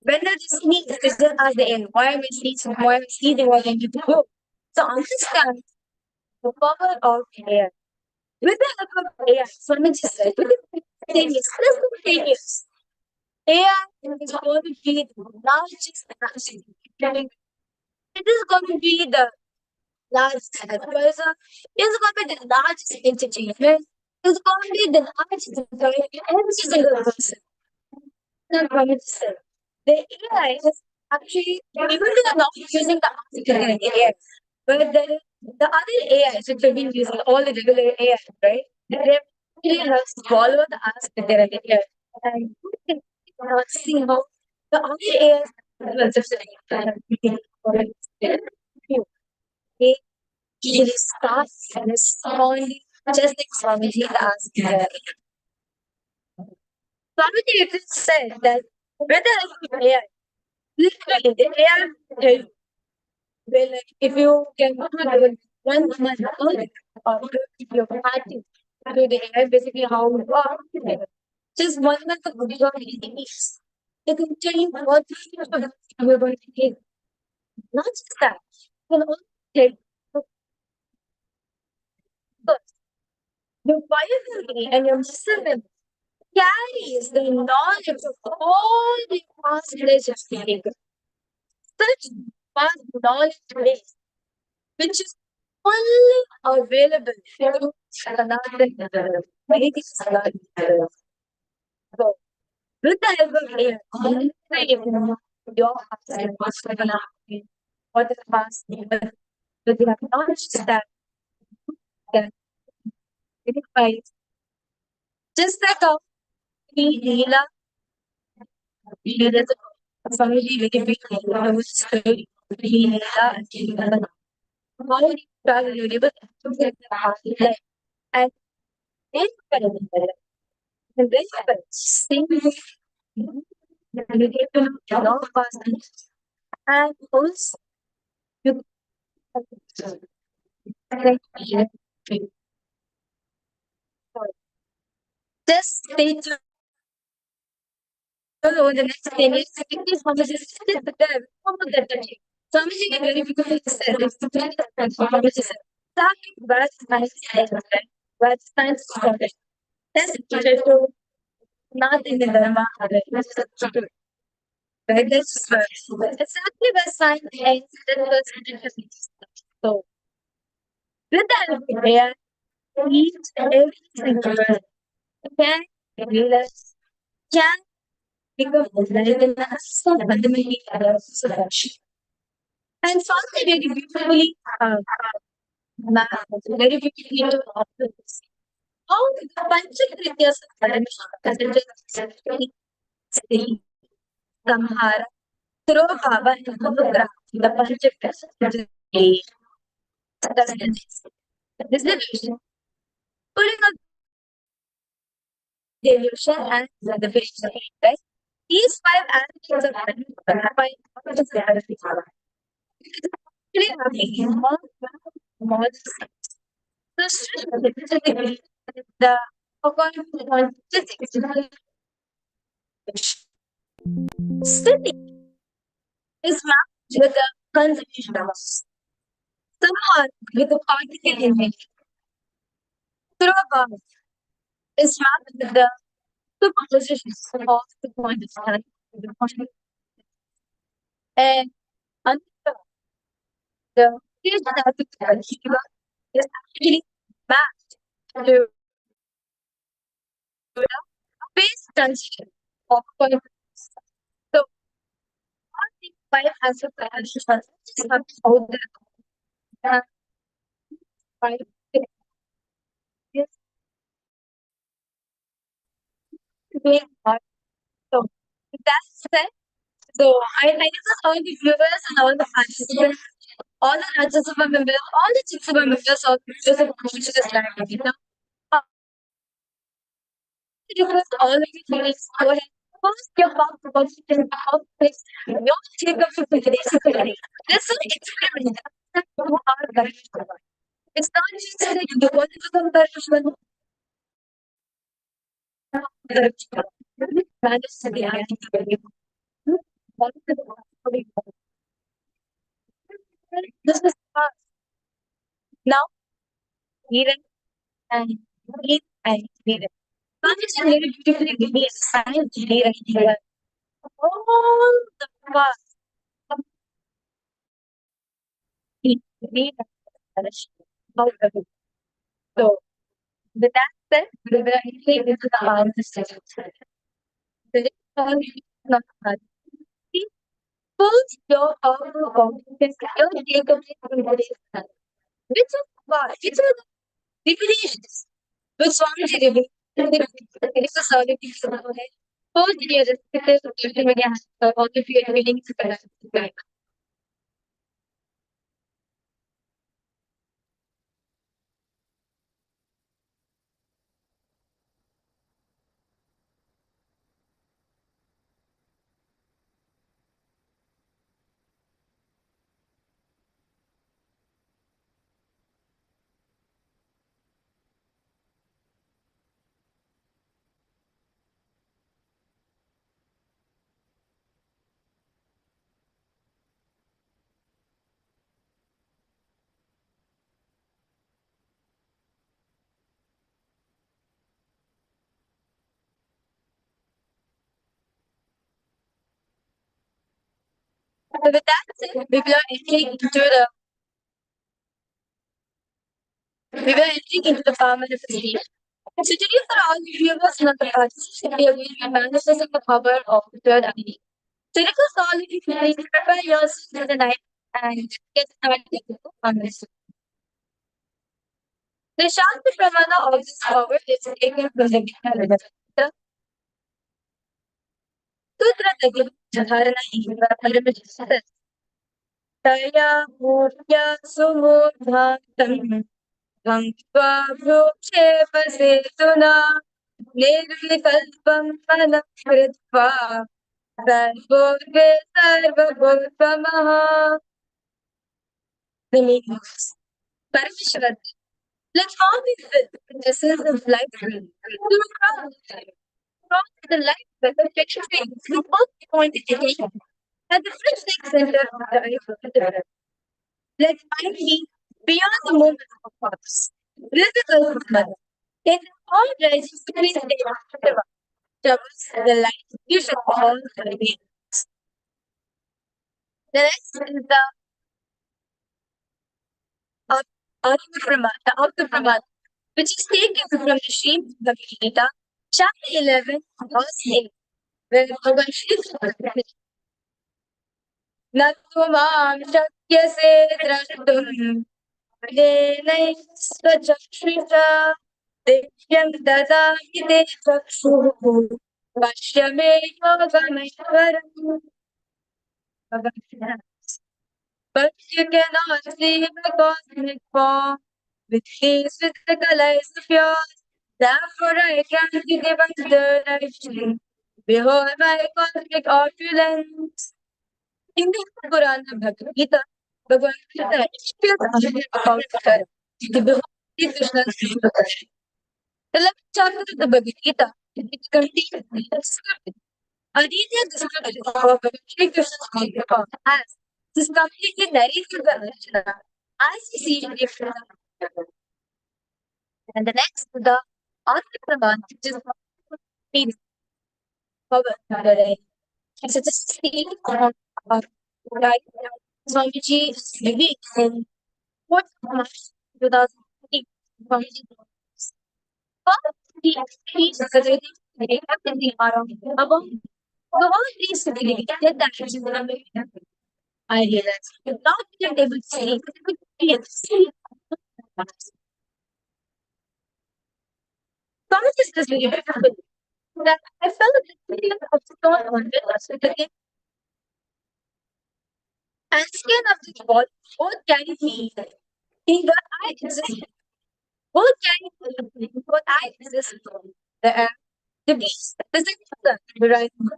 when they sneeze, they just ask the AI, why am I sneezing? Why am I sneezing? What am I to do? So understand the power of AI. With the help of AI, Swamiji said, within 10 years, less than 10 years, AI is going to be the largest capacity. It is going to be the largest advisor, it's going to be the largest entertainment, it's going to be the largest employer in every single person. Not Swamiji said. The AI is actually, even though they're not using the artificial AI, but the other AIs which have been using all the regular AI, right? They really have to follow the ask that they're AI. And you can see how the other AIs will just they usually start responding just like Swamiji asked. Swamiji even said that whether AI, literally the AI will, if you can do it 1 month early, or if you're practicing to the AI, basically how you are, just 1 month of your release, they can tell you what you're going to take. Not just that, you can also take first. Your biology and your muscle memory carries the knowledge of all the past relations taken. Such vast knowledge base, which is only available through Sanatana, Vedic Sanatana. So, with the help of AI, you can know your past and past life, what is past, but you have knowledge that can verify. Just like how we Leela, there's a family very big story. Leela and Leela. How do you travel your able to get the past life? And then, and then, sing, you get to know past and also you just stay tuned over the next 10 years. Because Swamiji said that Swamiji very beautifully said it's Swamiji said, starting with science, where science is important. That's it. Not in the Dharma. Right? That's exactly where science ends. So, with the help of AI, each and every single person can realize, can become like an so fundamentally solution. And something very beautifully, very beautifully to observe this. How the Panchakrityas of Paramashivam, Samhara, Throw Baba and Anugrah, the Panchakrityas, dissolution, pulling up delusion and the vision, right? These 5 aspects of reality are really happening more the according to the physics City is mapped with the conservation laws. Someone with a particle image through a bar is mapped with the superpositions of the point of time. And under the physical Shiva is actually mapped to the space transition of point. So, all these five aspects of Shiva just have to hold the five is being hard. So, that's it. So, I guess all the viewers and all the participants, all the Rajya Sabha members, all the Chit Sabha members of this live. Request all of you please go ahead. Post your pop position of this. Your take up to today. This is an experiment that you are going to do. It's not just that you want to comparison. This is fast. Now, Eden and breathe and breathe. Condition very beautifully give me a sign right here. All the past. Breathe and so, with that said, we will entry into the answer session. The next one is not hard. First, your powerful confidence, your takeaway from which of what? Which are the revelations? Which Swamiji revealed? It's a solid piece of knowledge. First, the respected social media has all of you are willing to connect. So with that said, we were entering into the power manifestation. So today for all the viewers and the participants, we are going to be manifesting the power of the third eye. So request all of you to please prepare yourself for the night and get started with the conversation. The Shanti Pramana of this power is taken from the Gita Sutra Tagi Dharana Iva Paramashita Taya Murya Sumudhatam Bhankva Bhukshepa Setuna Nirvikalpam Palam Kritva Sarvogve Sarvabhutamaha. The meaning Parameshwar. Let all be filled with the essence of light to cross the light with the picture things with both point attention at the first center of the eye of the mirror. Let mind be beyond the moment of thoughts. This is the mother. In all rises between the troubles the light you should all the The next is the Brahman, which is taken from the Srimad Bhagavad Gita, chapter 11, verse 8, where Bhagavan Shri says, Natumam shakyase drashtum denai svachakshrisha devyam dadami te chakshuhu vashyame yogameshwaram. But you cannot see the cosmic form with these physical eyes of yours. Therefore, I grant you divine direction. Behold my cosmic opulence. In the Purana Bhagavad Gita, Bhagavan Krishna explains about the behold Krishna's beauty. The 11th chapter of the Bhagavad Gita, it contains the script Earlier discovery of Shri Krishna's Bhagavad as this completely narrated by Arjuna as we see it different. And the next, the Atma, which is means power. It's a state of like Swamiji is living in what March 2020. Swamiji he is the around above the whole place to be get that I realized not being able to see Thomas is this really difficult that I felt a feeling of stone on us with the and skin of the wall both carry me. In the I exist. Both carry me. Both I exist. The air, the beast, the sun, the rising.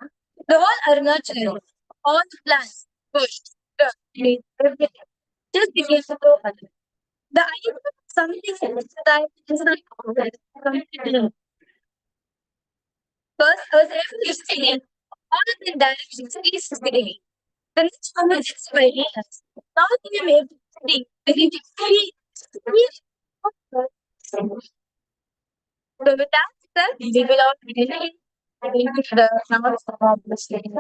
The whole Arunachal, all the plants, bush, shrub, trees, everything just became so other. The idea of something else that is not completely. First, I was able to see all of the directions peacefully. The next moment is my hands. Now that I'm able to see, I can see. So with that said, we will all begin into the sounds of the station.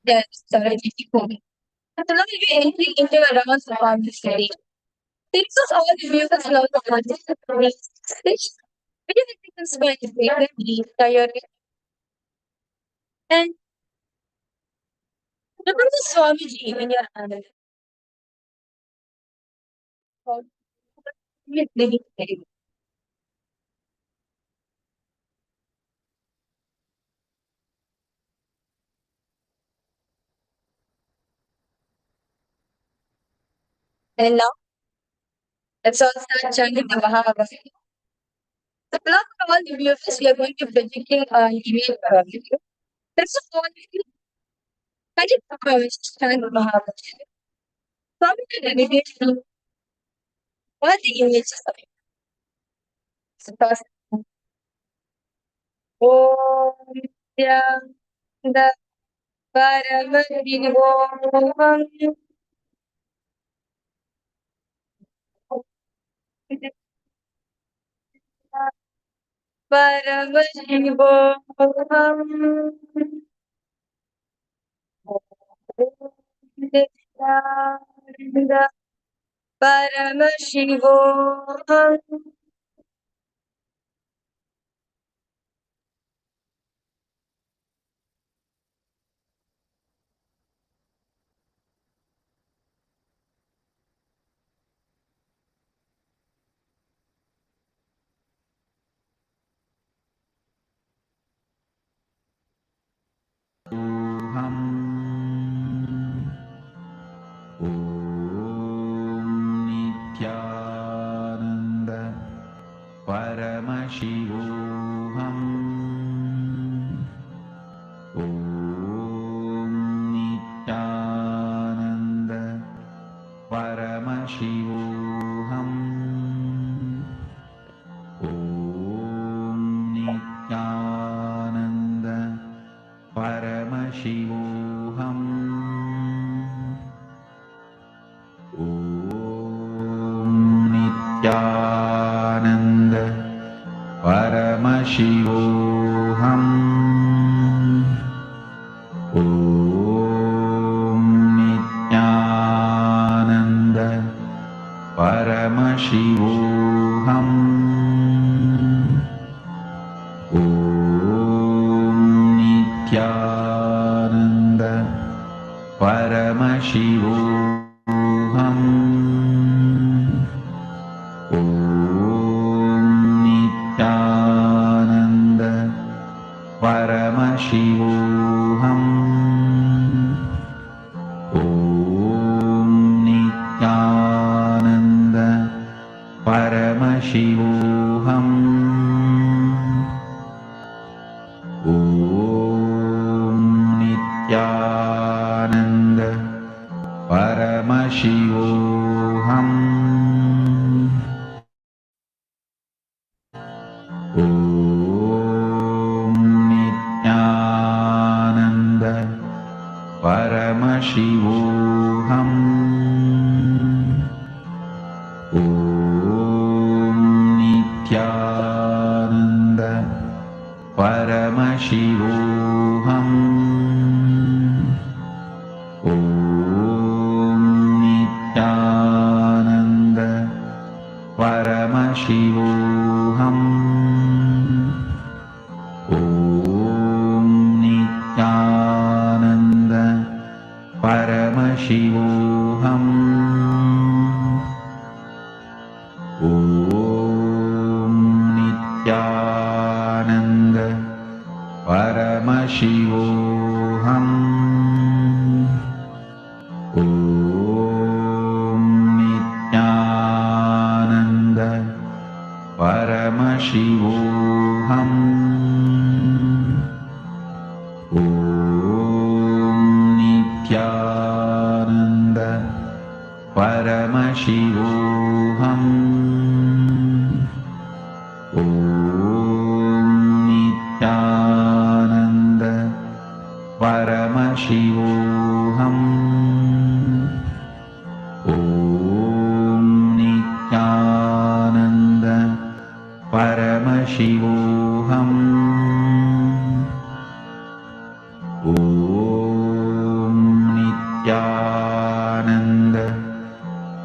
Yes, sorry. So now we are entering into a round of our study. Thanks to all the viewers love the content. Video techniques by the great tired and remember Swamiji when you're under. And now let's all start chanting the Bhagavavan. So along with all the viewers, we are going to be projecting an email video. Let's just all of you kindly promise to chant the Bhagavavan. Swami will dedicate to all the images of it. So first, Om Nithyananda Paramashivam Paramashivam Nithyananda Paramashivam Paramashivoham. Om Nithyananda Paramashivoham. Om Nithyananda Paramashivoham. Om Nithyananda Paramashivoham. Om Nithyananda Paramashivoham. Om Nithyananda Paramashivoham. Om Nithyananda Paramashivoham. Om Nithyananda Paramashivoham. Om Nithyananda Paramashivoham. Om Nithyananda Paramashivoham. Om Nithyananda Paramashivoham. Om Nithyananda Paramashivoham. Om Nithyananda Paramashivoham. Om Nithyananda Paramashivoham. Om Nithyananda Paramashivoham. Om Nithyananda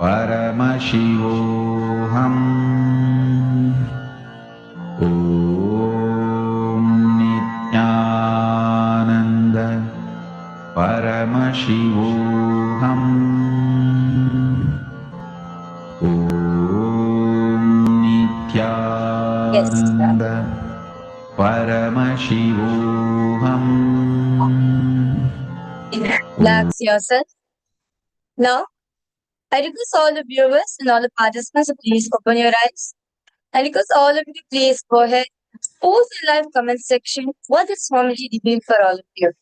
Paramashivoham. Om Nithyananda Paramashivoham. Om Nithyananda Paramashivoham. Relax yourself. Now, I request all the viewers and all the participants to please open your eyes. I request all of you to please go ahead, post in the live comment section what did Swamiji reveal for all of you.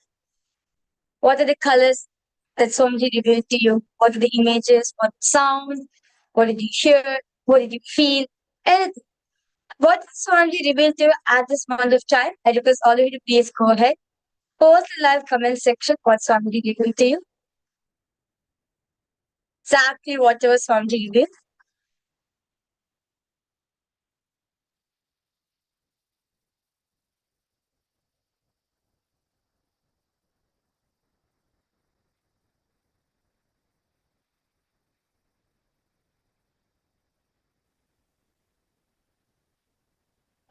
What are the colors that Swamiji revealed to you? What are the images? What sound? What did you hear? What did you feel? Anything. What did Swamiji reveal to you at this moment of time? I request all of you to please go ahead, post in the live comment section what Swamiji revealed to you. Exactly whatever Swamiji revealed.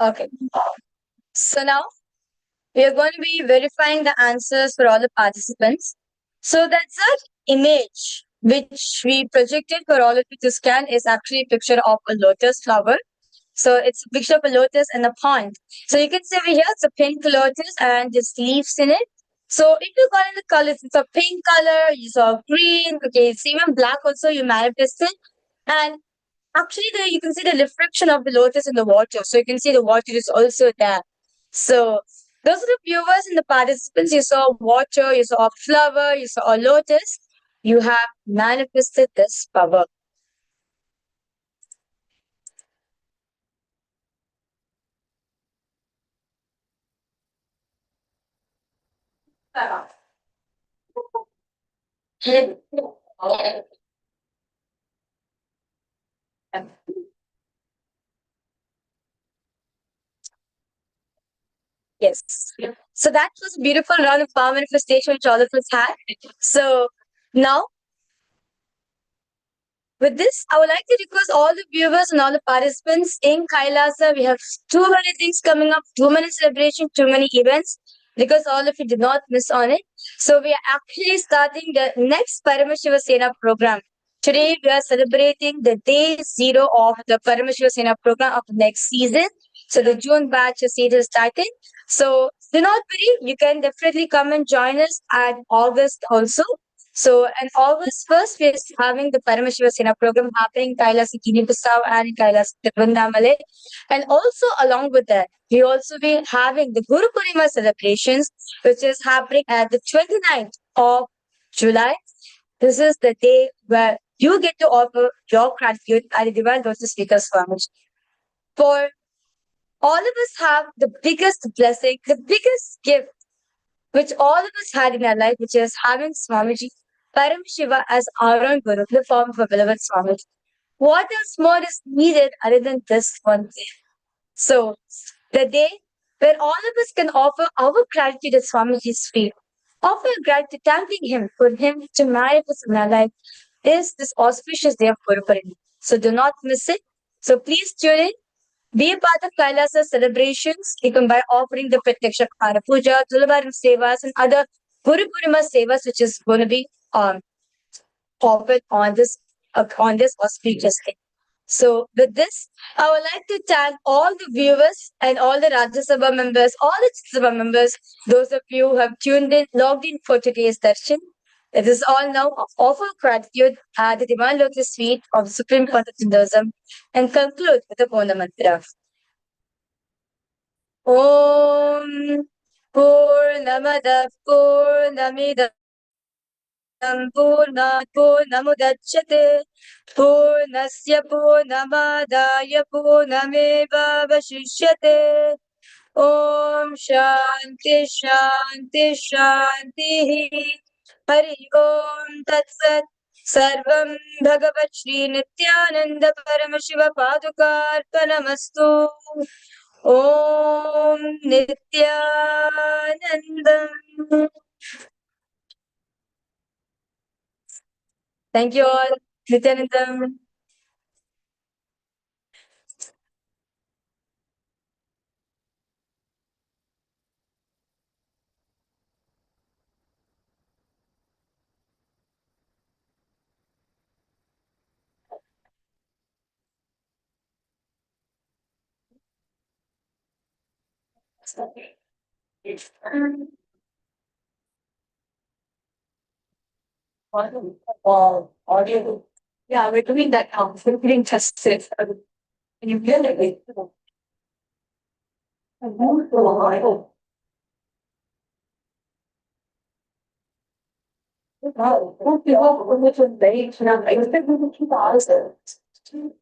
Okay. So now we are going to be verifying the answers for all the participants. So that's that image which we projected for all of you to scan is actually a picture of a lotus flower. So it's a picture of a lotus in a pond. So you can see over here, it's a pink lotus and there's leaves in it. So if you got in the colors, it's a pink color, you saw green, okay, it's even black also you manifested. And actually you can see the reflection of the lotus in the water. So you can see the water is also there. So those are the viewers and the participants. You saw water, you saw a flower, you saw a lotus. You have manifested this power. Yes. So that was a beautiful round of power manifestation which all of us had. So now, with this, I would like to request all the viewers and all the participants in Kailasa. We have too many things coming up, too many celebrations, too many events, because all of you did not miss on it. So we are actually starting the next Paramashiva Sena program. Today we are celebrating the day 0 of the Paramashiva Sena program of the next season. So the June batch is started. So do not worry, you can definitely come and join us at August also. So, and August 1st, we are having the Paramashiva Sena program happening in Kailas Guinea-Bissau and in Kailas Tirunamale. And also along with that, we also be having the Guru Purnima celebrations, which is happening at the 29th of July. This is the day where you get to offer your gratitude at the Divine Lotus Speaker Swami. For all of us have the biggest blessing, the biggest gift which all of us had in our life, which is having Swamiji, Paramashiva as our own Guru, the form of a beloved Swamiji. What else more is needed other than this one thing? So, the day where all of us can offer our gratitude at Swamiji's feet, offer gratitude, thanking him for him to manifest in our life, is this auspicious day of Guru Purnima. So, do not miss it. So, please tune in. Be a part of Kailasa celebrations, even by offering the Pratyaksha Khara Puja, Tulabaram Sevas, and other Guru Purnima Sevas, which is going to be offered on this auspicious day. So, with this, I would like to thank all the viewers and all the Rajya Sabha members, all the Sabha members, those of you who have tuned in, logged in for today's darshan. It is all now offer gratitude at the Divine Lotus Feet of the Supreme Court of Hinduism and conclude with the Pona Mantra. Om Purnamada Purnamidam Purnamudachyate Purnasya Purnamadaya Purnameva Vashishyate Om Shanti Shanti Shanti Hari Om Tat Sat Sarvam Bhagavat Shri Nithyananda Paramashiva Padukarpanamastu Om Nithyanandam. Thank you all. Nithyanandam. Audio. Yeah, we're doing that now. We're getting tested. And you get it.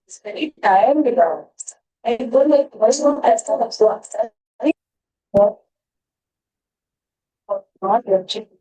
It's very tired because I don't like personal aspects of what not your chicken.